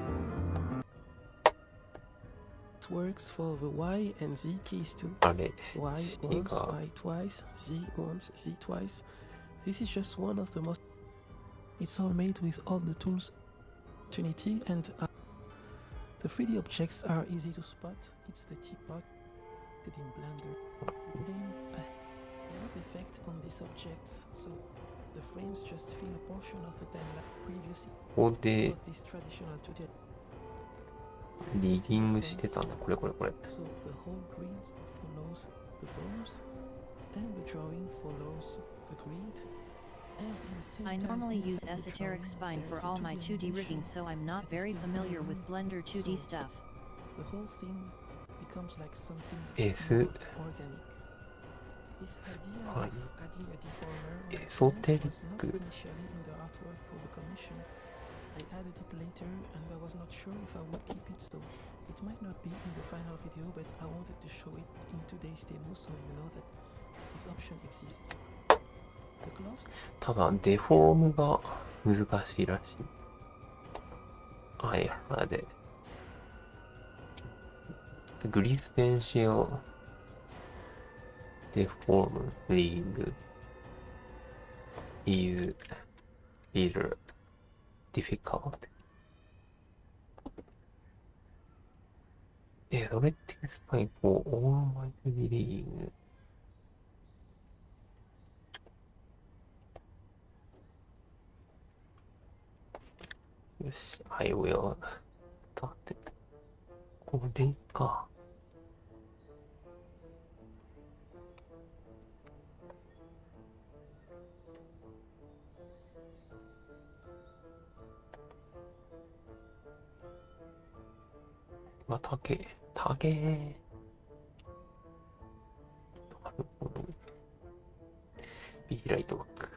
Works for the Y and Z keys too. Y once, Y twice, Z once, Z twice. This is just one of the most. It's all made with all the tools, Trinity, and the 3D objects are easy to spot. It's the teapot in Blender. Then a warp effect on these objects, so the frames just fill a portion of the time like previously. Of this traditional 2D. リギングしてたんだ。これ。So the whole grid follows the bones, and the drawing follows the grid. I normally use esoteric spine for all my 2D rigging, so I'm not very familiar with Blender 2D stuff. The whole thing becomes like something organic. This idea of adding a deformer on the was not initially in the artwork for the commission. I added it later and I was not sure if I would keep it, so it might not be in the final video, but I wanted to show it in today's demo so you know that this option exists. The gloves... ただ、デフォームが難しいらしい。I had it. The Glyphential deform league is little difficult. それってスパイこう、オールマイトビリーグ。よし、I will start. これか。竹。なるほど。ビーライトバック。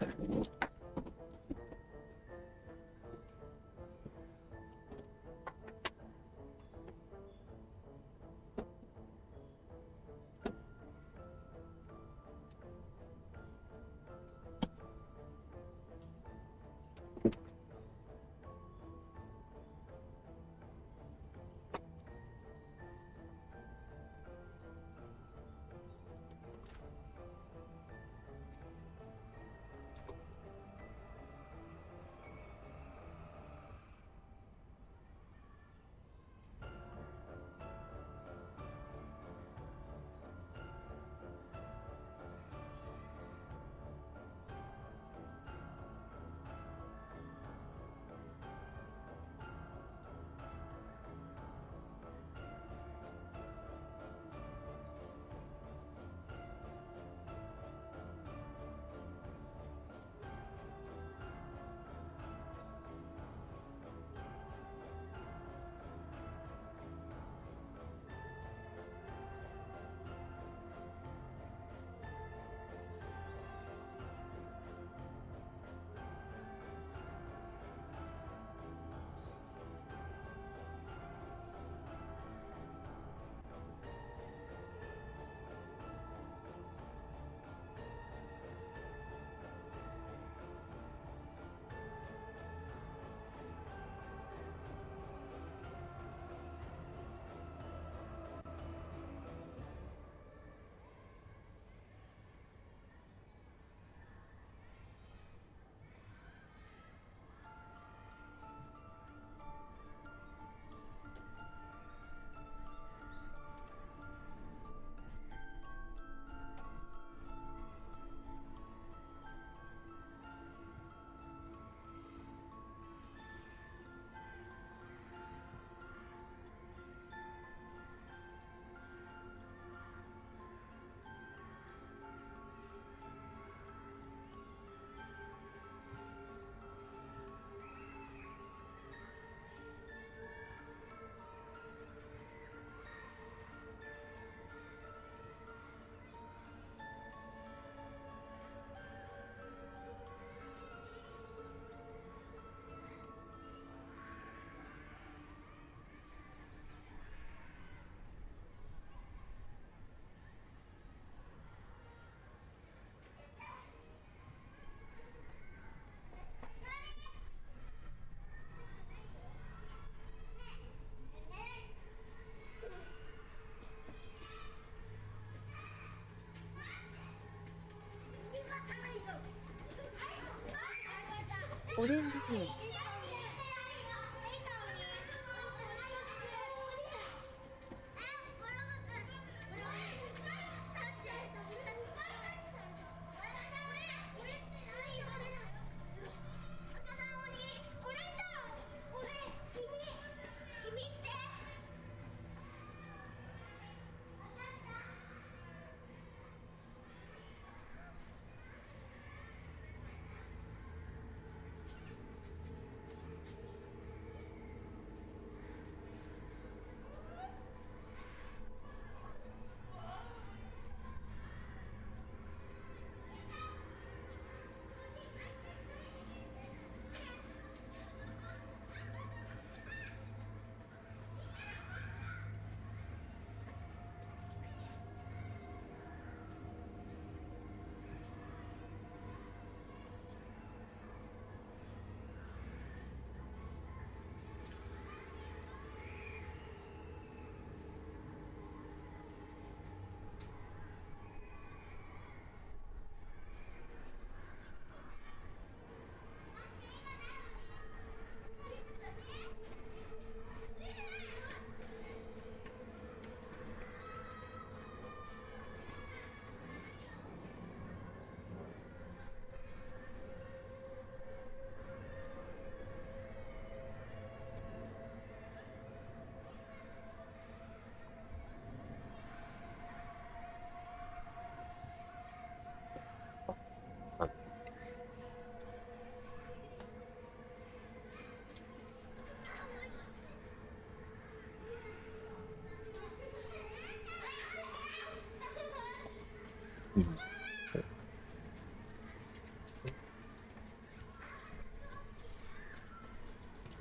オレンジ線。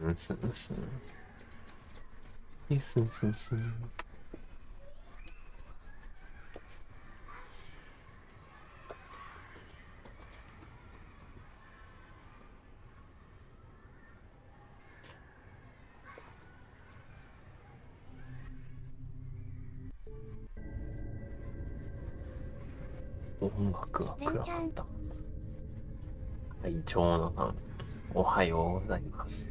すんすん。すんすんすん。音楽が暗かった。はい、長野さん、おはようございます。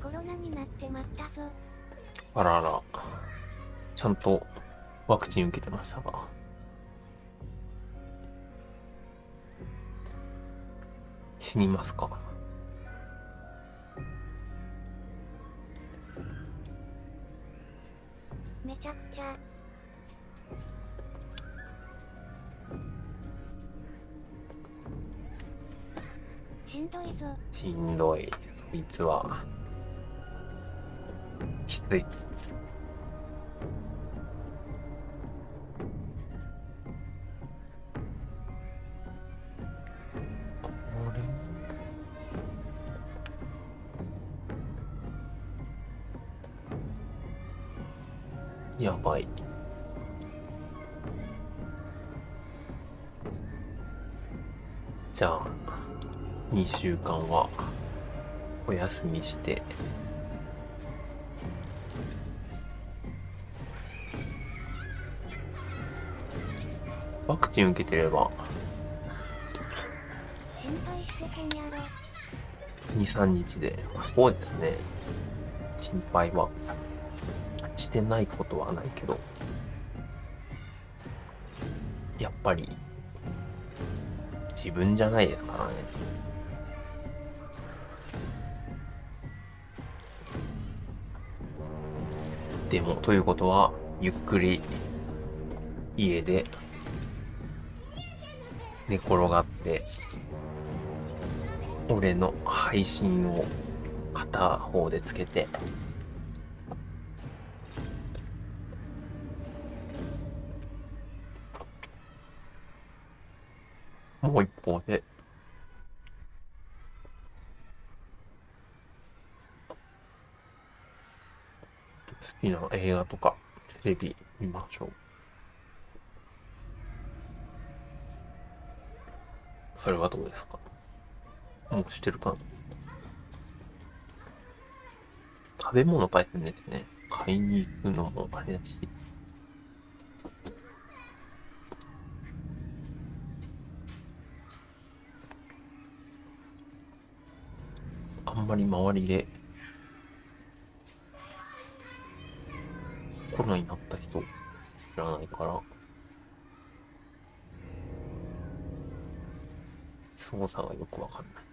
コロナになってまったぞ。あらら、ちゃんとワクチン受けてましたか？死にますか？めちゃくちゃ。しんどいぞ。しんどい。そいつはきつい。やばい。じゃあ2週間はお休みして、ワクチン受けてれば心配してけんやろ。2、3日で、そうですね。心配はしてないことはないけど、やっぱり自分じゃないですからね。でも、ということは、ゆっくり家で寝転がって俺の配信を片方でつけて、もう一方で好きな映画とかテレビ見ましょう。それはどうですか？もうしてるかな。食べ物大変ですね。買いに行くのもあれだし。あんまり周りでコロナになった人知らないから、操作がよくわかんない。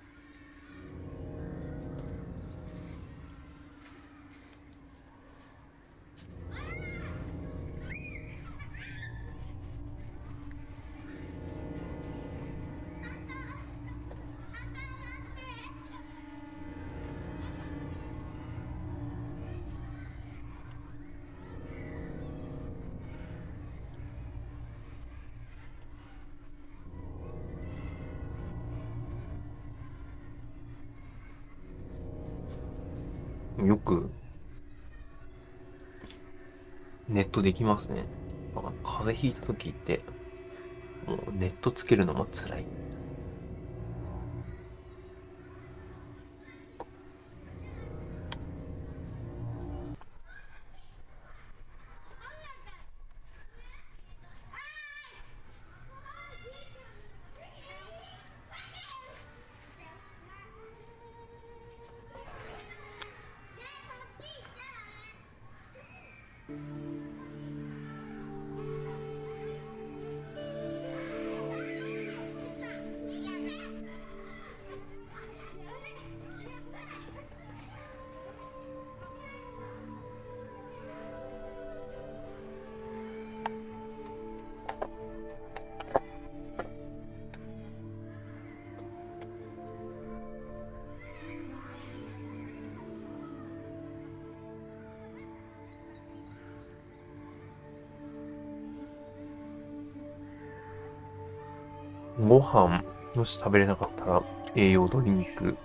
よくネットできますね。風邪ひいた時ってもうネットつけるのも辛い。ご飯、もし食べれなかったら栄養ドリンク。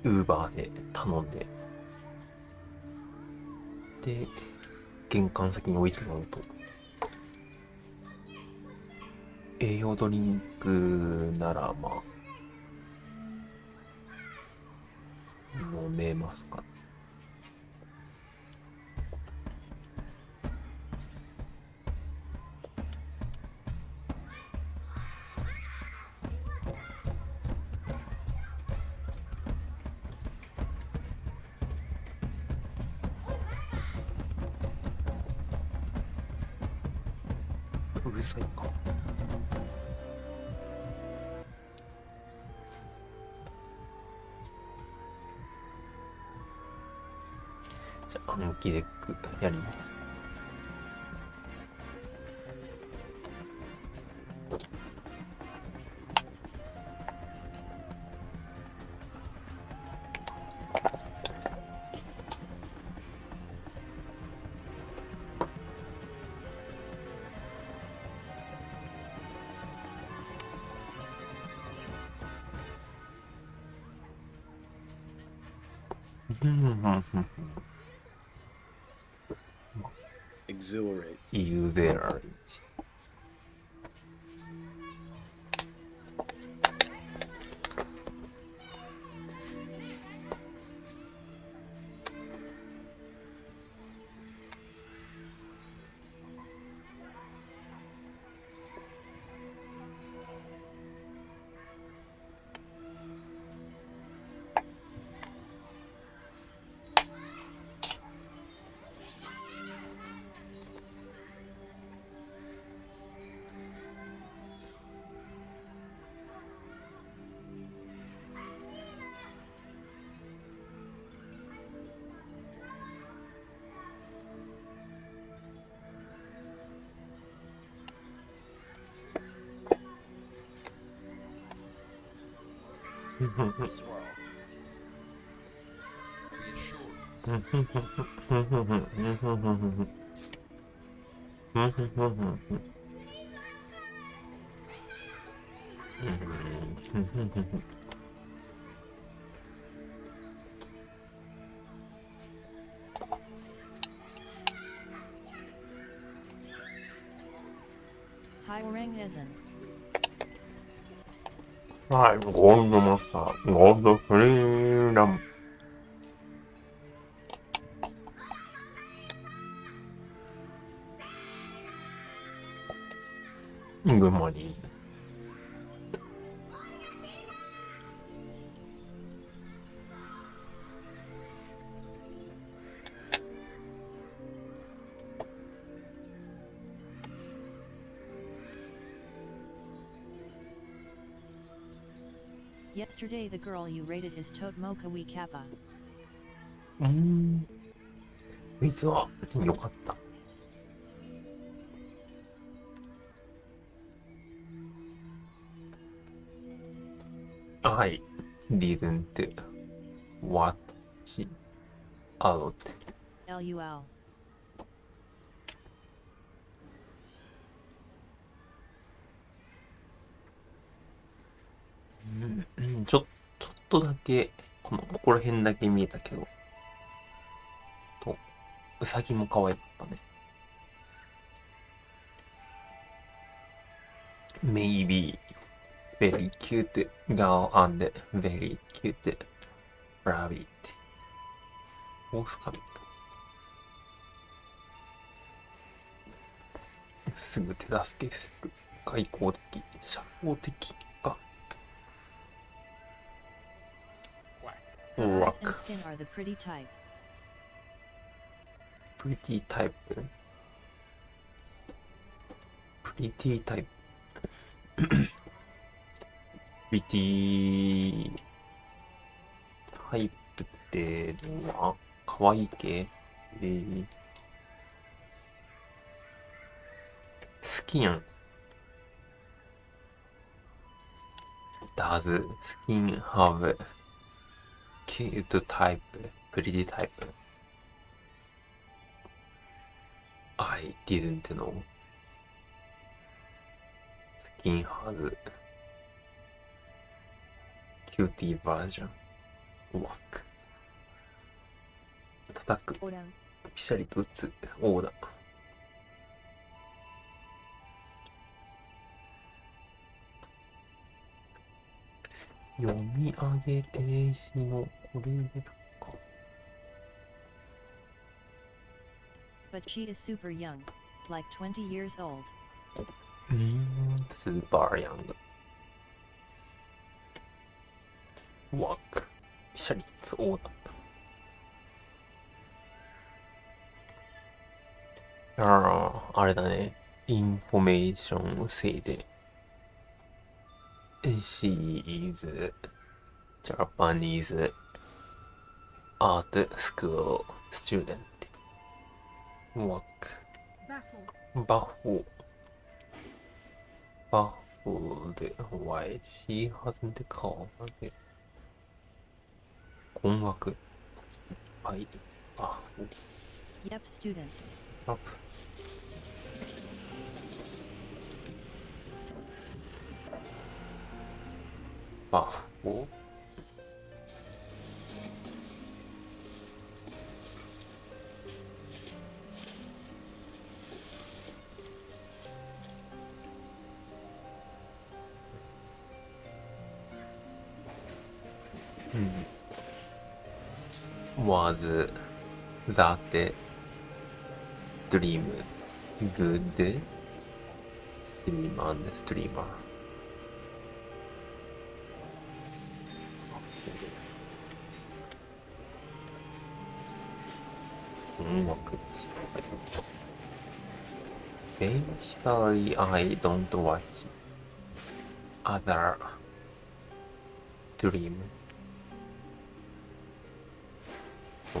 ウーバーで頼んで、で、玄関先に置いてもらうと、栄養ドリンクならまあ、飲めますか。うるさいか。じゃあ暗記デックやります。Exhilarate. Exhilarate. Hi Orang Ezen. はい、ゴールドマスター、ゴールドフリーダム。Good morning. Yesterday the girl you rated is Totmoka we Kappa. 実は良かった。I didn't watch out. LUL. ちょっとだけ、ここら辺だけ見えたけど。ウサギも可愛かったね。Maybe very cute girl and very cute rabbit. オースカビ。すぐ手助けする。外交的、社交的か。Eyes and skin are the pretty type. Pretty type. Pretty type. Pretty type ってのは可愛い系スキン Does skin have cute type, pretty type. I didn't know. Skin has cutie version. Work. 叩く。ピシャリと打つ。オーダー。読み上げ停止のこれか。But she is super young, like 20 years old. スーパーヤング。ワーク。ピシャリと打つ。オーダー。あれだね。インフォメーション制で。She is Japanese art school student. Work. Baffled. Why she hasn't called? 困惑。はい。Yep, student. Up. Baffled. Was that dream good? Dream and streamer. 音楽。Basically, I don't watch other stream. So,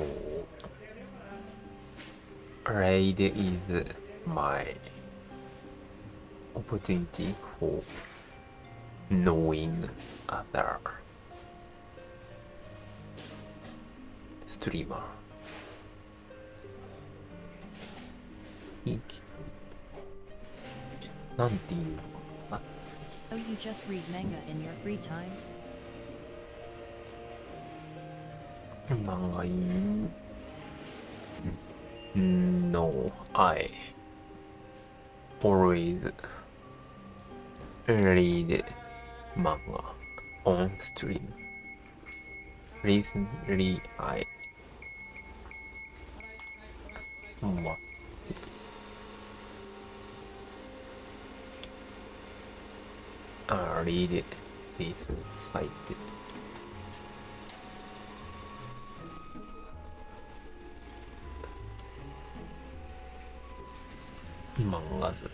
raid is my opportunity for knowing other streamer. なんていうのかな。So you just read manga in your free time? 漫画No, I always read manga on stream. Recently, I watched read this site. 漫画図。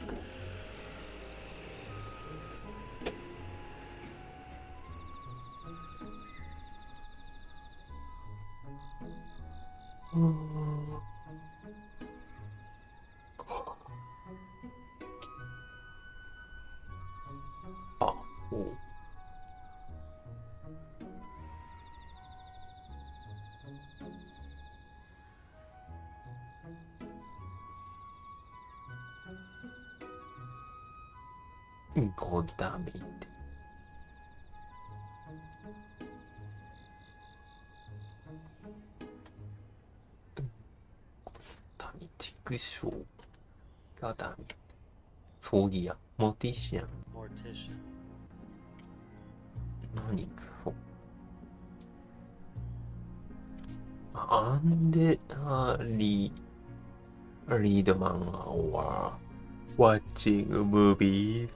ゴダミってダミ畜生ガダミ葬儀屋モティシアン何かアンデリード漫画はwatching movies,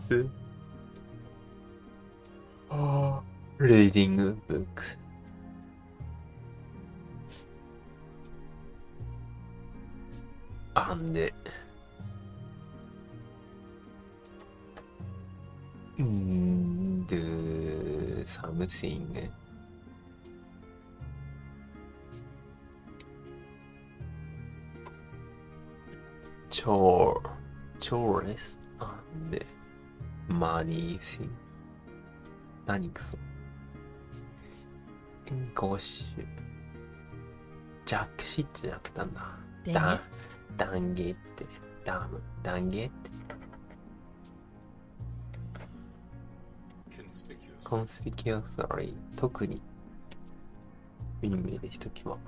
reading books. And do something chores and money thing. 何くそゴッシュ。ジャックシッチじゃなくてなんだ。断言って。ダム。断言って。conspicuously 特に有名でしときは。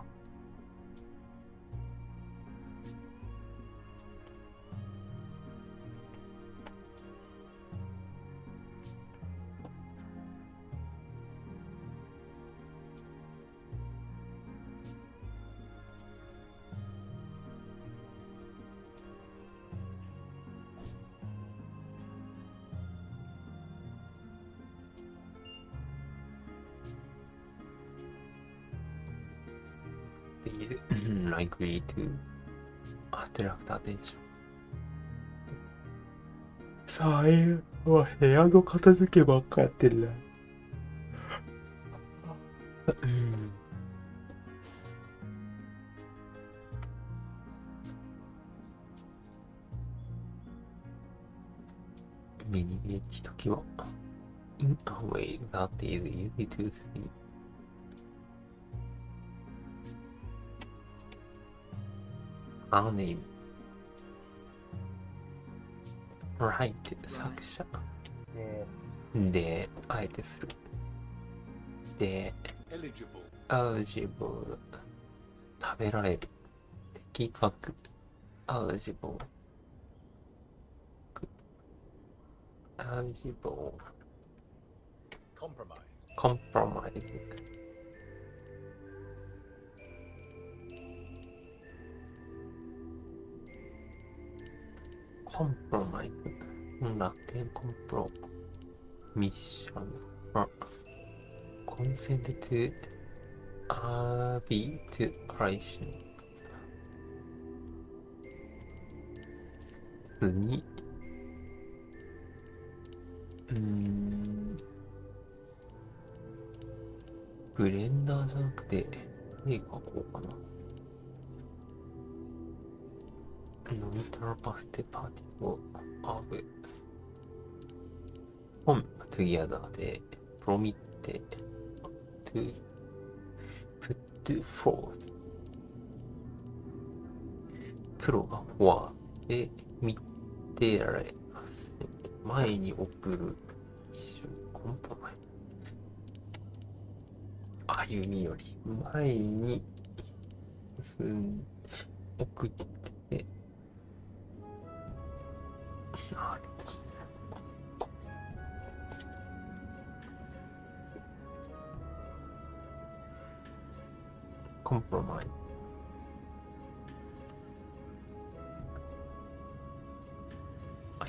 These likely to attract attention. さあ、部屋の片付けばっかやってるな。目に見えるひときは in a way that is easy to see. Name Right 作者であえてするで eligible 食べられる的確 eligible compromise compromise ラテンコンプロミッションはconsent to arbitration にブレンダーじゃなくて絵描こうかな。ノミタルパステパーティーをアブ本トゥギアザーでプロミッテトゥプットフォープロがフォアで見てられます前に送る一瞬コンプロマイ歩みより前に送ってコンプロマイ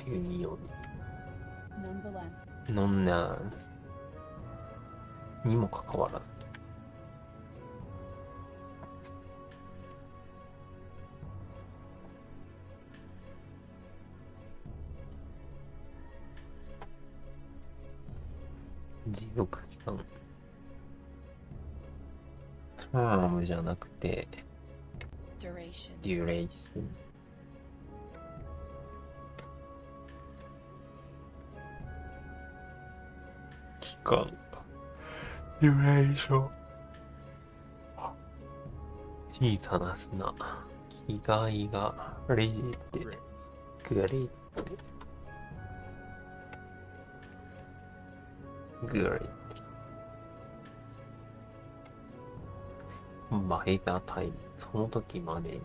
歩みよりノンナにもかかわらず持続期間タームじゃなくてデュレーション期間デュレーション小さな砂気概がレジってグレーってグレーバイザータイムその時までに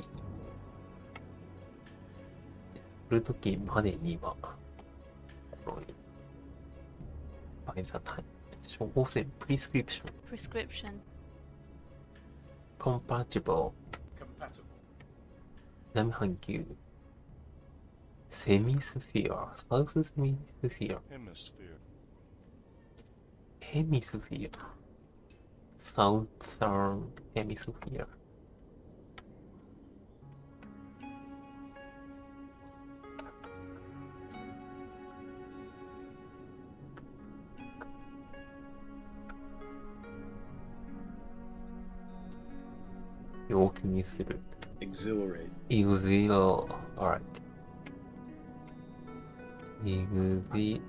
する時までにはこのバイザータイム処方箋プリスクリプションコンパチブル南半球セミスフィアサウスセミスフィアヘミスフィア Southern Hemisphere 陽気にする Exhilarate Alright Exhilarate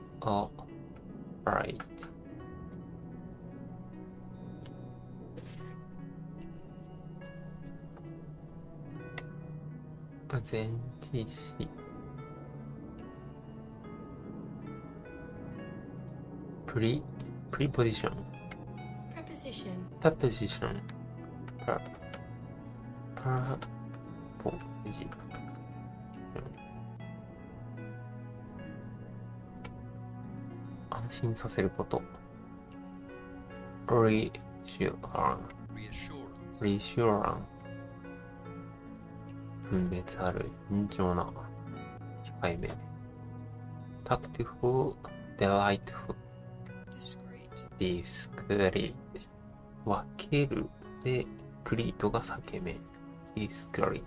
前置詞。preposition. Preposition. preposition. preposition. 安心させること。reassurance。分別ある、慎重な、控えめ。tactful, delightful, discreet。分けるで、クリートが裂け目。discreet。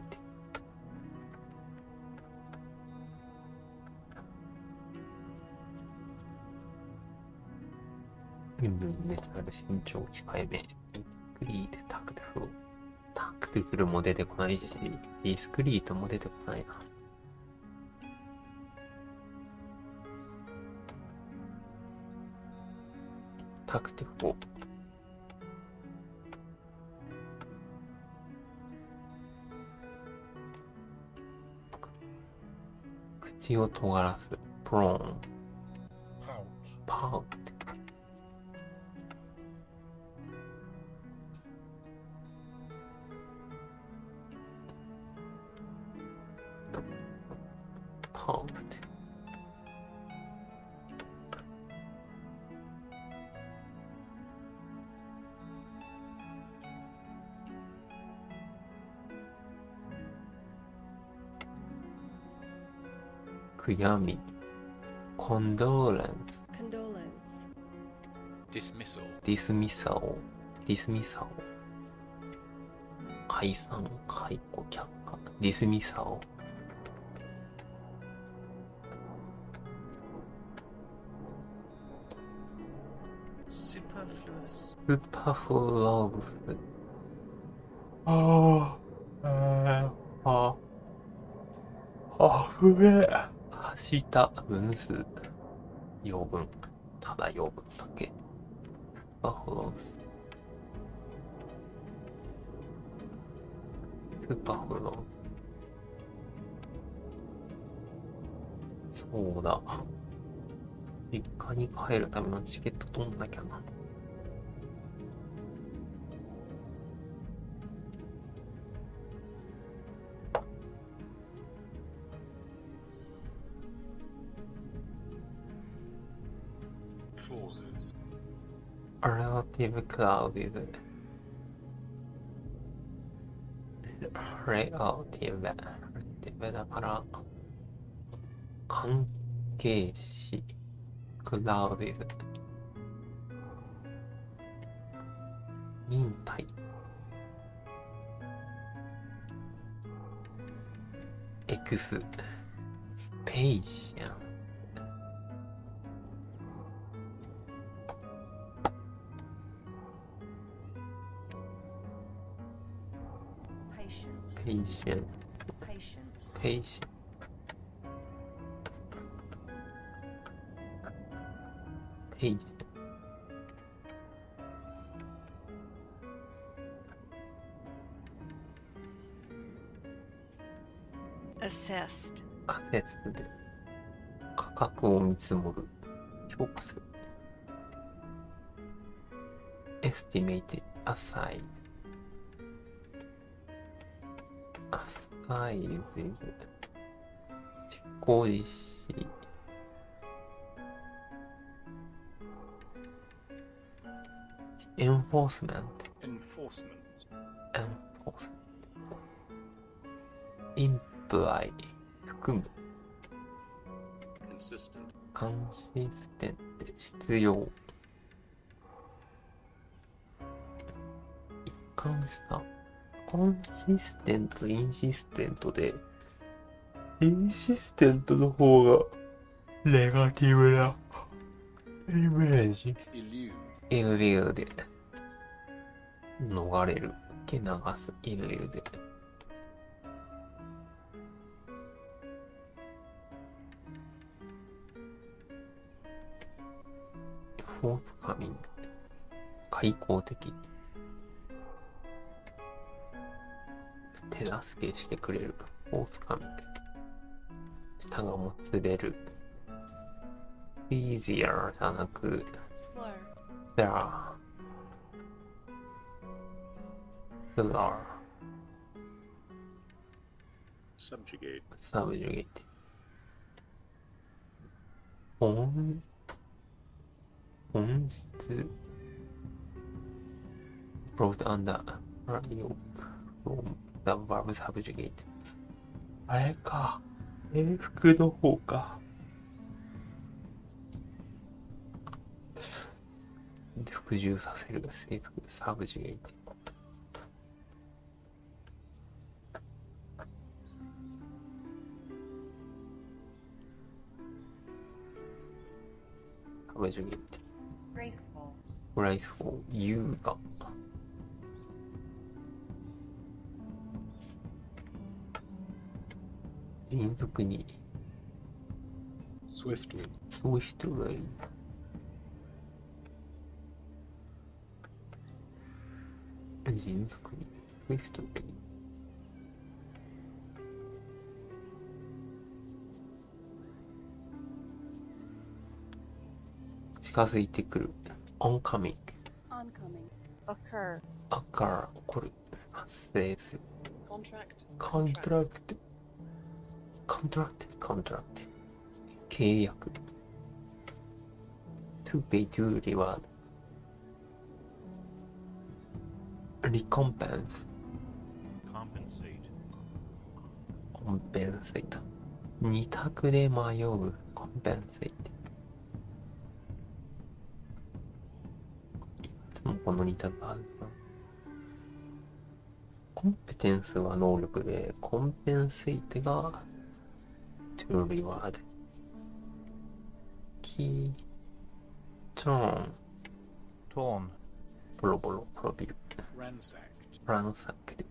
分別ある、慎重、控えめ。クリート、タクトフル。タクトフルも出てこないし、ディスクリートも出てこないな。タクトフル。口を尖らす。プローン。パウト。悔やみ condolence dismissal 解散解雇却下 dismissal superfluous した分数用分ただ用分だけスパフロススパフロスそうだ実家に帰るためのチケット取んなきゃなrelative clauses relative だから関係詞 clauses 忍耐X ペイシャンpatient assessed で価格を見積もる評価する estimate assign Assign 実行実施Enforcement Imply 含むConsistent 必要一貫したコンシステントとインシステントでインシステントの方がネガティブなイメージイルリューで逃れる受け流すイルリューでフォースカミング開口的手助けしてくれるフォースカミング。下がもつれる。easier じゃなく、there。Pillar. Subjugate. Subjugate. On. 本質。brought under yoke from the verb subjugate. あれか。英服の方か。で服従させる。制服。サブジュゲイト。Subjugate. Graceful. Graceful. 優雅。迅速に。Swiftly. Swiftly. 迅速に。Swiftly. 近づいてくる。oncoming. Oncoming. Occur. occur. 起こる。発生する。Contract. contract. 契約。to pay to reward. recompense. compensate. 二択で迷う。compensate. いつもこの二択あるな。コンペテンスは能力で、コンペンセイテが to reward。キー、トーン、ボロボロ、プロビル。ランサックで、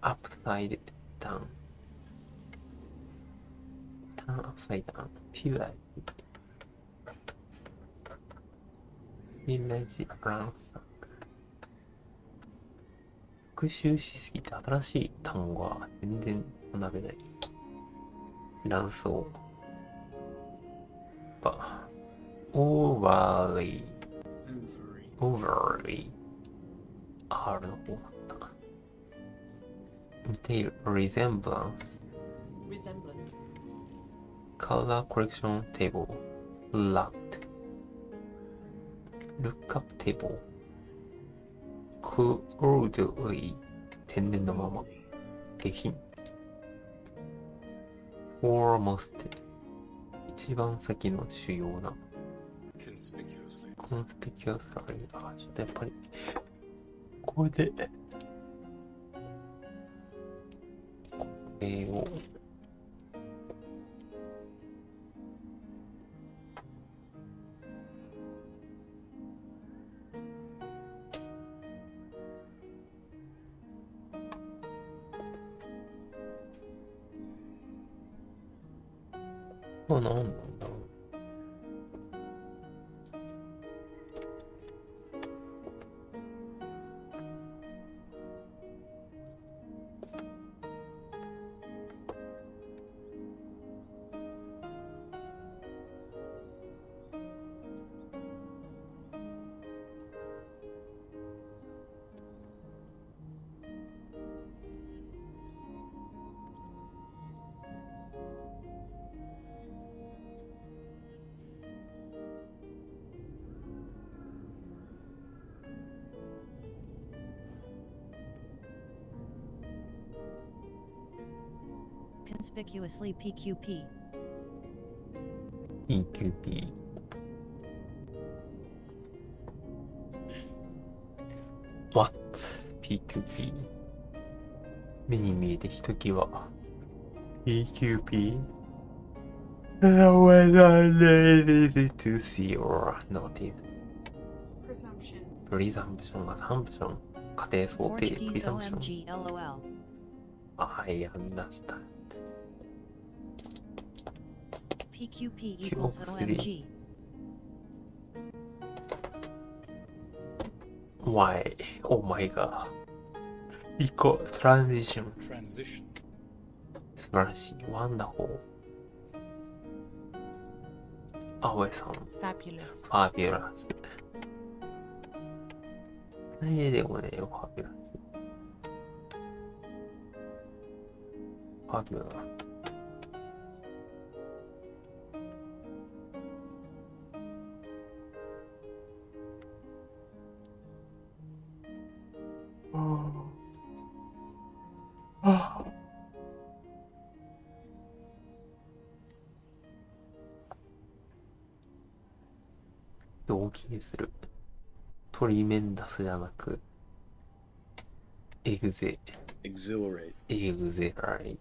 アップサイド、ダウン。ターンアップサイドダウン。ピュアイ。ビレッジ、ランサック。復習しすぎて新しい単語は全然学べない。乱想。overly。R の方だったか。似ている。resemblance。color correction table。lat。lookup table。crudely。天然のまま。下品。foremost。一番先の主要な。conspicuously。あ、ちょっとやっぱり、ここで、これを、何なんだろう。Conspicuously PQP. PQP。What? PQP。目に見えてひときわ。PQP? When I needed to see or notice. Presumption がサンプション。仮定想定。Presumption. OMG LOL. I understand. PQP equals OMG. Why? Oh my god. Equal transition. 素晴らしい。ワンダホー。青江さん。Fabulous. ファビュラス。何でもねえよ、ファビュラス。ファビュラス。動機にする。トリメンダスじゃなく、exhilarate. エグゼライ。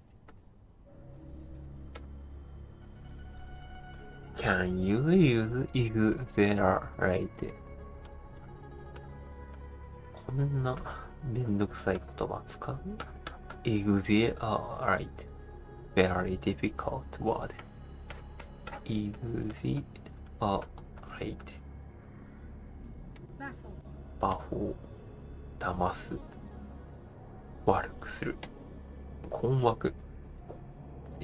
Can you use exhilarate? こんなめんどくさい言葉使う ?exhilarate. Very difficult word. exhilarate. 魔法、騙す、悪くする、困惑、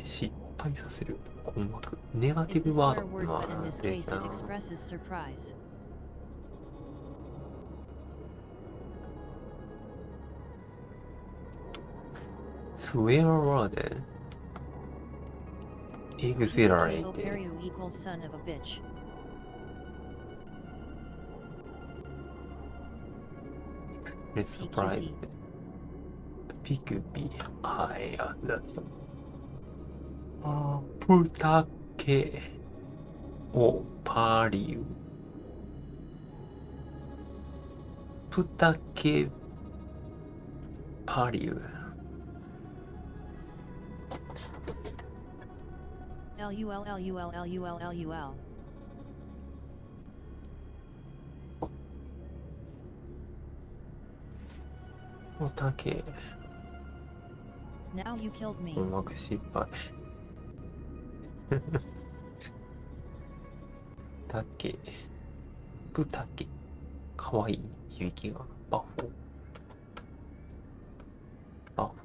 失敗させる、困惑、ネガティ It's a ブワー swear ド word, ま but in あ this で case きた it な。 expresses surprise. Swear word. Exhilarate. Operiu equals son of a bitch. Surprise. ピクピ。はい、あ、だそう。プタケオパリウ。プタケパリウ。Lul. おたけ。Now you killed me. うまく失敗。たけ。プタケ。かわいい響きが。バフォ。バフォ。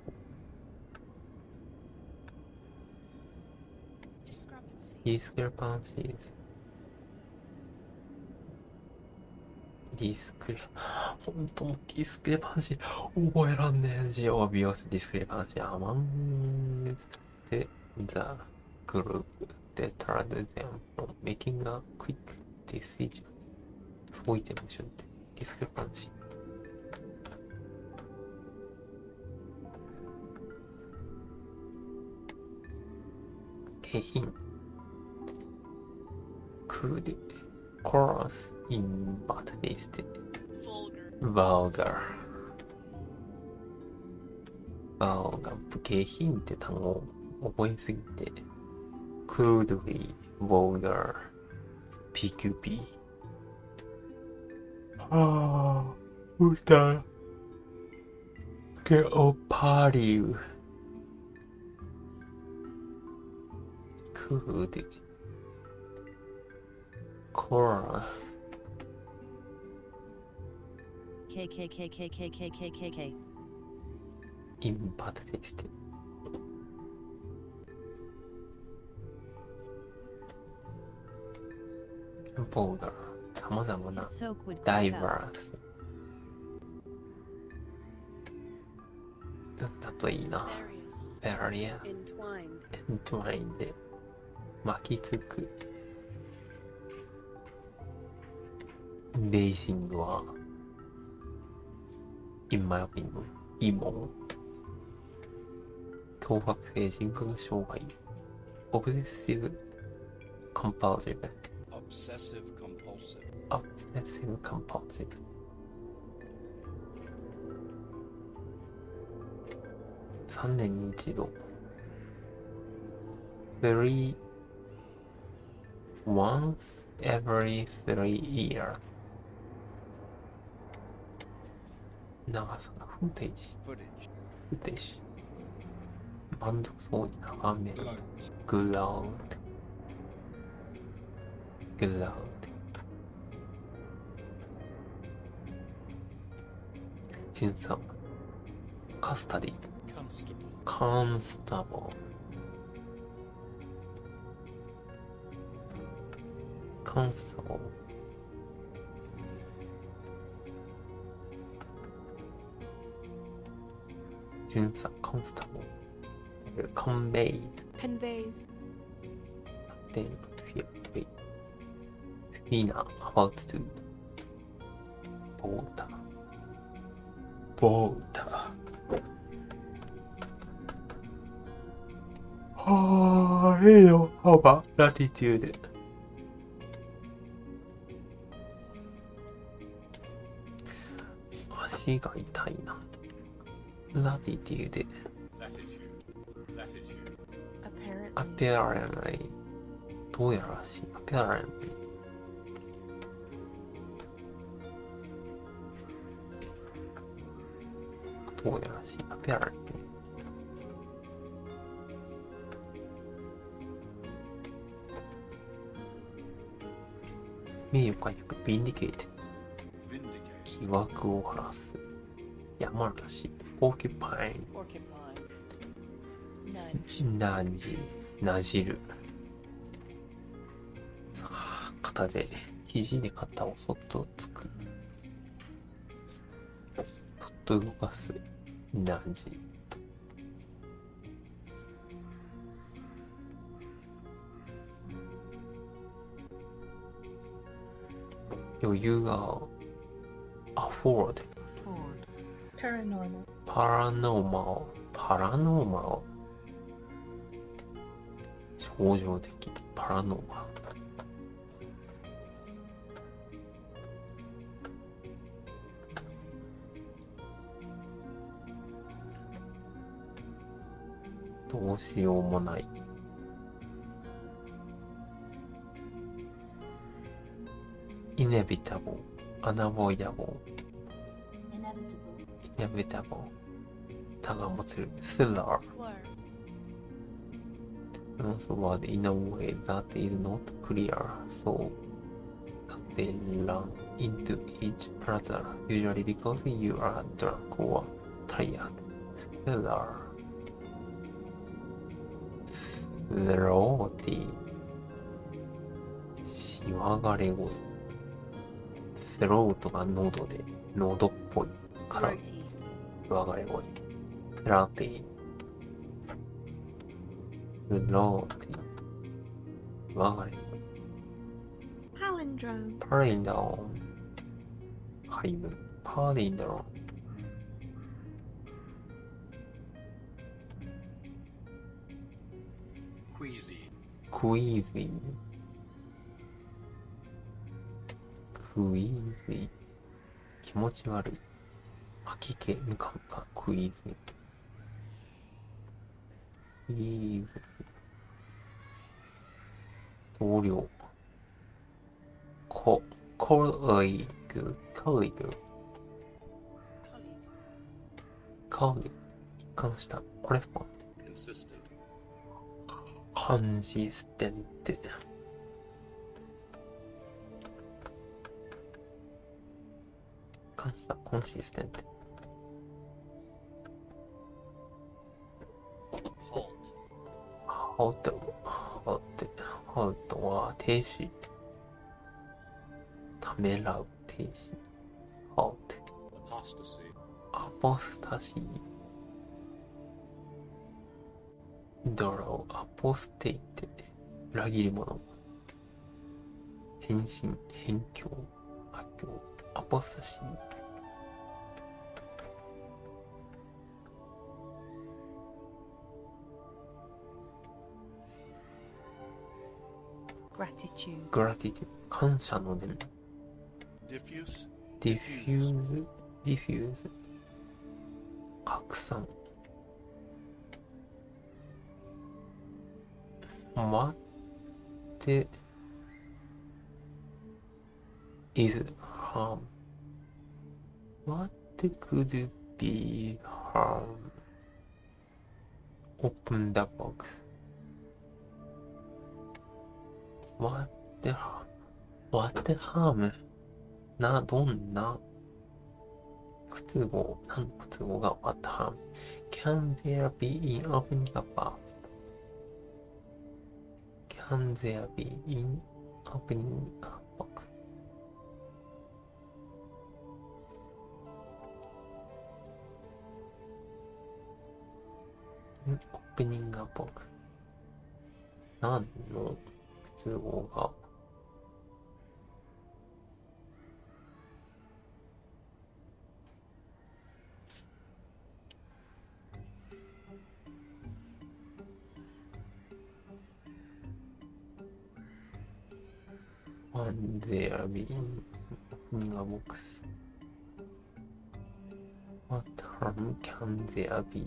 Discrepancies. 本当のディスクレパンシー覚えらんねえ。ジオビオスディスクレパンシー。among the group that are them from making a quick decision. そう言ってましょうって。ディスクレパンシー。景品。could chorus in but taste vulgar 景品って単語を覚えすぎて could be vulgar PQP 歌けおパリウ could chorus KKKKKKKKK. in bad taste. Vulgar さまざまな diverse だといいな。barrier entwined で巻きつく。ベーシングは in my opinion いいもん。強迫性人格障害 obsessive compulsive Obsessive compulsive. obsessive compulsive 3年に一度 once every 3 years 長さがフーテージ満足そうに眺めるグラウンドジュンさんカスタディコンスタボ comfortable. Junsa, comfortable. Conveyed. Conveys. Then wait. Fina, about to. Border. How about latitude? Ashiが痛いな。Latitude. Apparently. どうやらしい。Apparently. どうやらしい。Apparently. 名誉回復。Vindicate. 疑惑を晴らす。山梨。Porcupine. Nudge. なじる。さあ、肩で、肘で肩をそっとつく。そっと動かす。ナジ。余裕が afford paranormal 超常的 paranormal どうしようもないinevitable, unavoidable, inevitable, たがもつる slur, pronounce a word in a way that is not clear, so that they run into each other, usually because you are drunk or tired. Slur, throaty, しわがれ声スロートが喉で、喉っぽいから、上がれ声。プラティ。スローティ。上がれ声。Palindrome. パリンダロン。ハイム。パリンダロン。クイーズィ。クイーズィ。クイーズィ。気持ち悪い。吐き気、ムカムカ、クイーズィ。クイーズィ。同僚。コリグ。一貫した。コレスポンド。コンシステント。コンシステント。ホルトは停止。ためらう停止。ホルト。アポスタシー。ドロー、アポステイテ。裏切り者。変身、辺境、悪境。アポスタシー。gratitude 感謝の念 diffuse 拡散 what is harm what could be harm open the box What the harm? どんな不都合何の不都合が What the harm? Can there be in opening a box? Can there be in opening a box. Opening a box. 何の都合がAnd there being opening a box. What harm can there be?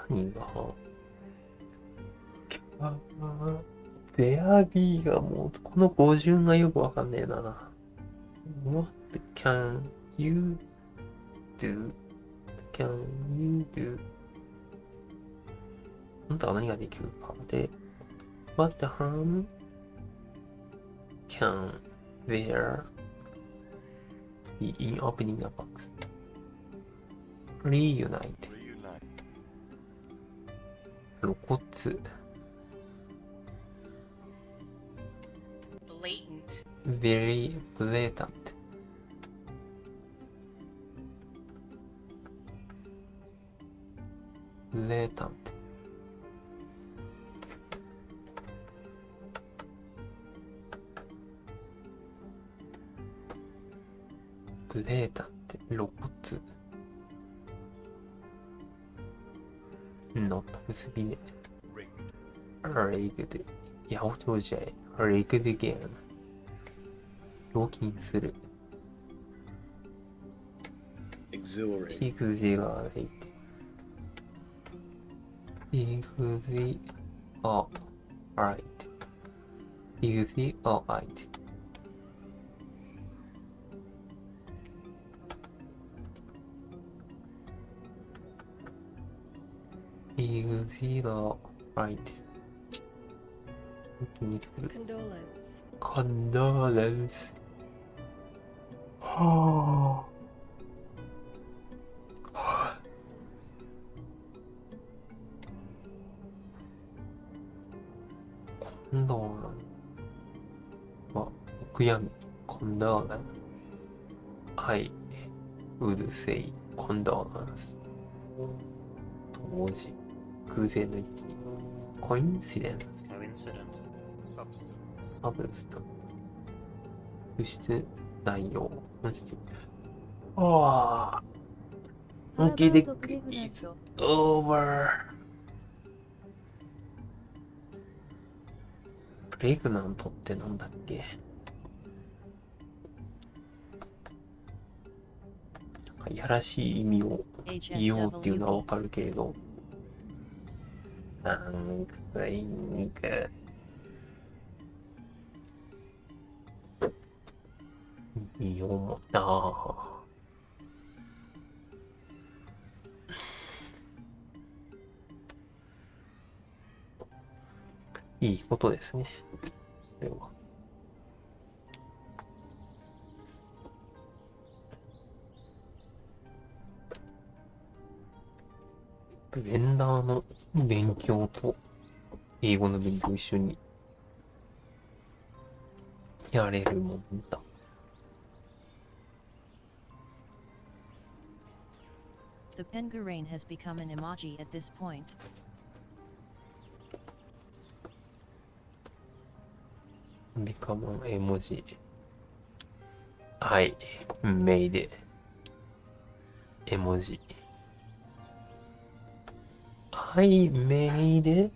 何がthere be がもう、この語順がよくわかんねえな。What can you do? Can you do? あなたは何ができるかで、What harm can there be in opening a box? Reunite. 露骨。Blatant. Very blatant. Blatant. Blatant. 露骨。not 結びね。rigged。八百長者へ。rigged again。料金する。exhilarate。exhilarate。exhilarate。exhilarate。exhilarate。気にする。condolence。はあ。condolence。は、お悔やみ。condolence。I would say condolence。当時。偶然の一致。coincidence。サブスタンス。物質、内容、本質。ああ。Okay, the is over. プレグナントってなんだっけ？なんかやらしい意味を言おうっていうのはわかるけれど、なんかいいか。いいよもなあ。いいことですね。これは。ブレンダーの勉強と英語の勉強を一緒にやれるもんだ。The penguin has become an emoji at this point. Become an emoji. I made emoji. I made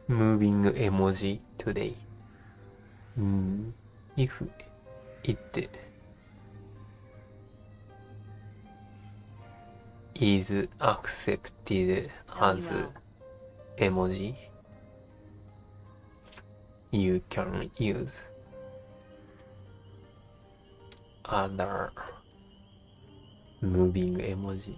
moving emoji today. If it is accepted as emoji, you can use other moving emoji.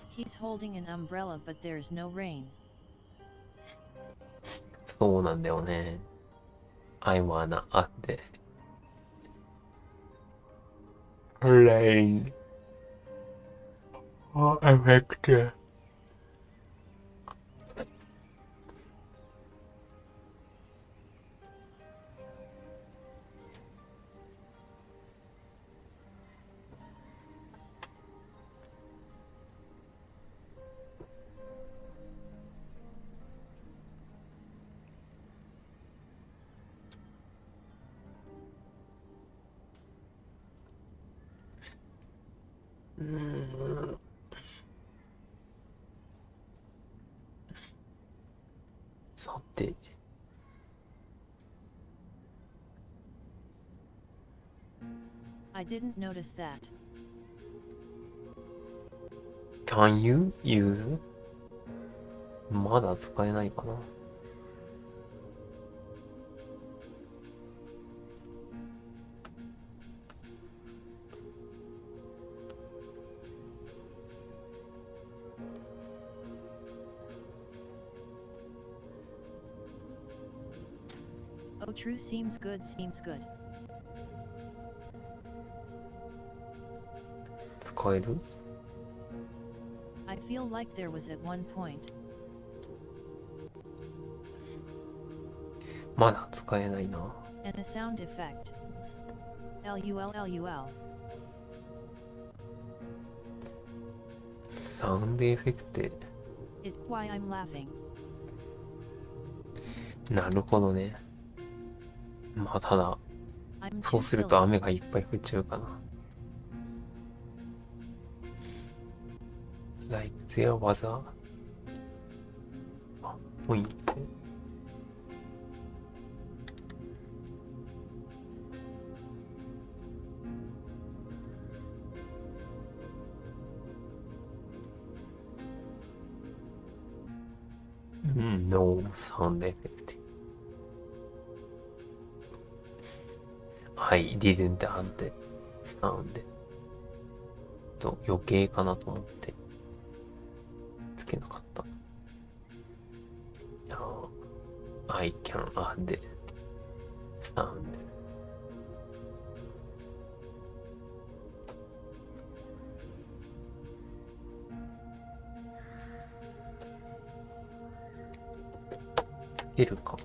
He's holding an umbrella, but there's no rain. そうなんだよね。I wanna あって。Rain. Oh, effect. さて。I didn't notice that. Can you use? まだ使えないかな。Oh, true, seems good, seems good. 使える？ I feel like there was at one point. まだ使えないな。And a sound effect. LUL. サウンドエフェクト。It why I'm laughing. なるほどね。まあただ、そうすると雨がいっぱい降っちゃうかな。Like there was a point. No sound effect. I didn't add sound. と余計かなと思ってつけなかった。I can add sound. つけるか。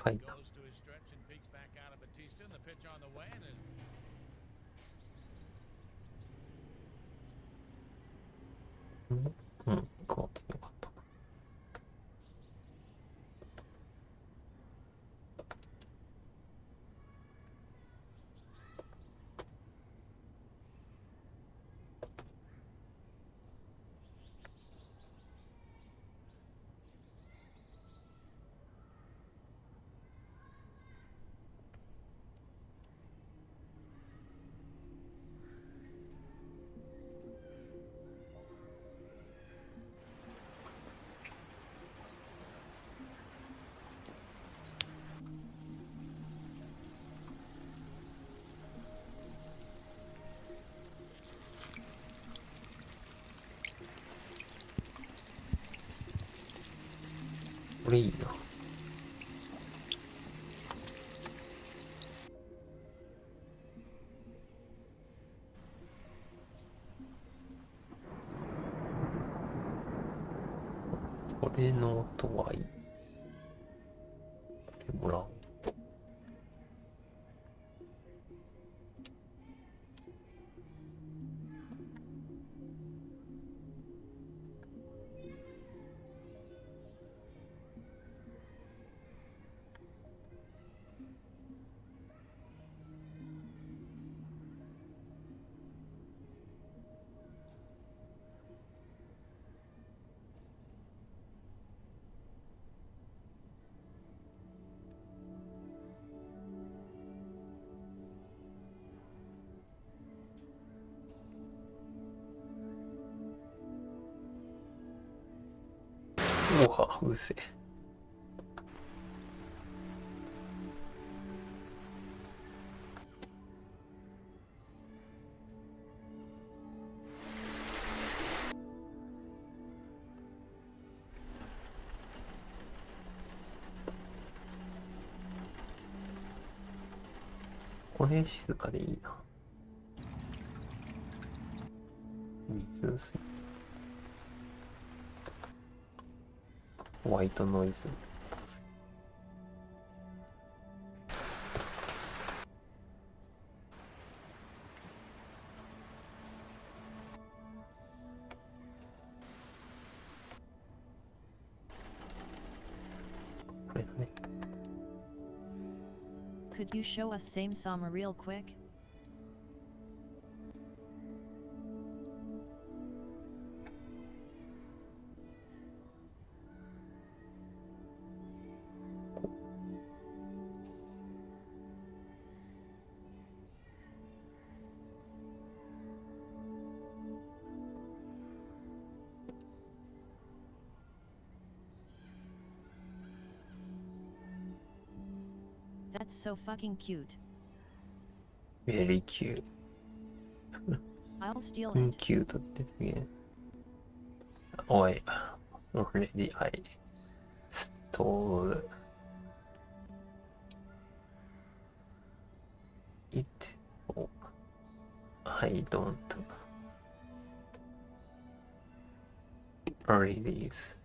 書いた。うん、こう、よかった。これいいな。でのとはいもらう。おは、うるせえ。これ静かでいいな。水薄い。ホワイトノイズ。これだね。Could you show us same summer real quick? That's so fucking cute. Very cute. I'll steal キ it. ュートってすげえ。おい、already I stole it, so I don't release.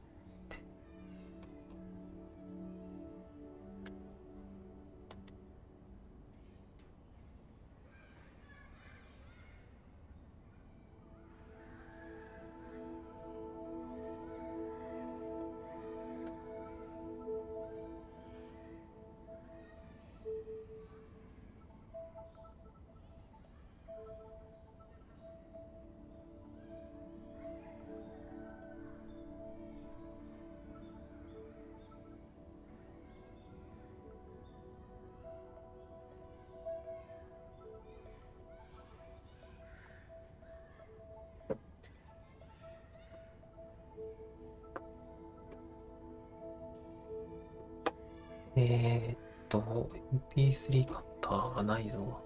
MP3 カッターがないぞ。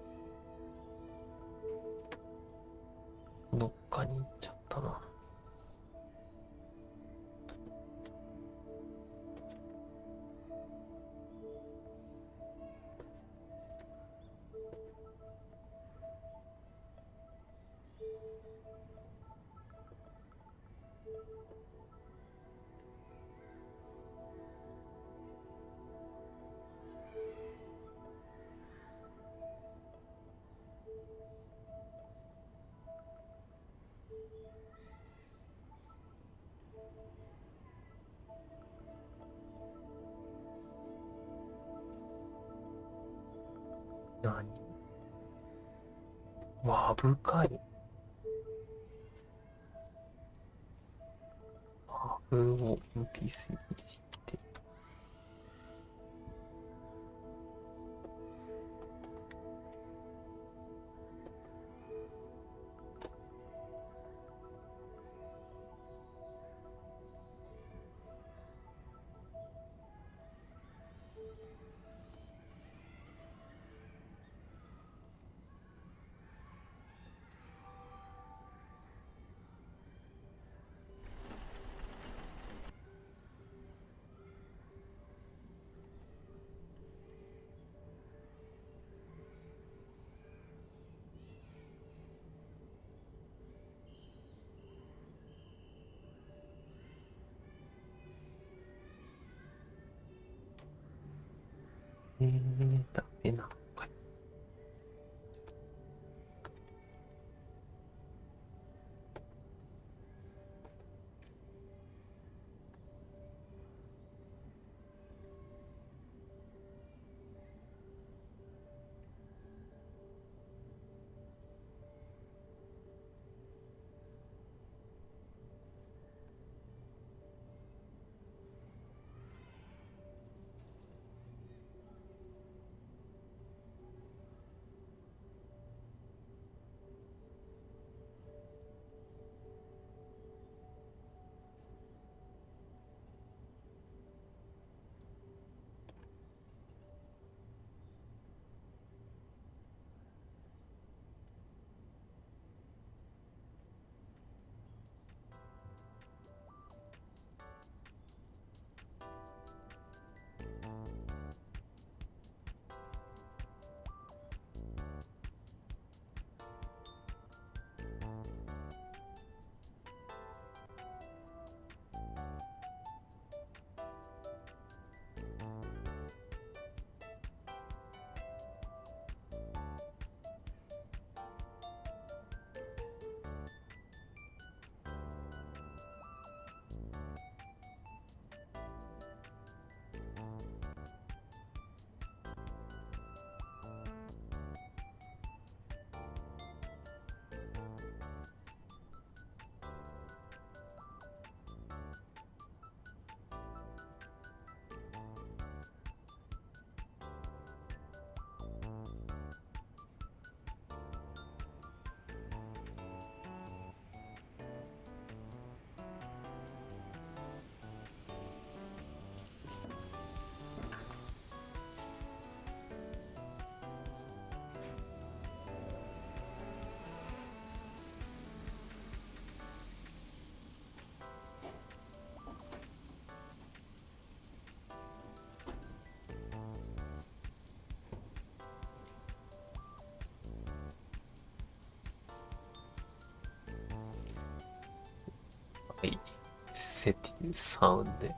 どっかに行っちゃったな。何？わ、深い。ハブを MP3 にして。ダメなのかい。はい。セティサウンドで。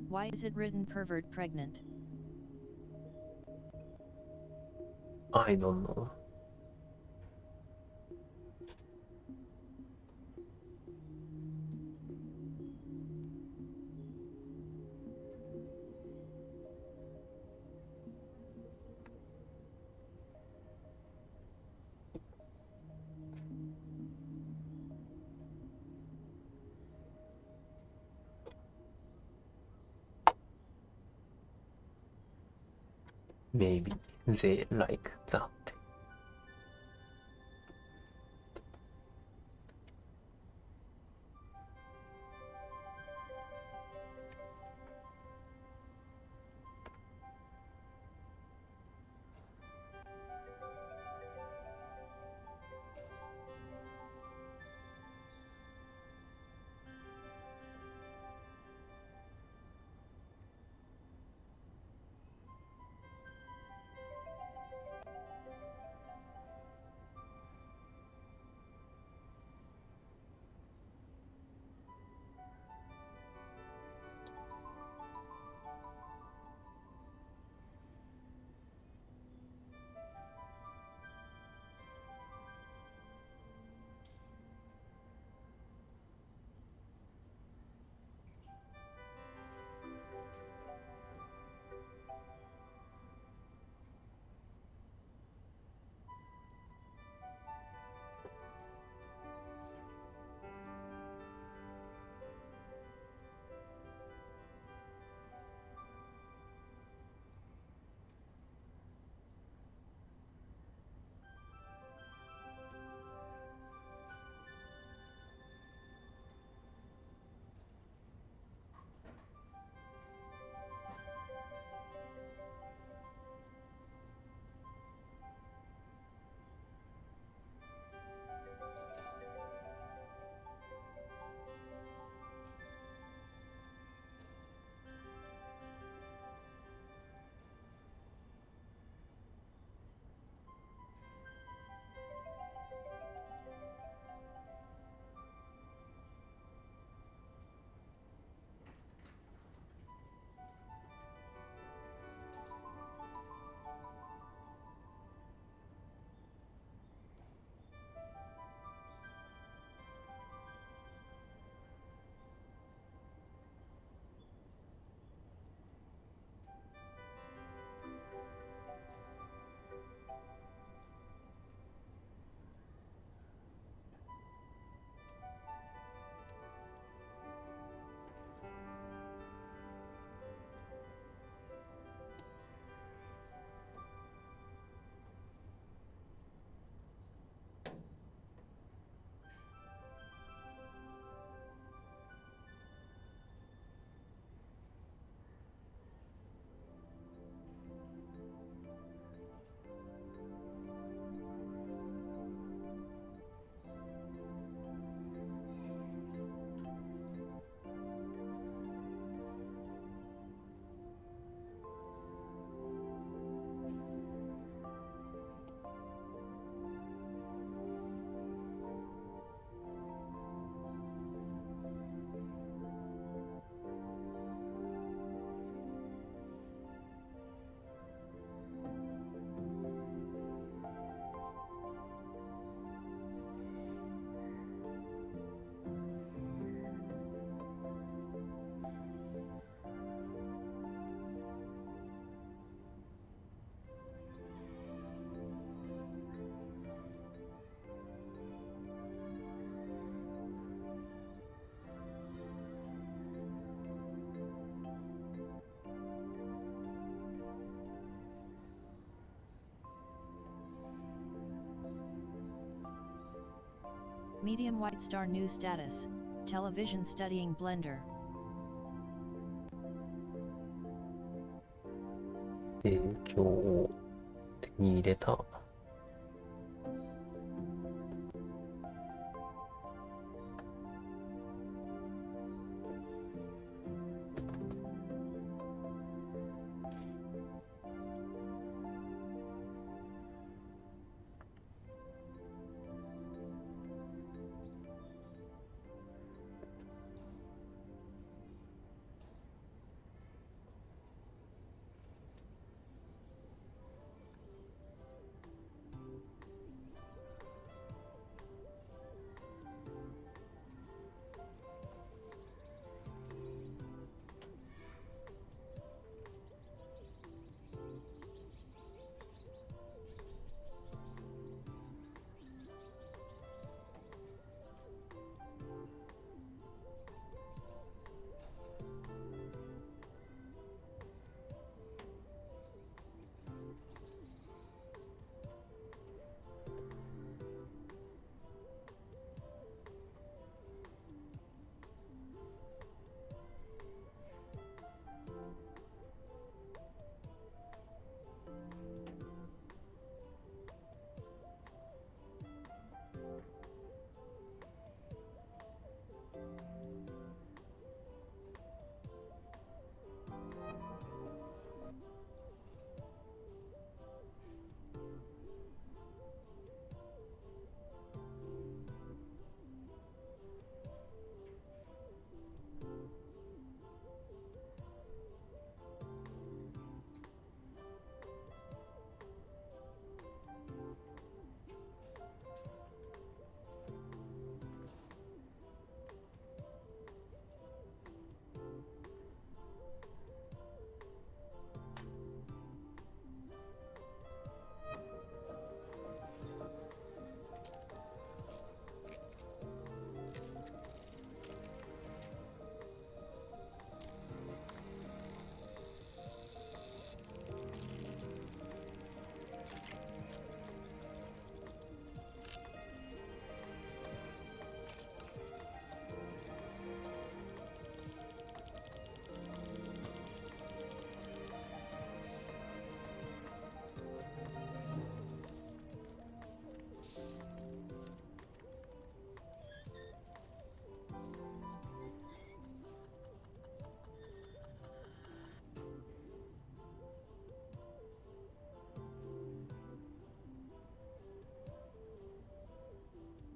Why is it written pervert pregnant? I don't know. Maybe they like that. Medium white star new status. Television studying Blender. 提供を手に入れた。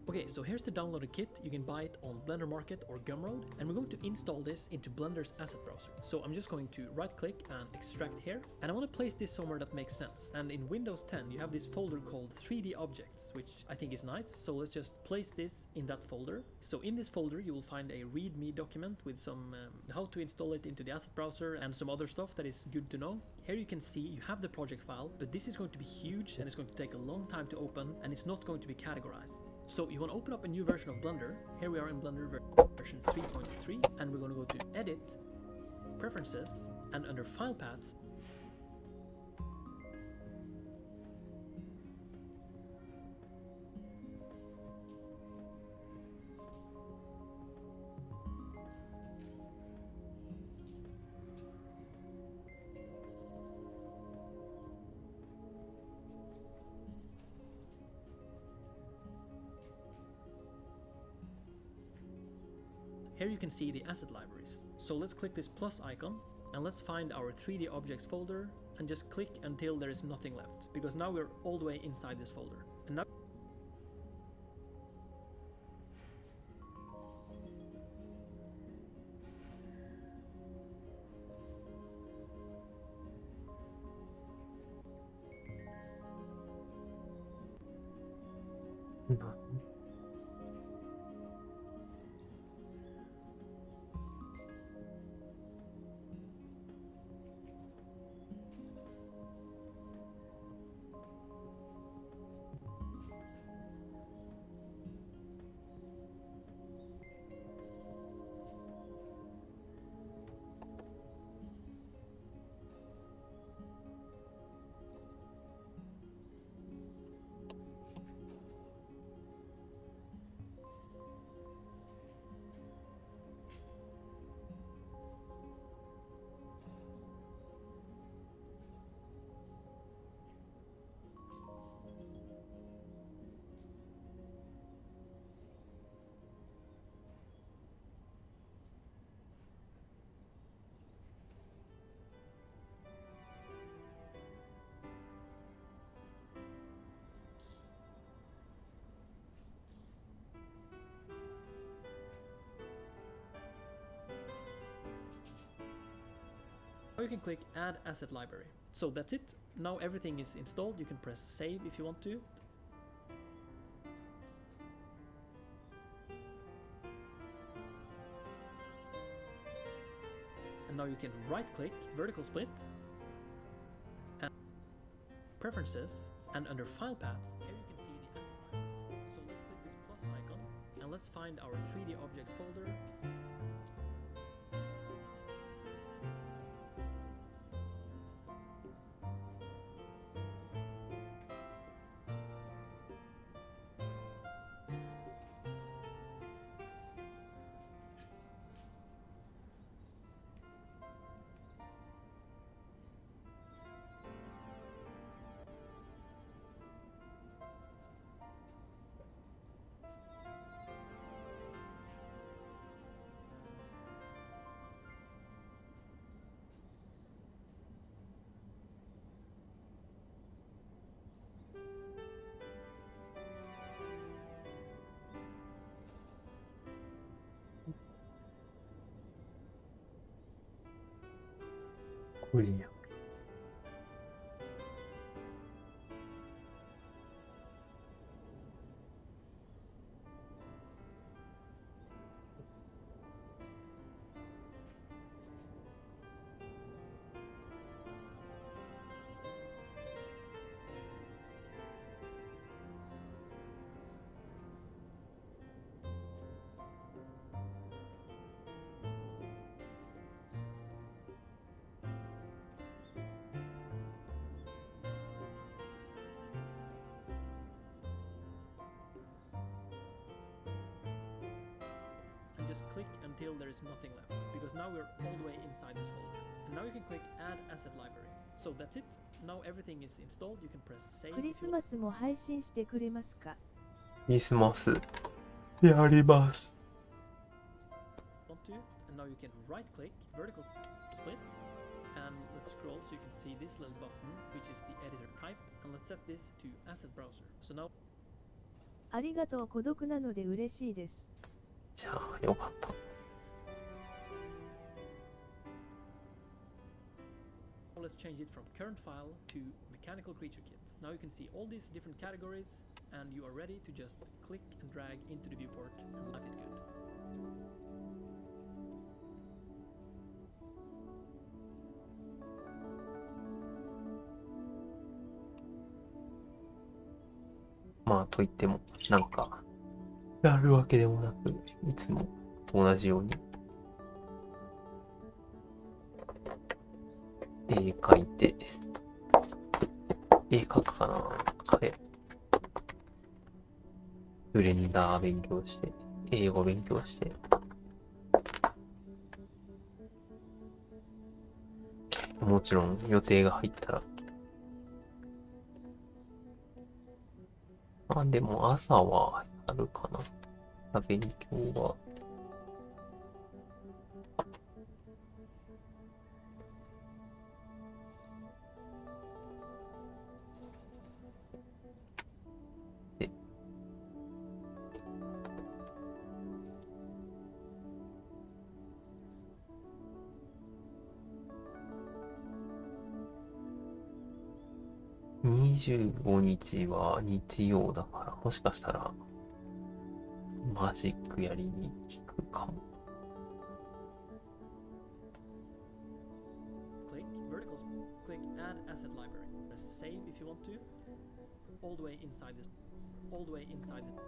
Okay, so here's the downloaded kit. You can buy it on Blender Market or Gumroad, and we're going to install this into Blender's asset browser. So I'm just going to right click and extract here, and I want to place this somewhere that makes sense. And in Windows 10 you have this folder called 3D objects, which I think is nice, so let's just place this in that folder. So in this folder you will find a readme document with some how to install it into the asset browser and some other stuff that is good to know. Here you can see you have the project file, but this is going to be huge and it's going to take a long time to open, and it's not going to be categorized. So you want to open up a new version of Blender. Here we are in Blender version 3.3, and we're going to go to Edit, Preferences, and under File Paths, here you can see the asset libraries. So let's click this plus icon and let's find our 3D objects folder and just click until there is nothing left, because now we're all the way inside this folder. And now Now you can click Add Asset Library. So that's it. Now everything is installed. You can press Save if you want to. And now you can right-click Vertical Split, and Preferences, and under File Paths, here you can see the asset libraries. So let's click this plus icon, and let's find our 3D Objects folder.これや。Just click until there is nothing left, because now we're all the way inside this folder. And now you can click Add Asset Library. So that's it. Now everything is installed. You can press Save. クリスマスも配信してくれますか？クリスマスやります。Want to? And now you can right-click Vertical Split, and let's scroll so you can see this little button, which is the editor type, and let's set this to Asset Browser. So now. ありがとう。孤独なので嬉しいです。じゃあよかった。Let's change it from current file to mechanical creature kit. Now you can see all these different categories, and you are ready to just click and drag into the viewport, and life is good.まあといってもなんかやるわけでもなく、いつもと同じように絵描いて、絵描くかな、ブレンダー勉強して、英語勉強して、もちろん予定が入ったら、まあでも朝はあるかな。勉強は。で、25日は日曜だから、もしかしたらマジックやりに行くかも。Click vertical, click Add Asset Library. Press Save if you want to. All the way inside this. All the way inside it.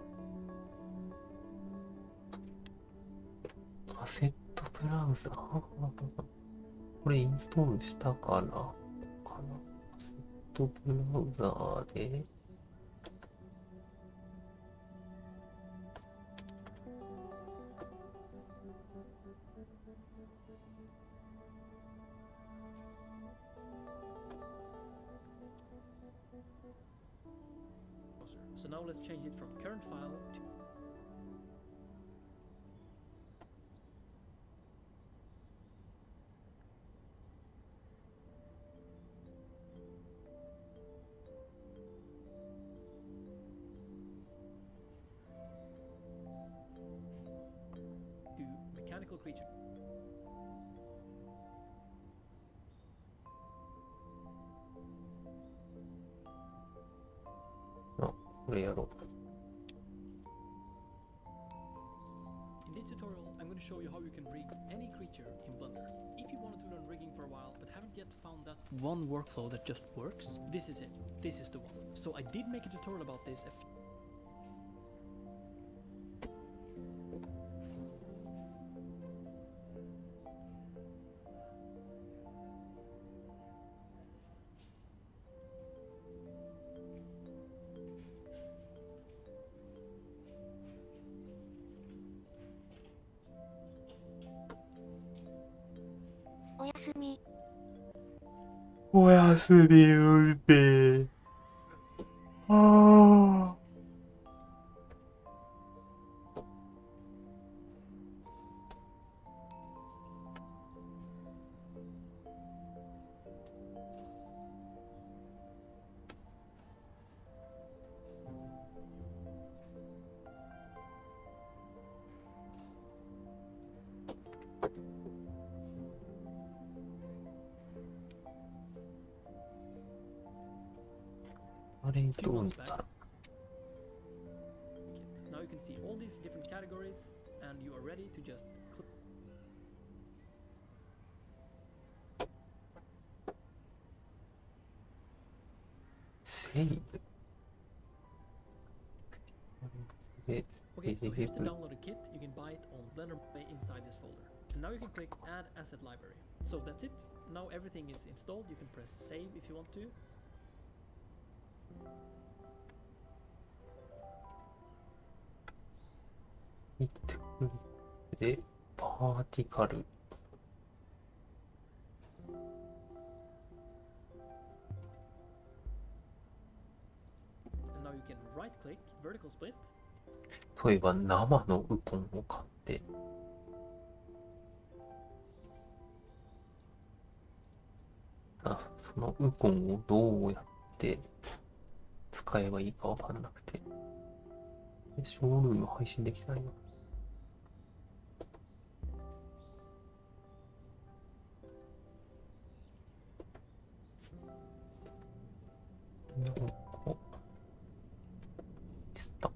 アセットブラウザーこれインストールしたからかな。アセットブラウザーでSo now let's change it from current file to mechanical creature. これやろう。In this tutorial, I'm going to show you how you can rig any creature in Blender. If you wanted to learn rigging for a while but haven't yet found that one workflow that just works, this is it. This is the one. So I did make a tutorial about thisおやすみ。おやすみうべ。ああ。あれどうだろう。Now you can see all these different categories and you are ready to just click. セーブ。Okay, so here's the downloaded kit. You can buy it on Blender inside this folder. And now you can click Add Asset Library. So that's it. Now everything is installed. You can press Save if you want to. ヒットクリックでパーティカル。And now you can right click vertical split. そういえば生のウコンを買って。そのウコンをどうやって使えばいいかわかんなくて。ショールーム配信できてないの？なんかスタ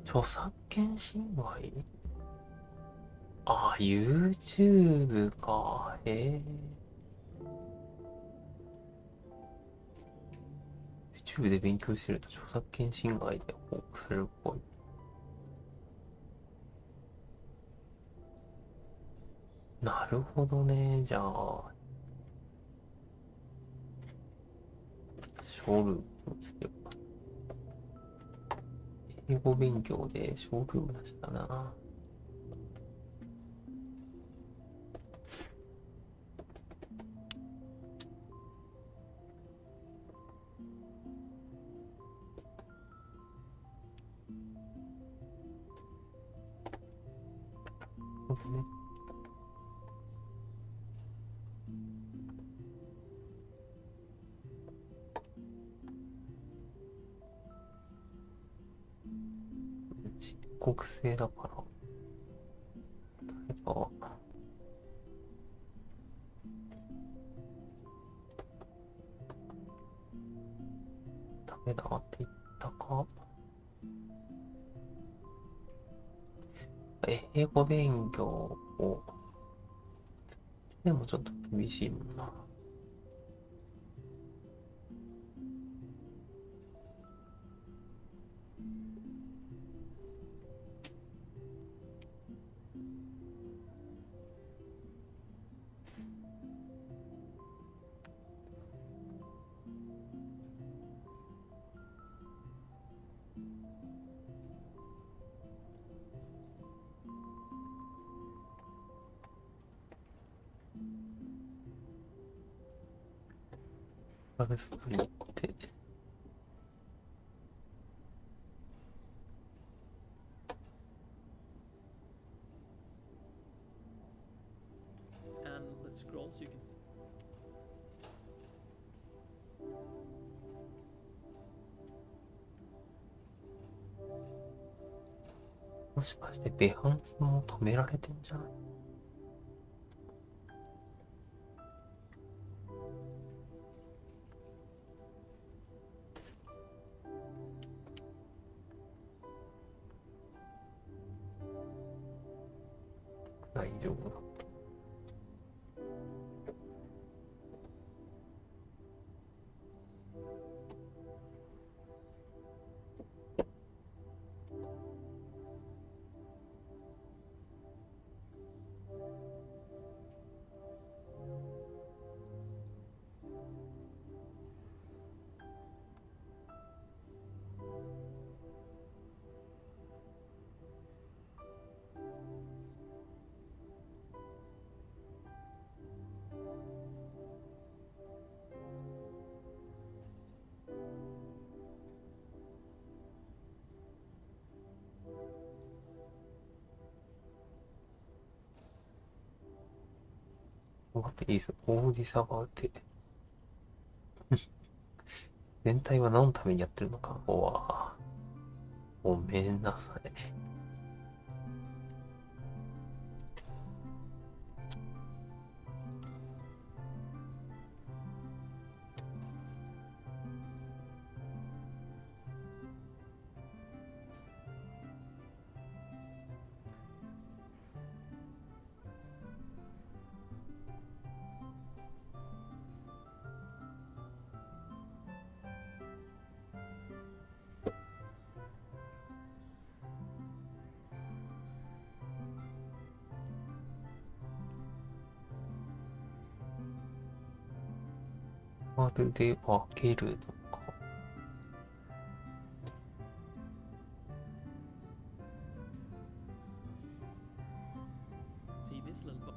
著作権侵害？あ、YouTube か。YouTube で勉強してると著作権侵害で報告されるっぽい。なるほどね。じゃあ、ショールームをつけようか。英語勉強でショールーム出したな。ね。漆黒性だから誰かダメだって言ったか。英語勉強をでもちょっと厳しいもんな。サブスクリプトでもしかしてベハンスも止められてんじゃない？丈夫だ。What is 王子様って。全体は何のためにやってるのか。ごめんなさい。まるで分けるのか。See this little book.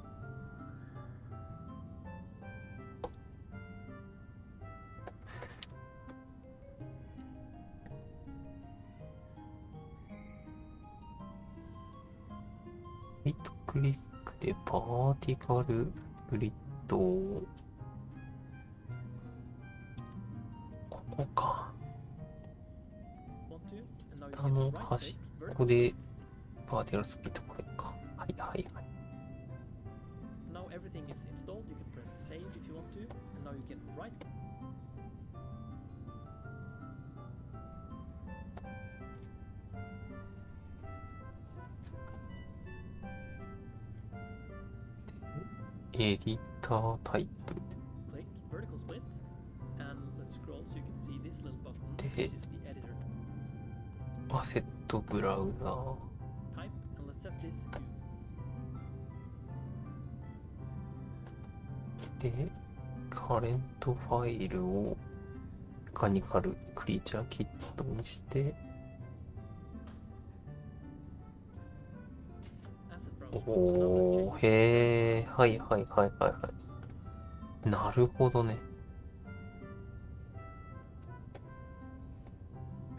ライトクリックでバーティカルスプリットをここか。下の端っこでバーティカルスプリットこれか。はいはいはい。Now everything is installed. You can press save if you want to, and now you can right. Editor type. Click vertical split, and let's scroll so you can see this little button, which is the editor. アセットブラウザー。Type, and let's set this to. で、カレントファイルをメカニカルクリーチャーキットにして、おー、へー、はいはいはいはいはい。なるほどね。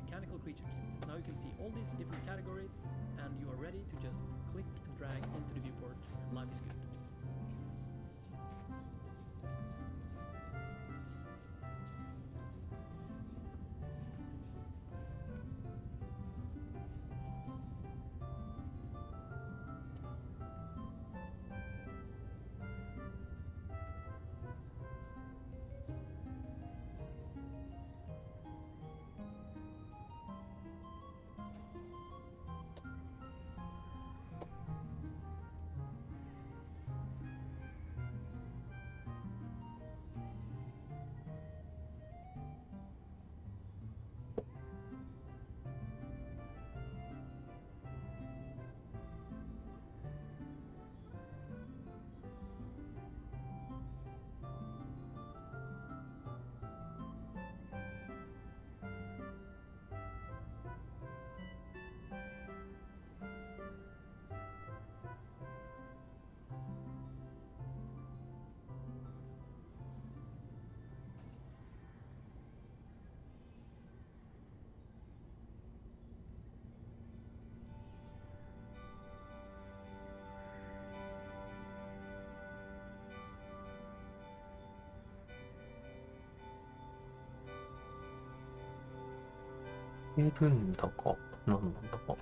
Mechanical creature kit. Now you can see all these different categories, and you are ready to just click and drag into the viewport, and life is good.いるんだか、なんなんだか。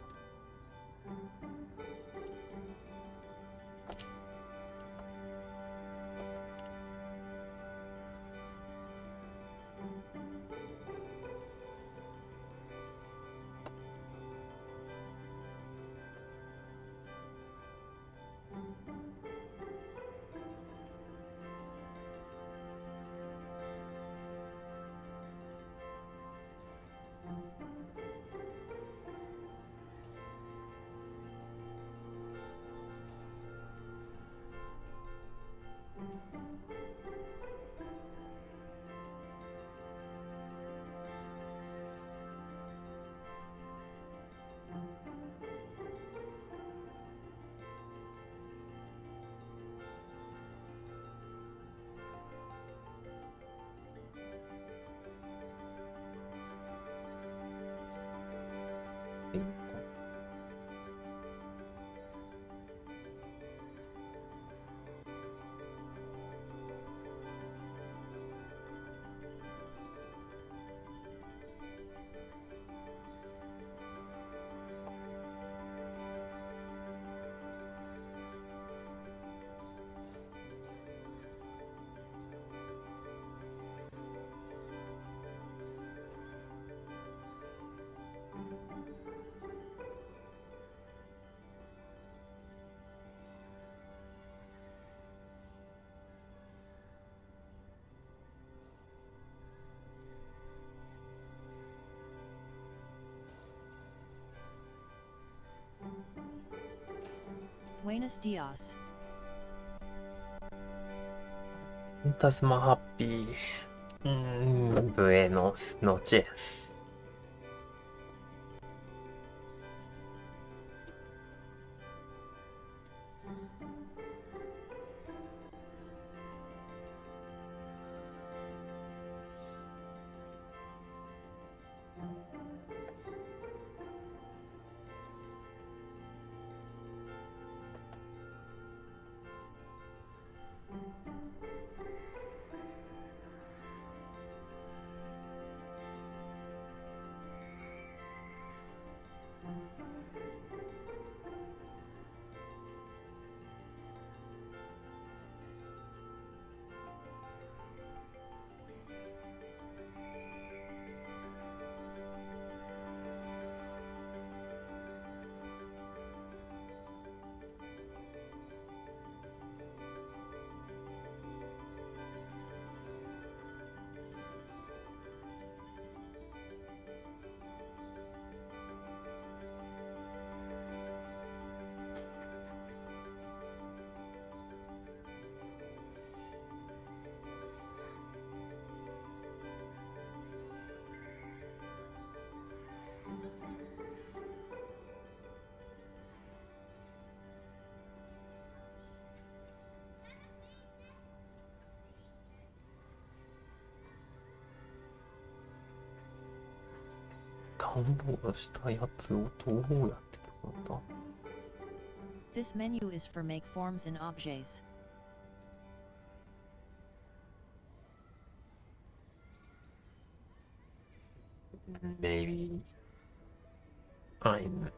Buenos dias. タスマハッピー。ブエノスノチェス。ダウンロードしたやつをどうやって使うんだ？ This menu is for make forms and objects. Maybe I'm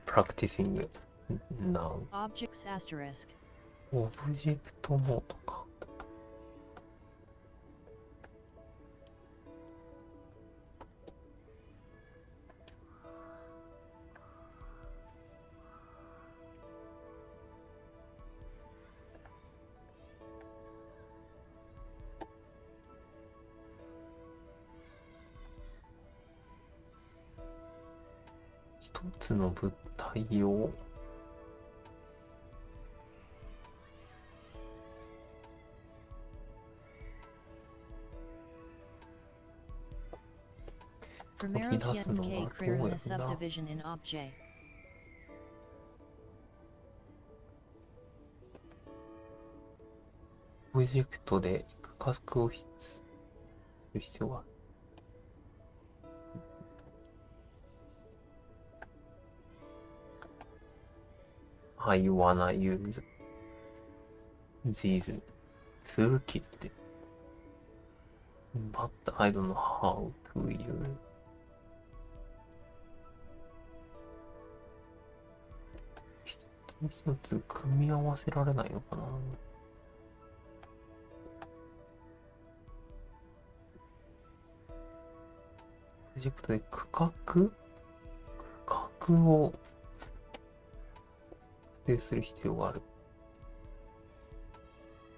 practicing now. Objects asterisk. オブジェクトモードか。一つの物体をPrimero tienes que crear una subdivision in object. オブジェクトで価格をする必要がある。I wanna use these toolkit, but I don't know how to use. 一つ組み合わせられないのかな。プロジェクトで区画を指定する必要がある。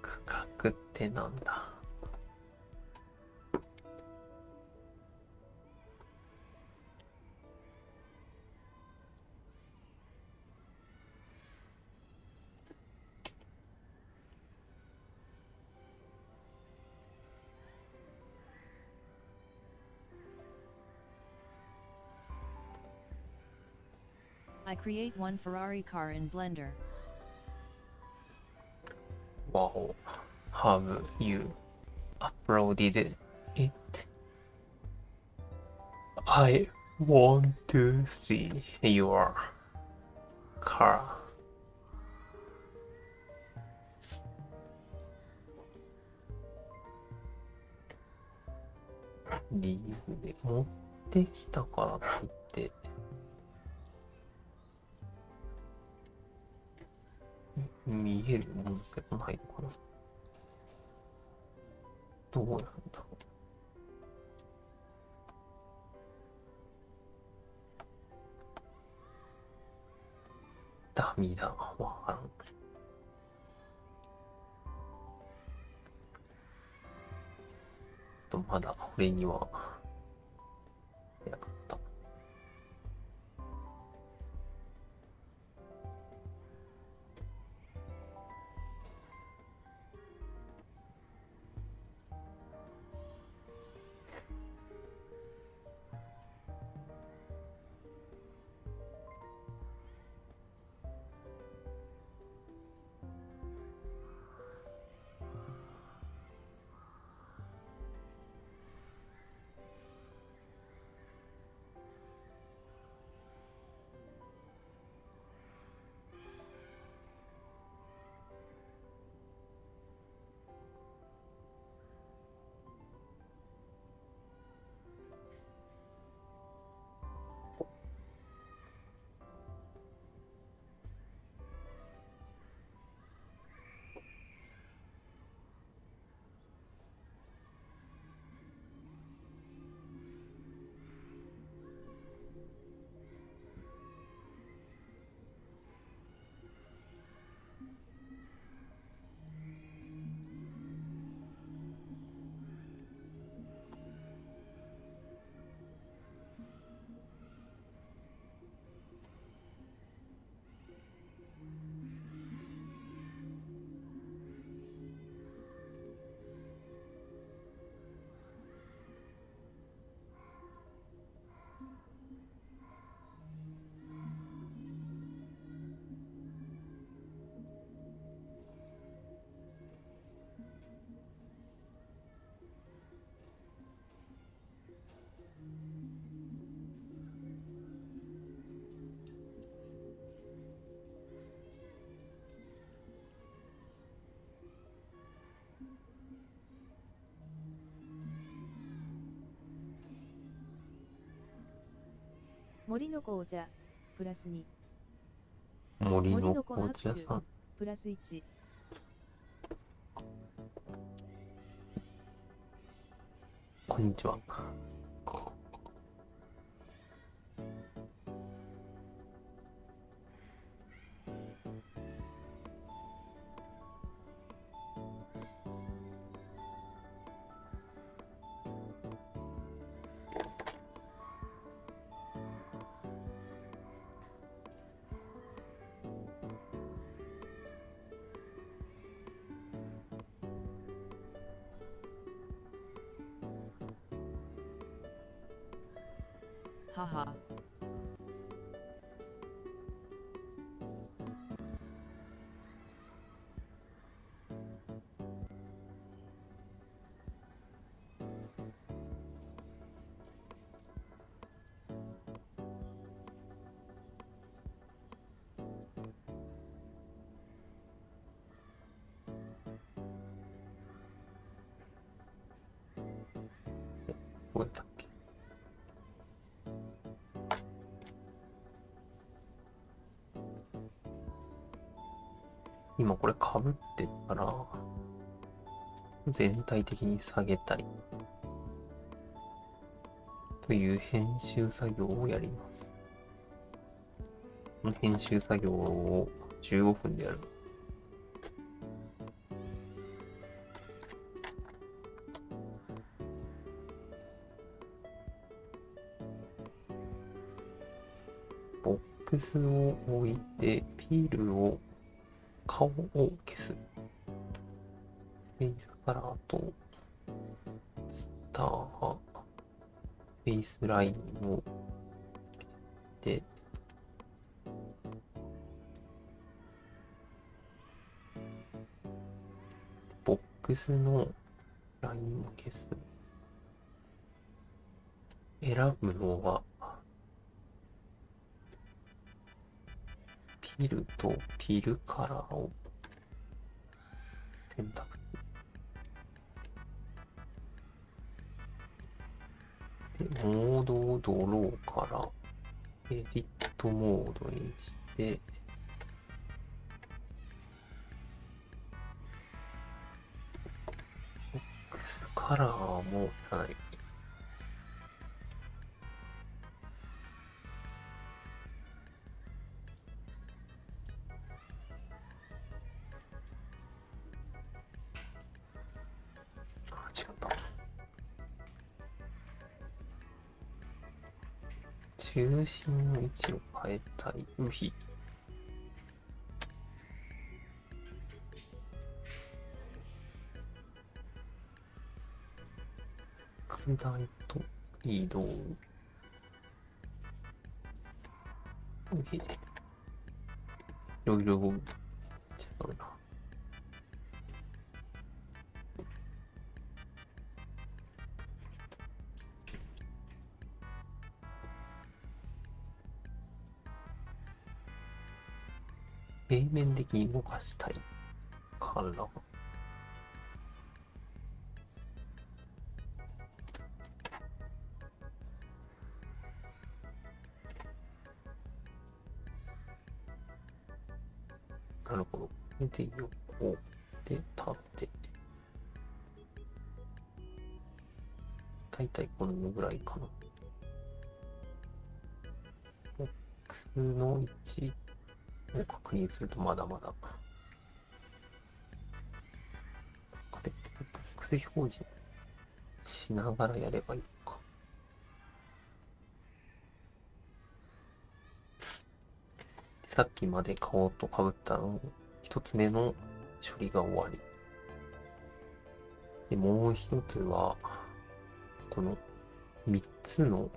区画ってなんだ。I create one Ferrari car in Blender. Wow. Have you uploaded it? I want to see your car. リーフで持ってきたからって言って見えるもんだけどないのかな。どうなんだろう。ダミだ、わからん。まだ俺にはなかった。森の紅茶プラス2。森の紅茶さんプラス1。こんにちは。Haha.どうやったっけ。今これかぶってたら全体的に下げたいという編集作業をやります。この編集作業を15分でやる。ボックスを置いてピールを顔を消す。フェイスカラーとスター、フェイスラインをで X のラインを消す。選ぶのは、ピルとピルカラーを選択。で、モードをドローからエディットモードにして、X カラーもない。違った。中心の位置を変えたい。右比。拡大と移動。で、いろいろ違うな。平面的に動かしたいから。なるほど。で、横で縦。だいたいこのぐらいかな。X の位置を確認するとまだまだ。で、X 表示しながらやればいいのか。さっきまで顔と被ったの一つ目の処理が終わり。で、もう一つは、この三つの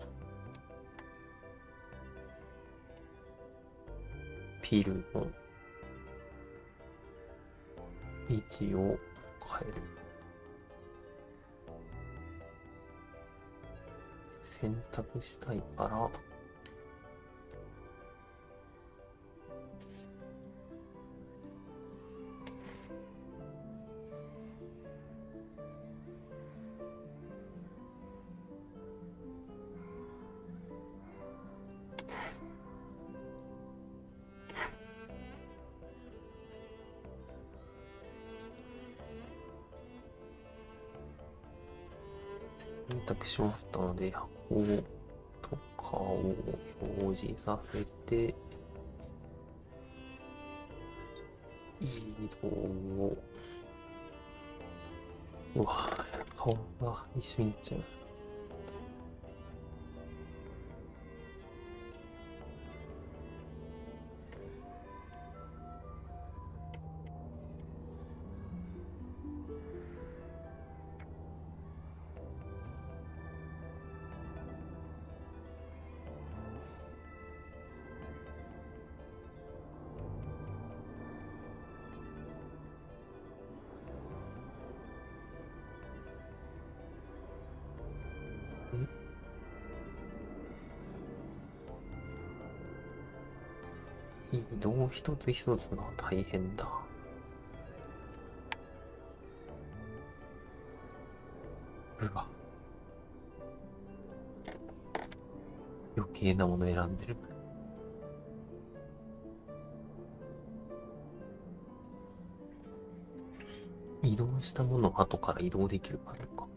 ピルの位置を変える。選択したいから、選択し終わったので、箱とかを表示させて、移動を、うわ、顔が一緒にいっちゃう。移動一つ一つが大変だ。うわ。余計なもの選んでる。移動したものを後から移動できるかどうか。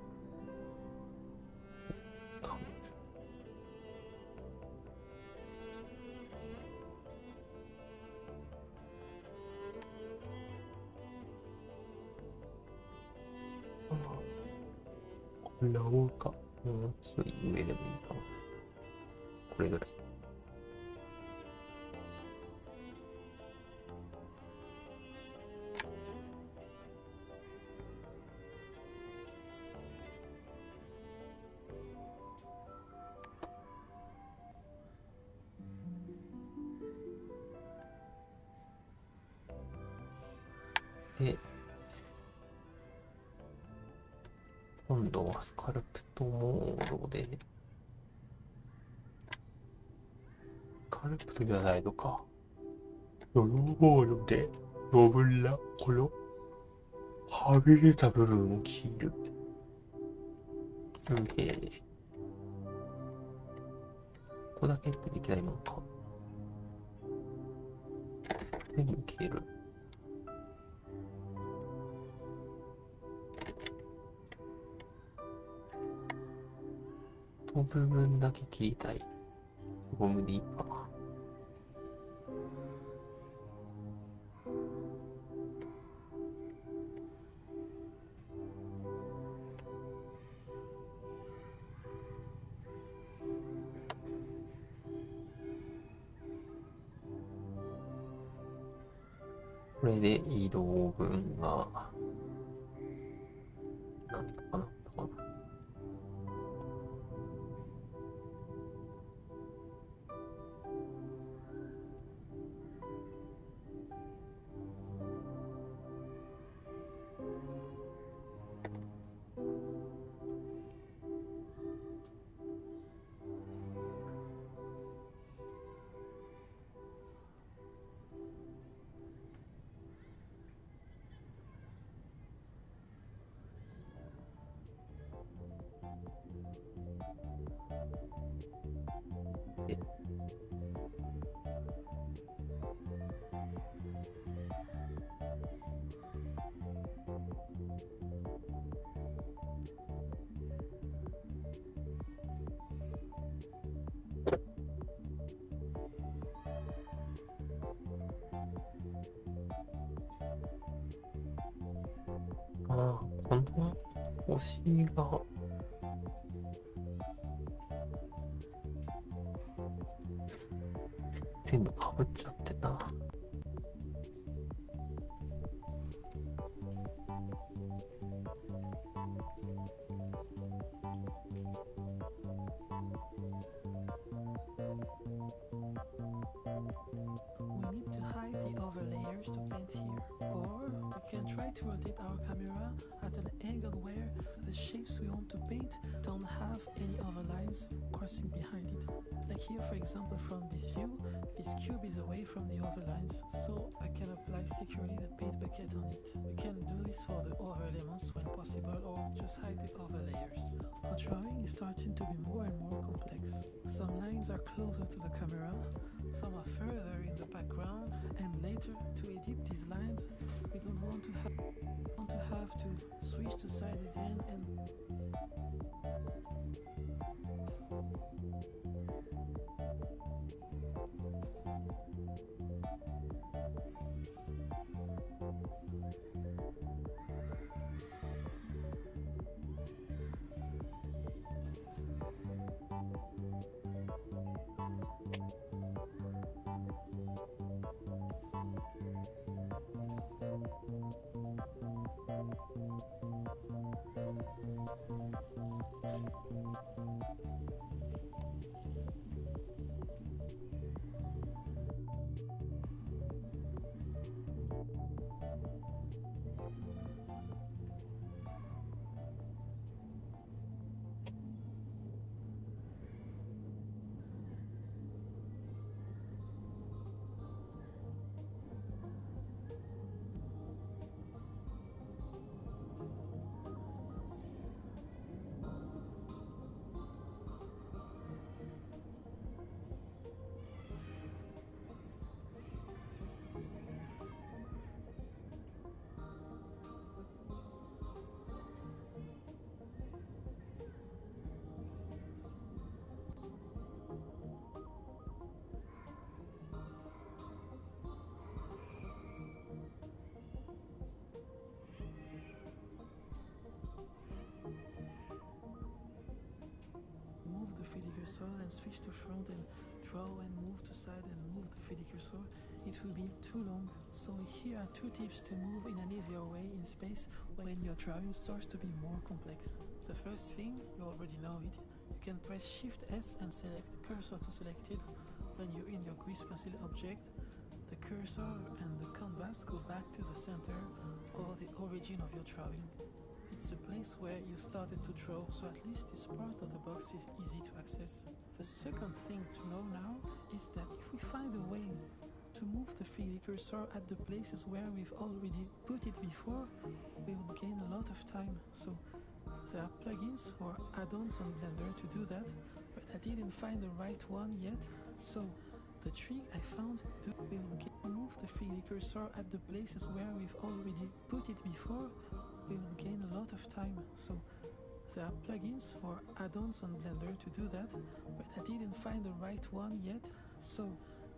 こんなもんか。もうちょい上でもいいかな。これぐらい。で、今度はスカルプトモードで、スカルプトじゃないのか。ドローモードで余分なこのはみ出た部分を切る。ここだけってできないもんか。全部消える。の部分だけ切りたい。ゴムでいいか。これで移動分がなんとかなったかな。ああ、この星が全部かぶっちゃってた。We need to hide the overlayers to paint here, or we can try to rotate our camera at an angle where the shapes we want to paint don't have any overlines crossing behind it. Like here, for example, from this view, this cube is away from the overlines, so I can apply securely the paint bucket on it. We can do this for the other elements when possible, or just hide the overlayers. Our drawing is starting to be more and more complex. Some lines are closer to the camera, some are further in the background, and later, to edit these lines, we don't want to have to switch to side again and move the 3D cursor and switch to front and draw and move to side and move the 3D cursor. It will be too long, so here are 2 tips to move in an easier way in space when your drawing starts to be more complex. The first thing, you already know it, you can press Shift S and select cursor to selected. When you're in your grease pencil object, the cursor and the canvas go back to the center or the origin of your drawing. It's a place where you started to draw, so at least this part of the box is easy to access. The second thing to know now is that if we find a way to move the 3D cursor at the places where we've already put it before, we will gain a lot of time. So there are plugins or add-ons on Blender to do that, but I didn't find the right one yet. So the trick I found to we will move the 3D cursor at the places where we've already put it before, we will gain a lot of time. So there are plugins or add-ons on Blender to do that, but I didn't find the right one yet. So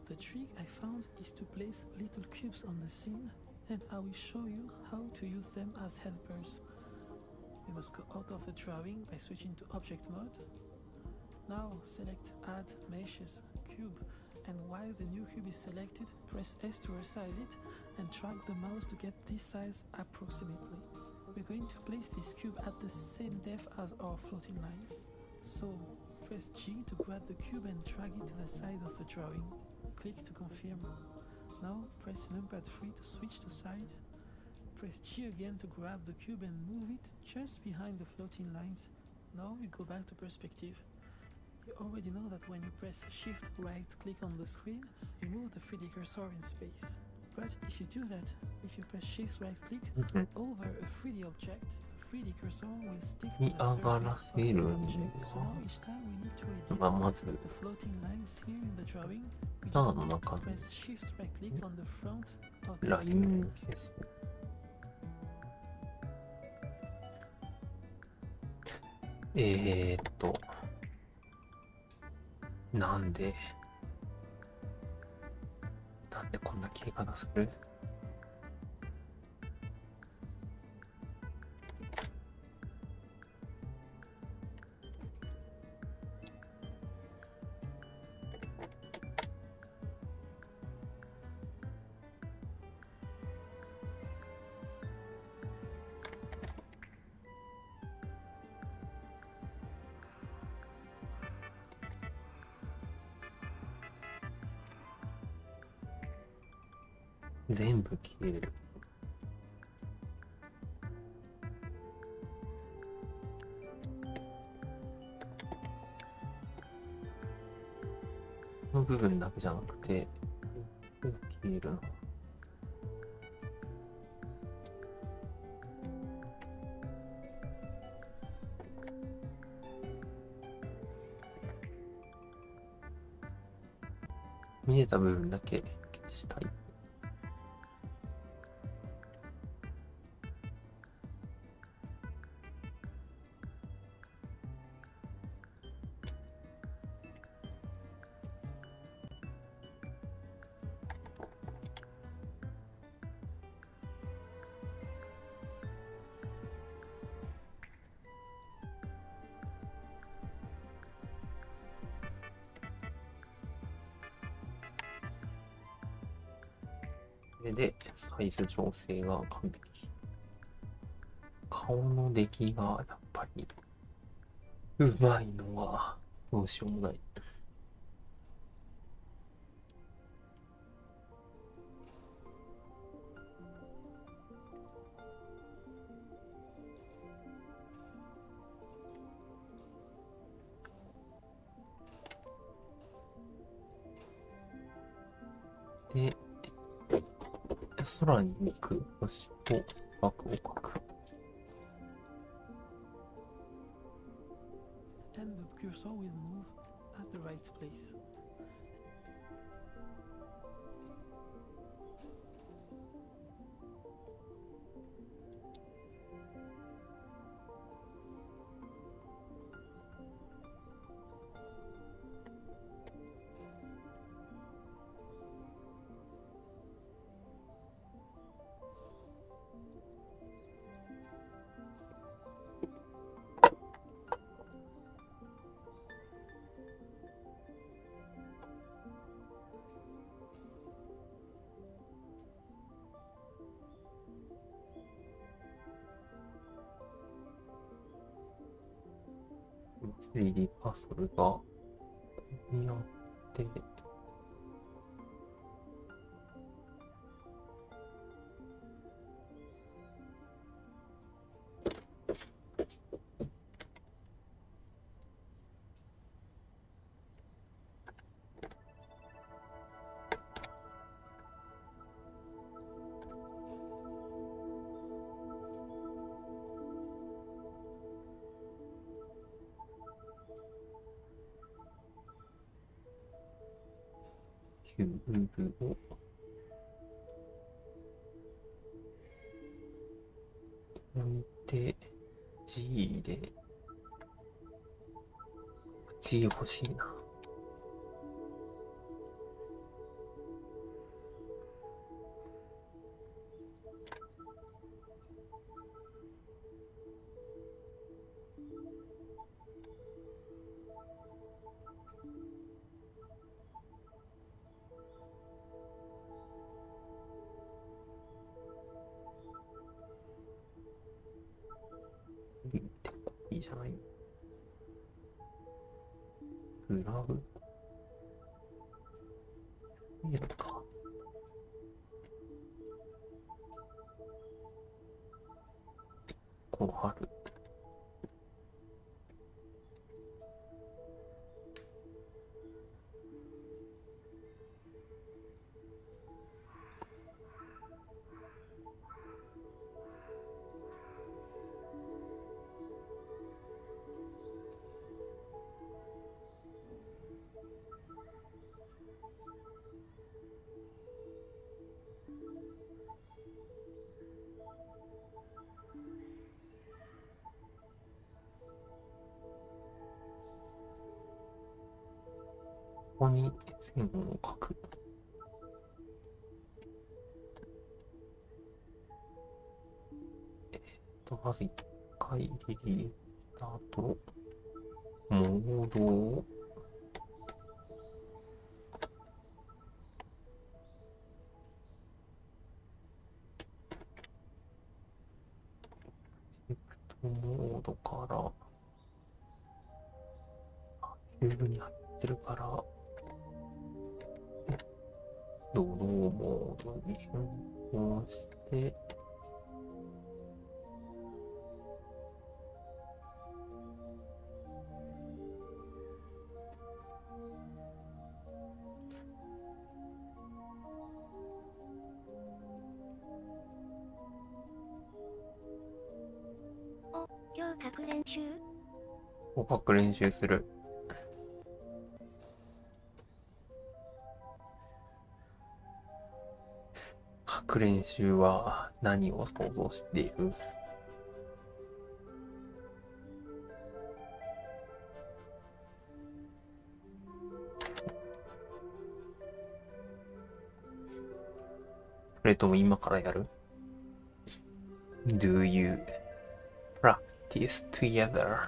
the trick I found is to place little cubes on the scene, and I will show you how to use them as helpers. We must go out of the drawing by switching to object mode. Now select add meshes cube, and while the new cube is selected, press S to resize it and drag the mouse to get this size approximately. We're going to place this cube at the same depth as our floating lines. So press G to grab the cube and drag it to the side of the drawing. Click to confirm. Now press numpad 3 to switch to side. Press G again to grab the cube and move it just behind the floating lines. Now we go back to perspective. You already know that when you press Shift right click on the screen, you move the 3D cursor in space. But if you do that, if you press Shift right click over a 3D object, the 3D cursor will stick to the surface of the object. So now each time we need to edit the floating lines here in the drawing, we just need to press Shift right click on the front of the screen.なんでこんな消え方する？全部消える。この部分だけじゃなくて、消えるの。見えた部分だけ消したい。これでサイズ調整が完璧。顔の出来がやっぱりうまいのはどうしようもない。で、空に行く星と枠を描く。And the cursor will move at the right place.3D パズルがここにあって、キューブを置いて G で G 欲しいな。いいじゃない。プラグ。見るか。こう貼る。ここに線を描く。まず一回リリースした後、モードをエフェクトモードからキューブに入ってるからドローモードに変更して今日書く練習？書く練習する。書く練習は何を想像している？それとも今からやる？ Do you practice together?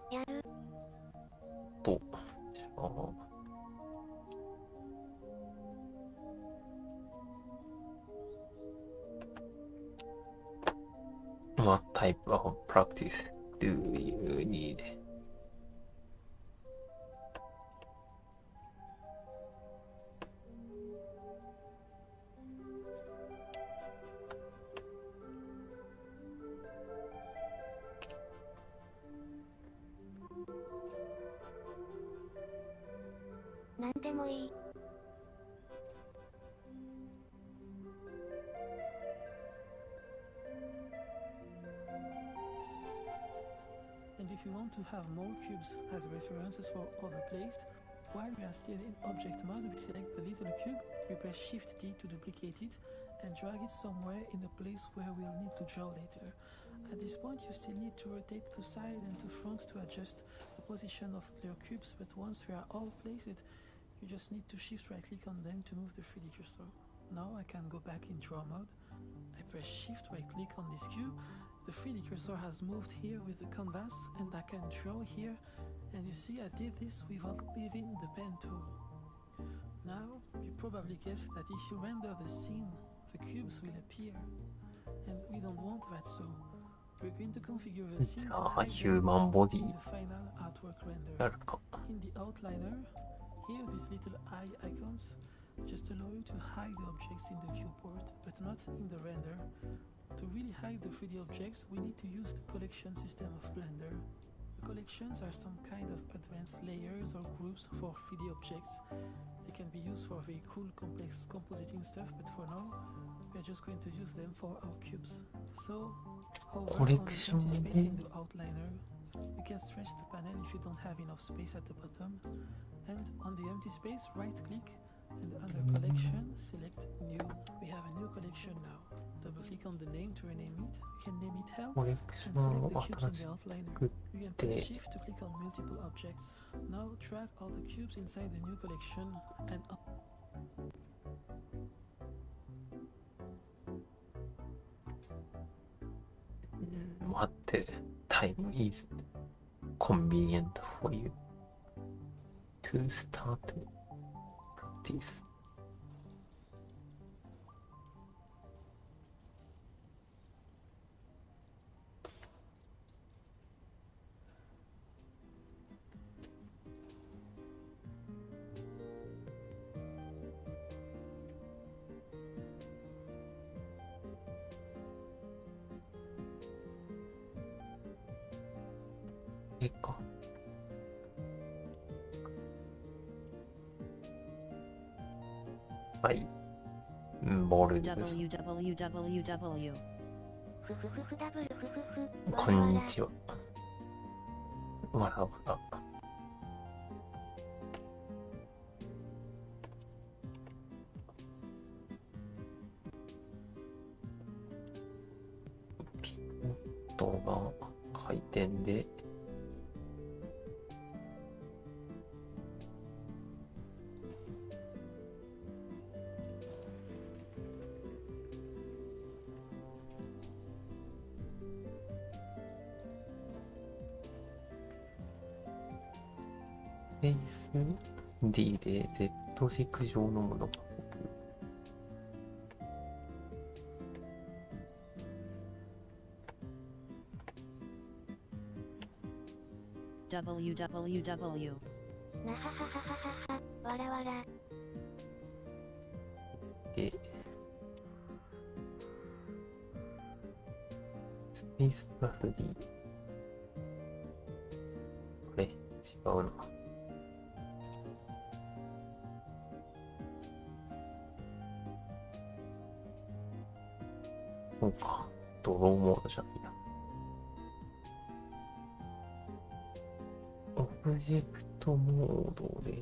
やると、じゃあWhat type of practice do you need? 何でもいい。And if you want to have more cubes as references for other places, while we are still in object mode, we select the little cube, we press Shift D to duplicate it, and drag it somewhere in a place where we'll need to draw later. At this point you still need to rotate to side and to front to adjust the position of your cubes, but once we are all placed, you just need to shift right click on them to move the 3D cursor. Now I can go back in draw mode. I press shift right click on this cube. The 3D cursor has moved here with the canvas and I can draw here, and you see I did this without leaving the pen tool. Now you probably guessed that if you render the scene, the cubes will appear, and we don't want that, so we're going to configure the scene to hide human body in the final artwork render. In the outliner, here these little eye icons just allow you to hide the objects in the viewport, but not in the render. To really hide the 3D objects, we need to use the collection system of Blender. The collections are some kind of advanced layers or groups for 3D objects. They can be used for very cool, complex compositing stuff, but for now, we are just going to use them for our cubes. So, hover on the empty space in the outliner. You can stretch the panel if you don't have enough space at the bottom. And on the empty space, right-click, and under Collection, select New. We have a new collection now. Double-click on the name to rename it. You can name it Help, and select the cubes in the outliner. You can press Shift to click on multiple objects. Now drag all the cubes inside the new collection and up. What the time is convenient for you to start practice?はい。ボールです。www こんにちは。わらわら。ピボットが回転でベース D で Z 軸状のものがwww なはははははは、わらわら。でスペースプラス D これ違うな。そうか、ドローモードじゃないな。オブジェクトモードで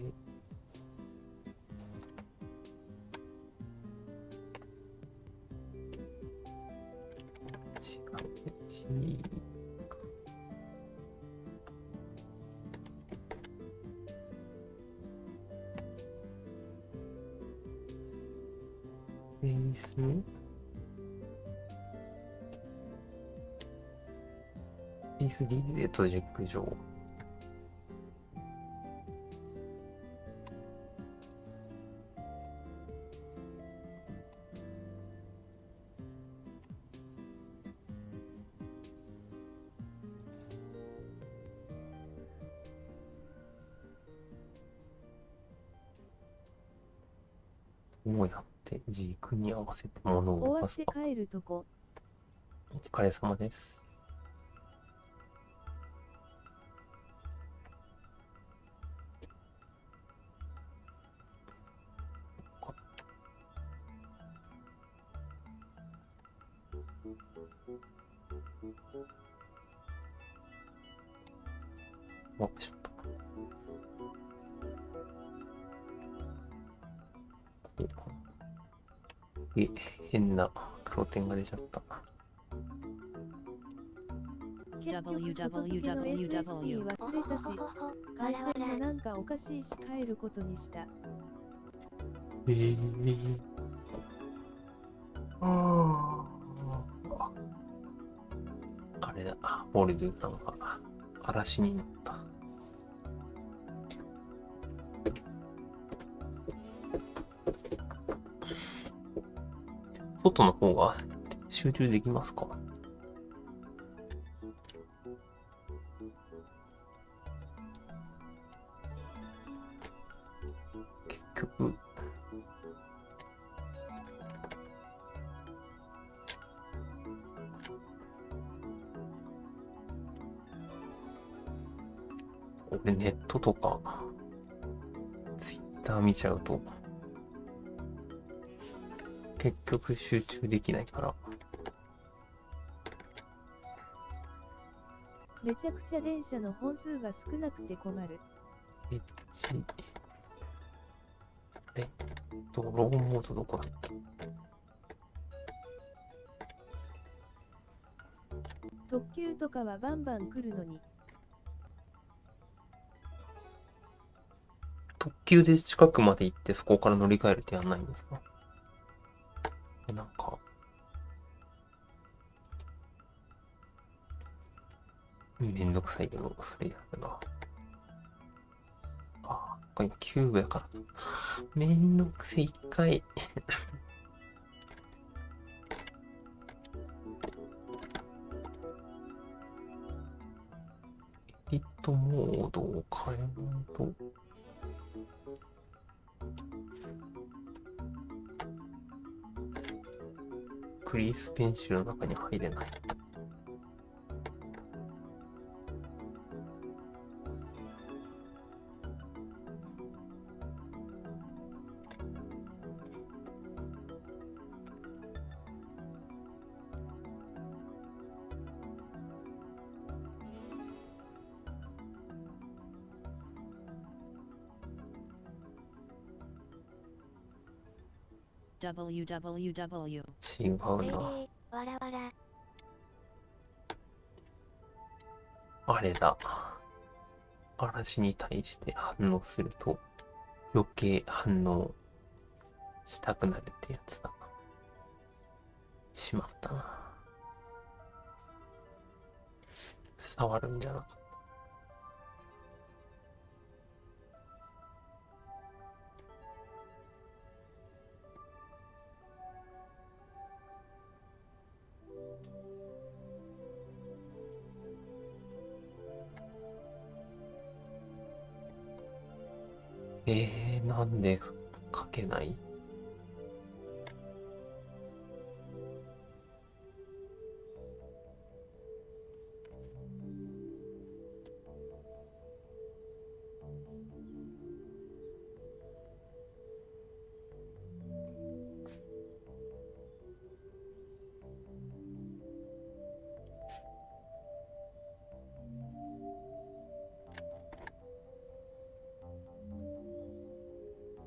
ベースPSD でZ軸上どうやって軸に合わせて物を動かすか。終わって帰るとこ。お疲れ様です。お、ちょっと。変な黒点が出ちゃった。結局外付けの SSD 忘れたし、回線もなんかおかしいし帰ることにした。あれだ、ボルドゥさんが嵐になった。外の方が集中できますか？結局でネットとか、ツイッター見ちゃうと、結局集中できないから。めちゃくちゃ電車の本数が少なくて困る。ローモードどこだっけ？特急とかはバンバン来るのに。特急で近くまで行ってそこから乗り換えるってやんないんですか？なんか、めんどくさいけど、それやるな。これ今キューブやから。めんどくせえ、一回。エディットモードを変えないと。クリースペンシルの中に入れない。www 違うな。わらわら。あれだ。嵐に対して反応すると余計反応したくなるってやつだ。しまったな。触るんじゃなかった。なんで書けない？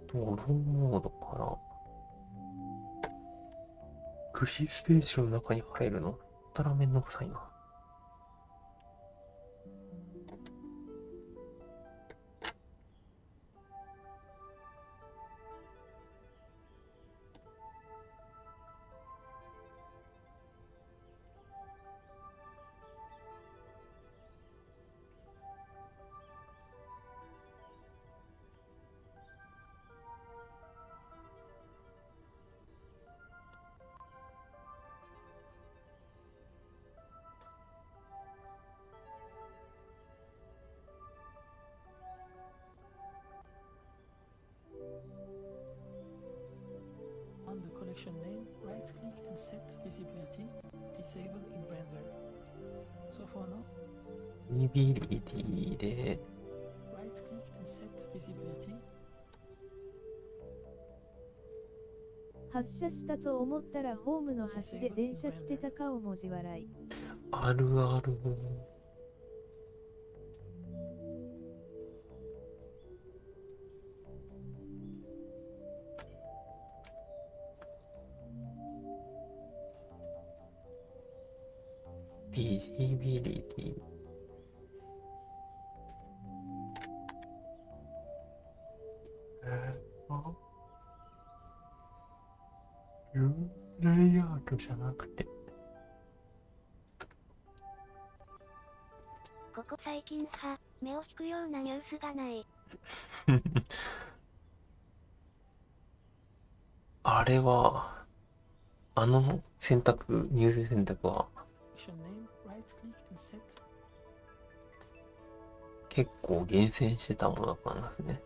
ドローモードからグリースペーションの中に入るのったらめんどくさいな。On the collection name, right-click and set visibility, disable in render. So for now, ビビリティで right-click and set visibility. 発車したと思ったらホームの端で電車来てた顔文字笑い。あるある。ビジビリティ。レイアウトじゃなくて。ここ最近さ、目を引くようなニュースがない。あれは、あの選択、ニュース選択は、結構厳選してたものだったんですね。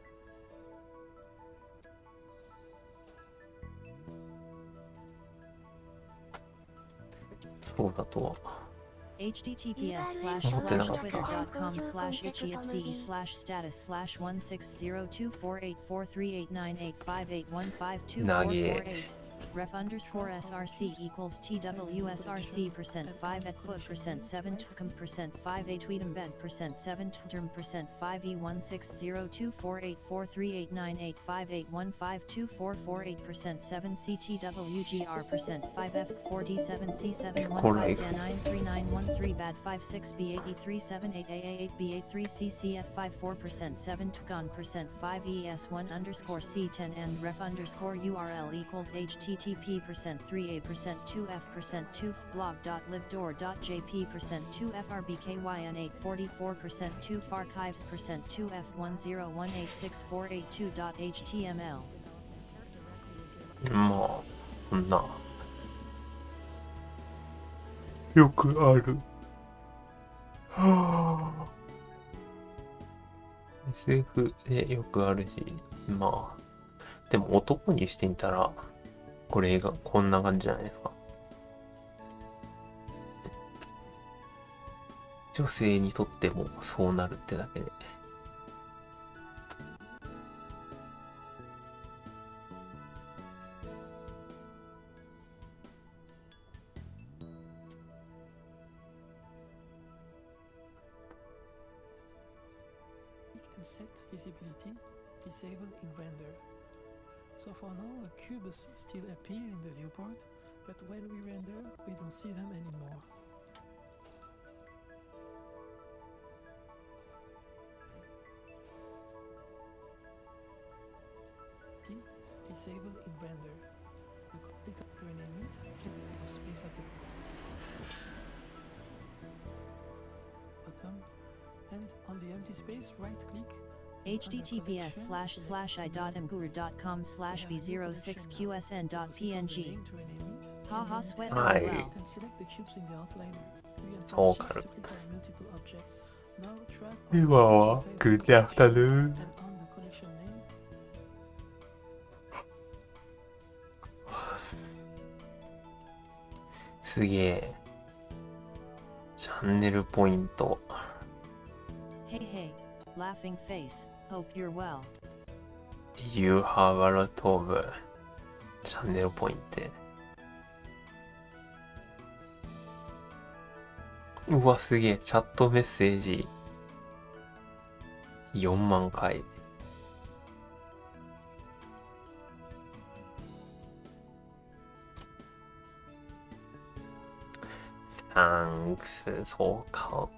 そうだとは。https://twitter.com/itchfc/status/1602484389858152448 ref underscore src equals twsrc percent 5 at foot percent 7 percent 5 a tweet embed percent 7 term percent 5 e1602484389858152448 percent 7 ctwgr percent 5 f 4d7 c715 dan 93913 bad 56 b8378 aa8 b83 ccf 54 percent 7 tucon percent 5 es1 underscore c10 and ref underscore url equals http percent 3a percent 2f percent 2 blog.libdoor.jp percent 2 frbkyn 844 percent 2 archives percent 2 f10186482.html まあ、こんな。よくある。はぁ。SF でよくあるし、まあ。でも男にしてみたら、これがこんな感じじゃないですか。女性にとってもそうなるってだけで。Set visibility, disable in render. So for now, the cubes still appear in the viewport, but when we render, we don't see them anymore. Disable in render. You click on rename it, keep the space at the bottom, and on the empty space, right click. https://i.mguru.com/b06qsn.png haha sweat Hi. lol And select the cubes in the outliner. You can Oh, press shift God. to click on multiple objects. Now drag今は Good afternoon. and on the collection name. すげえ。チャンネルポイント。hey hey laughing face hope you're well You have a lot of チャンネルポイント。うわ、すげえ。チャットメッセージ。4万回。Thanks そうか。